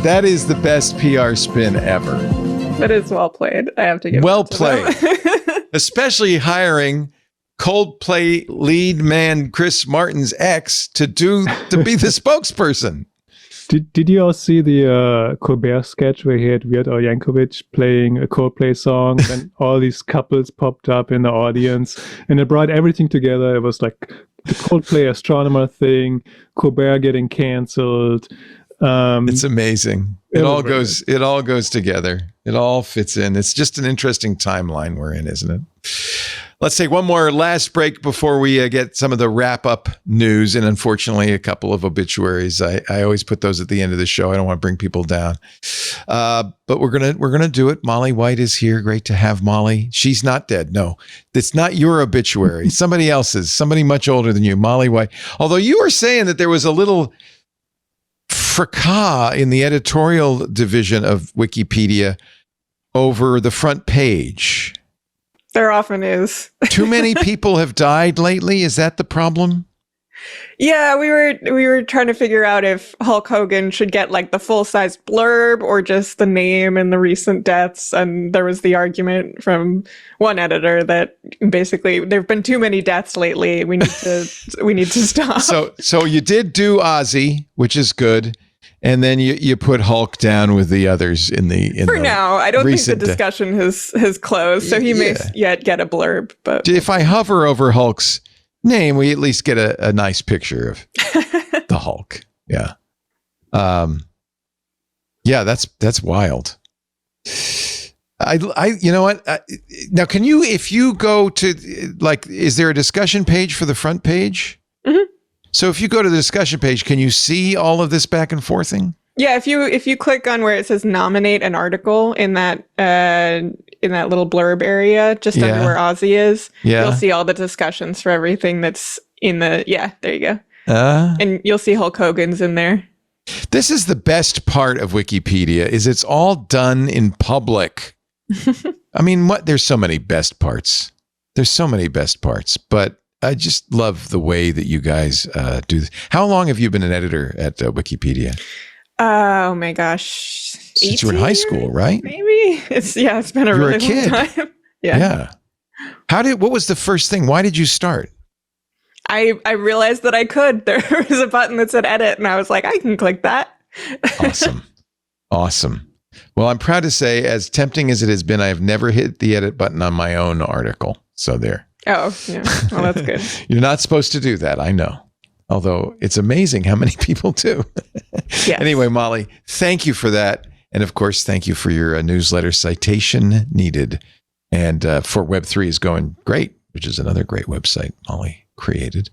that is the best PR spin ever. That is well played. I have to give well it to played. them. Especially hiring Coldplay lead man Chris Martin's ex to be the spokesperson. Did you all see the Colbert sketch where he had Weird Al Yankovic playing a Coldplay song and all these couples popped up in the audience and it brought everything together? It was like the Coldplay Astronomer thing, Colbert getting canceled. It's amazing. It all goes together. It all fits in. It's just an interesting timeline we're in, isn't it? Let's take one more last break before we get some of the wrap-up news, and unfortunately, a couple of obituaries. I always put those at the end of the show. I don't want to bring people down, but we're gonna do it. Molly White is here. Great to have Molly. She's not dead. No, it's not your obituary. Somebody else's. Somebody much older than you, Molly White. Although you were saying that there was a little fracas in the editorial division of Wikipedia over the front page. There often is. Too many people have died lately. Is that the problem? Yeah, we were trying to figure out if Hulk Hogan should get like the full-size blurb or just the name and the recent deaths. And there was the argument from one editor that basically there've been too many deaths lately. We need to stop. So you did do Ozzy, which is good. And then you put Hulk down with the others in For the now, I don't think the recent- discussion has closed, so he may yet get a blurb. But If I hover over Hulk's name, we at least get a nice picture of the Hulk. Yeah. Yeah, that's wild. You know what? Now, can you, if you go to, like, is there a discussion page for the front page? Mm-hmm. So if you go to the discussion page, can you see all of this back and forthing? Yeah, if you click on where it says nominate an article in that little blurb area, just under where Ozzy is, you'll see all the discussions for everything that's in the, there you go. And you'll see Hulk Hogan's in there. This is the best part of Wikipedia, is it's all done in public. I mean, there's so many best parts. There's so many best parts, but I just love the way that you guys do this. How long have you been an editor at Wikipedia? Oh my gosh. Since you were in high school, right? Maybe. It's been a really long time. Yeah. What was the first thing? Why did you start? I realized that I could. There was a button that said edit, and I was like, I can click that. Awesome. Well, I'm proud to say, as tempting as it has been, I have never hit the edit button on my own article. So there. Oh, yeah. Well, that's good. You're not supposed to do that, I know. Although it's amazing how many people do. Yes. Anyway, Molly, thank you for that. And of course, thank you for your newsletter, Citation Needed. And for Web3 is going great, which is another great website Molly created.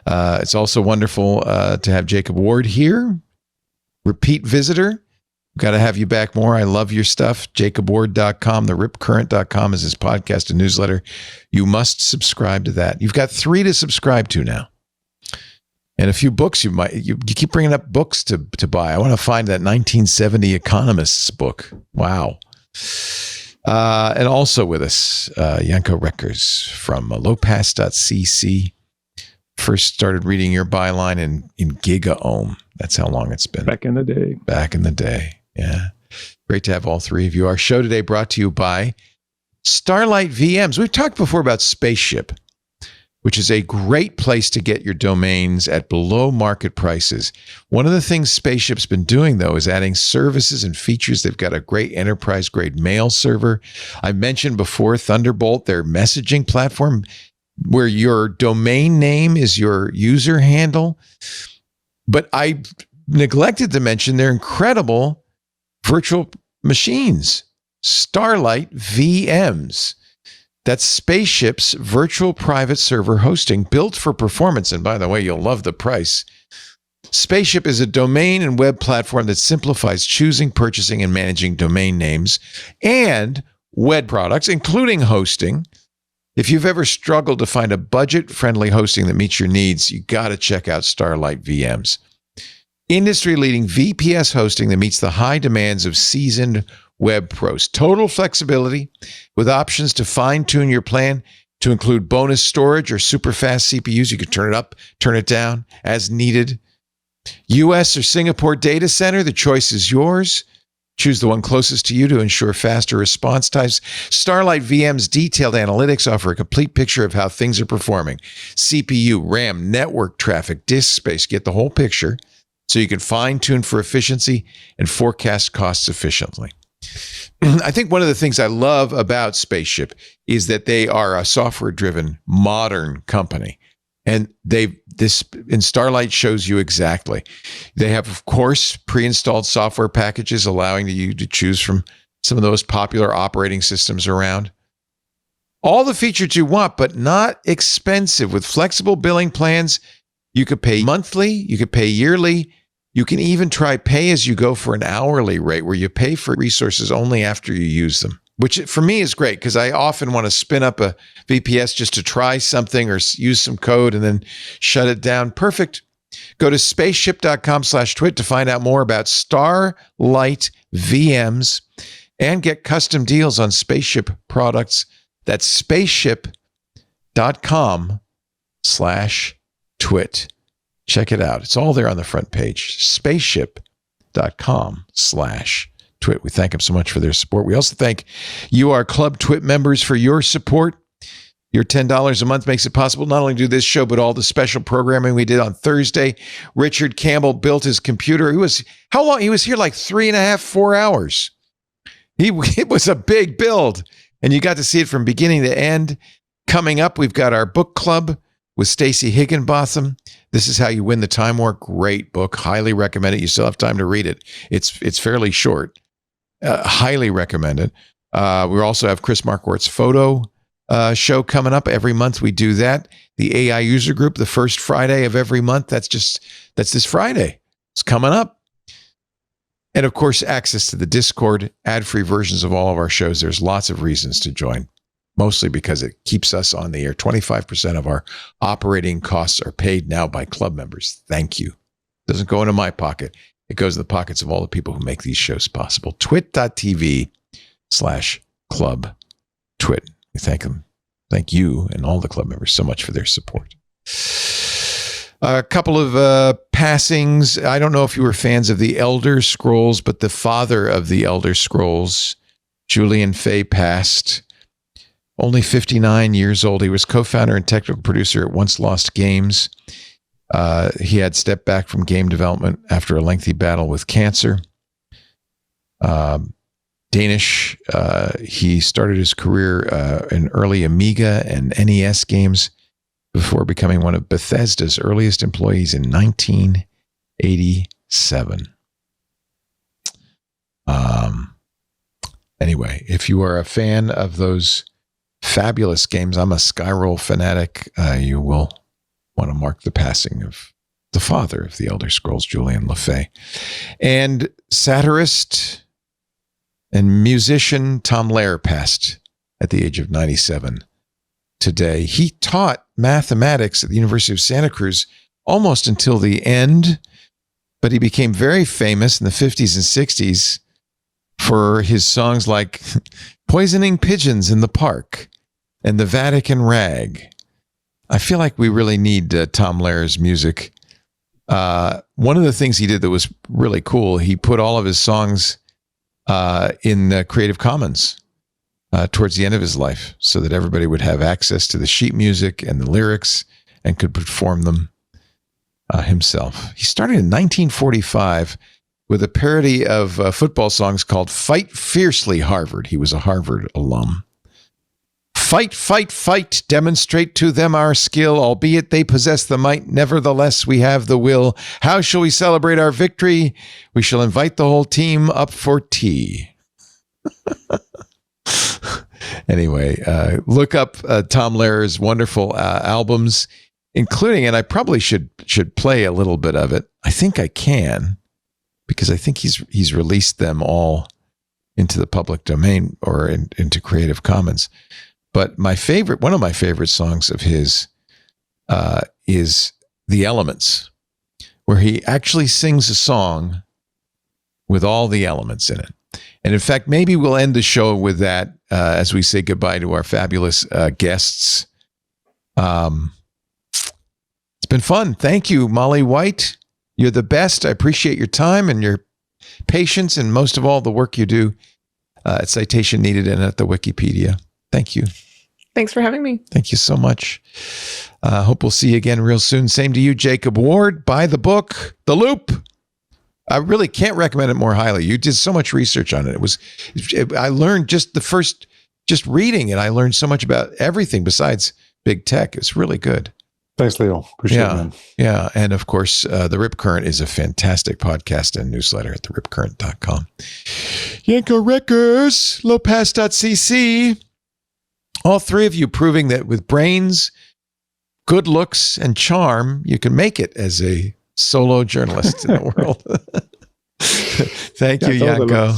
It's also wonderful to have Jacob Ward here. Repeat visitor. Got to have you back more. I love your stuff. JacobWard.com, theripcurrent.com is his podcast and newsletter. You must subscribe to that. You've got 3 to subscribe to now. And a few books you keep bringing up books to buy. I want to find that 1970 Economists book. Wow. And also with us, Janko Reckers from lowpass.cc. First started reading your byline in GigaOM. That's how long it's been. Back in the day. Yeah. Great to have all 3 of you. Our show today brought to you by Starlight VMs. We've talked before about Spaceship, which is a great place to get your domains at below market prices. One of the things Spaceship's been doing, though, is adding services and features. They've got a great enterprise-grade mail server. I mentioned before Thunderbolt, their messaging platform, where your domain name is your user handle. But I neglected to mention their incredible virtual machines, Starlight VMs. That's Spaceship's virtual private server hosting built for performance. And by the way, you'll love the price. Spaceship is a domain and web platform that simplifies choosing, purchasing, and managing domain names and web products, including hosting. If you've ever struggled to find a budget-friendly hosting that meets your needs, you got to check out Starlight VMs. Industry-leading VPS hosting that meets the high demands of seasoned web pros. Total flexibility with options to fine-tune your plan to include bonus storage or super fast CPUs. You can turn it up, turn it down as needed. US or Singapore data center, the choice is yours. Choose the one closest to you to ensure faster response times. Starlight VM's detailed analytics offer a complete picture of how things are performing. CPU, RAM, network traffic, disk space, get the whole picture so you can fine-tune for efficiency and forecast costs efficiently. I think one of the things I love about Spaceship is that they are a software-driven, modern company. And Starlight shows you exactly. They have, of course, pre-installed software packages allowing you to choose from some of those popular operating systems around. All the features you want, but not expensive. With flexible billing plans, you could pay monthly, you could pay yearly. You can even try pay-as-you-go for an hourly rate where you pay for resources only after you use them, which for me is great because I often want to spin up a VPS just to try something or use some code and then shut it down. Perfect. Go to spaceship.com/twit to find out more about Starlight VMs and get custom deals on Spaceship products. That's spaceship.com/twit. Check it out. It's all there on the front page. Spaceship.com/twit. We thank them so much for their support. We also thank you, our Club Twit members, for your support. Your $10 a month makes it possible not only to do this show, but all the special programming we did on Thursday. Richard Campbell built his computer. How long? He was here like 3.5, 4 hours. It was a big build, and you got to see it from beginning to end. Coming up, we've got our book club with Stacey Higginbotham. This is How You Win the Time War. Great book. Highly recommend it. You still have time to read it. It's fairly short. Highly recommend it. We also have Chris Marquardt's photo show coming up. Every month we do that. The AI user group, the first Friday of every month. That's this Friday. It's coming up. And of course, access to the Discord, ad-free versions of all of our shows. There's lots of reasons to join, mostly because it keeps us on the air. 25% of our operating costs are paid now by club members. Thank you. Doesn't go into my pocket. It goes in the pockets of all the people who make these shows possible. twit.tv/club twit. We thank them. Thank you and all the club members so much for their support. A couple of passings. I don't know if you were fans of the Elder Scrolls, but the father of the Elder Scrolls, Julian Fay, passed. Only 59 years old. He was co-founder and technical producer at Once Lost Games. He had stepped back from game development after a lengthy battle with cancer. Danish. He started his career in early Amiga and NES games before becoming one of Bethesda's earliest employees in 1987. Anyway, if you are a fan of those fabulous games, I'm a Skyroll fanatic, you will want to mark the passing of the father of the Elder Scrolls, Julian Lefay. And satirist and musician Tom Lehrer passed at the age of 97 today. He taught mathematics at the University of Santa Cruz almost until the end, but he became very famous in the 50s and 60s for his songs like Poisoning Pigeons in the Park and The Vatican Rag. I feel like we really need Tom Lehrer's music. One of the things he did that was really cool, he put all of his songs in Creative Commons towards the end of his life so that everybody would have access to the sheet music and the lyrics and could perform them himself. He started in 1945 with a parody of football songs called Fight Fiercely Harvard. He was a Harvard alum. Fight, fight, fight, demonstrate to them our skill, albeit they possess the might, nevertheless we have the will. How shall we celebrate our victory? We shall invite the whole team up for tea. Anyway, look up Tom Lehrer's wonderful albums, including, and I probably should play a little bit of it. I think I can, because I think he's released them all into the public domain or into Creative Commons. But one of my favorite songs of his is The Elements, where he actually sings a song with all the elements in it. And in fact, maybe we'll end the show with that as we say goodbye to our fabulous guests. It's been fun. Thank you, Molly White. You're the best. I appreciate your time and your patience, and most of all, the work you do at Citation Needed and at the Wikipedia. Thank you. Thanks for having me. Thank you so much. Hope we'll see you again real soon. Same to you, Jacob Ward. Buy the book, The Loop. I really can't recommend it more highly. You did so much research on it. I learned just reading it. I learned so much about everything besides big tech. It's really good. Thanks, Leo. Appreciate it, man. Yeah. And of course, The Rip Current is a fantastic podcast and newsletter at theripcurrent.com. Yanko Records, lowpass.cc. All three of you proving that with brains, good looks, and charm, you can make it as a solo journalist in the world. Thank you, Yanko.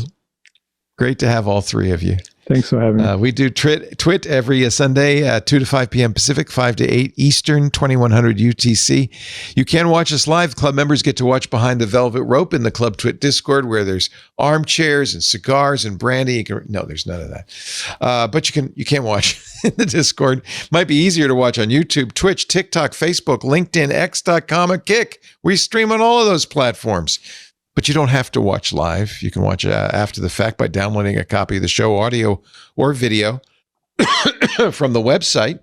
Great to have all three of you. Thanks for having me. We do Twit every Sunday, 2 to 5 p.m. Pacific, 5 to 8 Eastern, 2100 UTC. You can watch us live. Club members get to watch Behind the Velvet Rope in the Club Twit Discord, where there's armchairs and cigars and brandy. No, there's none of that. But you can watch in the Discord. Might be easier to watch on YouTube, Twitch, TikTok, Facebook, LinkedIn, X.com, and Kick. We stream on all of those platforms. But you don't have to watch live. You can watch after the fact by downloading a copy of the show, audio or video, from the website,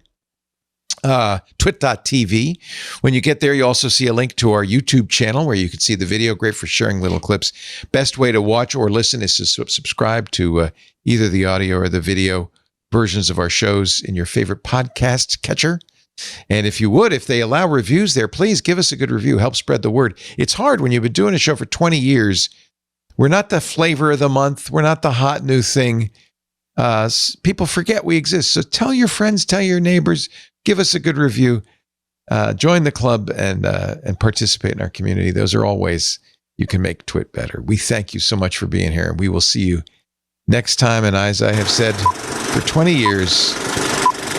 twit.tv. When you get there, you also see a link to our YouTube channel where you can see the video. Great for sharing little clips. Best way to watch or listen is to subscribe to either the audio or the video versions of our shows in your favorite podcast catcher. And if they allow reviews there, please give us a good review. Help spread the word. It's hard when you've been doing a show for 20 years. We're not the flavor of the month. We're not the hot new thing. People forget we exist. So tell your friends, tell your neighbors, give us a good review, join the club and participate in our community. Those are all ways you can make Twit better. We thank you so much for being here. We will see you next time. And as I have said for 20 years,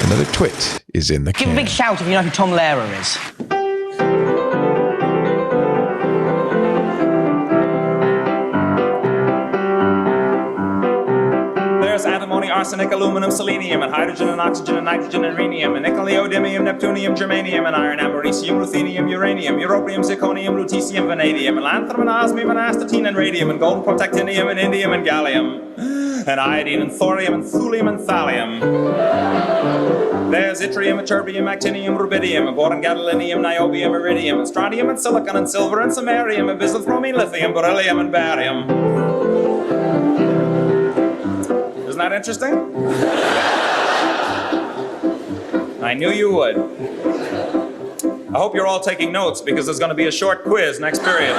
another Twit is in the can. Give a big shout if you know who Tom Lehrer is. There's antimony, arsenic, aluminum, selenium, and hydrogen, and oxygen, and nitrogen, and rhenium, and nickel, neodymium, neptunium, germanium, and iron, americium, ruthenium, uranium, europium, zirconium, lutetium, vanadium, and lanthanum, and osmium, and astatine, and radium, and golden protactinium, and indium, and gallium, and iodine, and thorium, and thulium, and thallium. There's yttrium, ytterbium, actinium, rubidium, and boron, gadolinium, niobium, iridium, and strontium, and silicon, and silver, and samarium, and bismuth, bromine, lithium, beryllium, and barium. Isn't that interesting? I knew you would. I hope you're all taking notes because there's going to be a short quiz next period.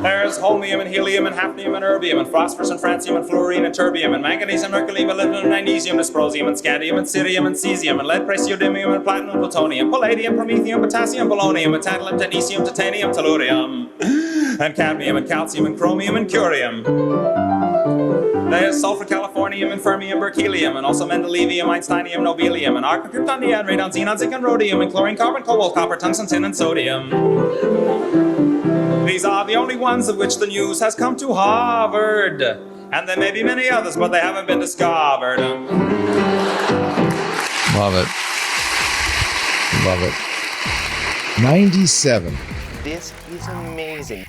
There's holmium and helium and hafnium and erbium and phosphorus and francium and fluorine and terbium and manganese and mercury and molybdenum and magnesium, dysprosium and scandium and cerium and cesium and lead, praseodymium and platinum, plutonium, palladium, promethium, potassium, polonium, and tantalum, technetium, titanium, tellurium, and cadmium and calcium and chromium and curium. There's sulfur, californium, and fermium, berkelium, and also mendelevium, einsteinium, nobelium, and argon, krypton, neon, radon, xenon, zinc, and rhodium, and chlorine, carbon, cobalt, copper, tungsten, tin, and sodium. These are the only ones of which the news has come to Harvard. And there may be many others, but they haven't been discovered. Love it. Love it. 97. This is amazing.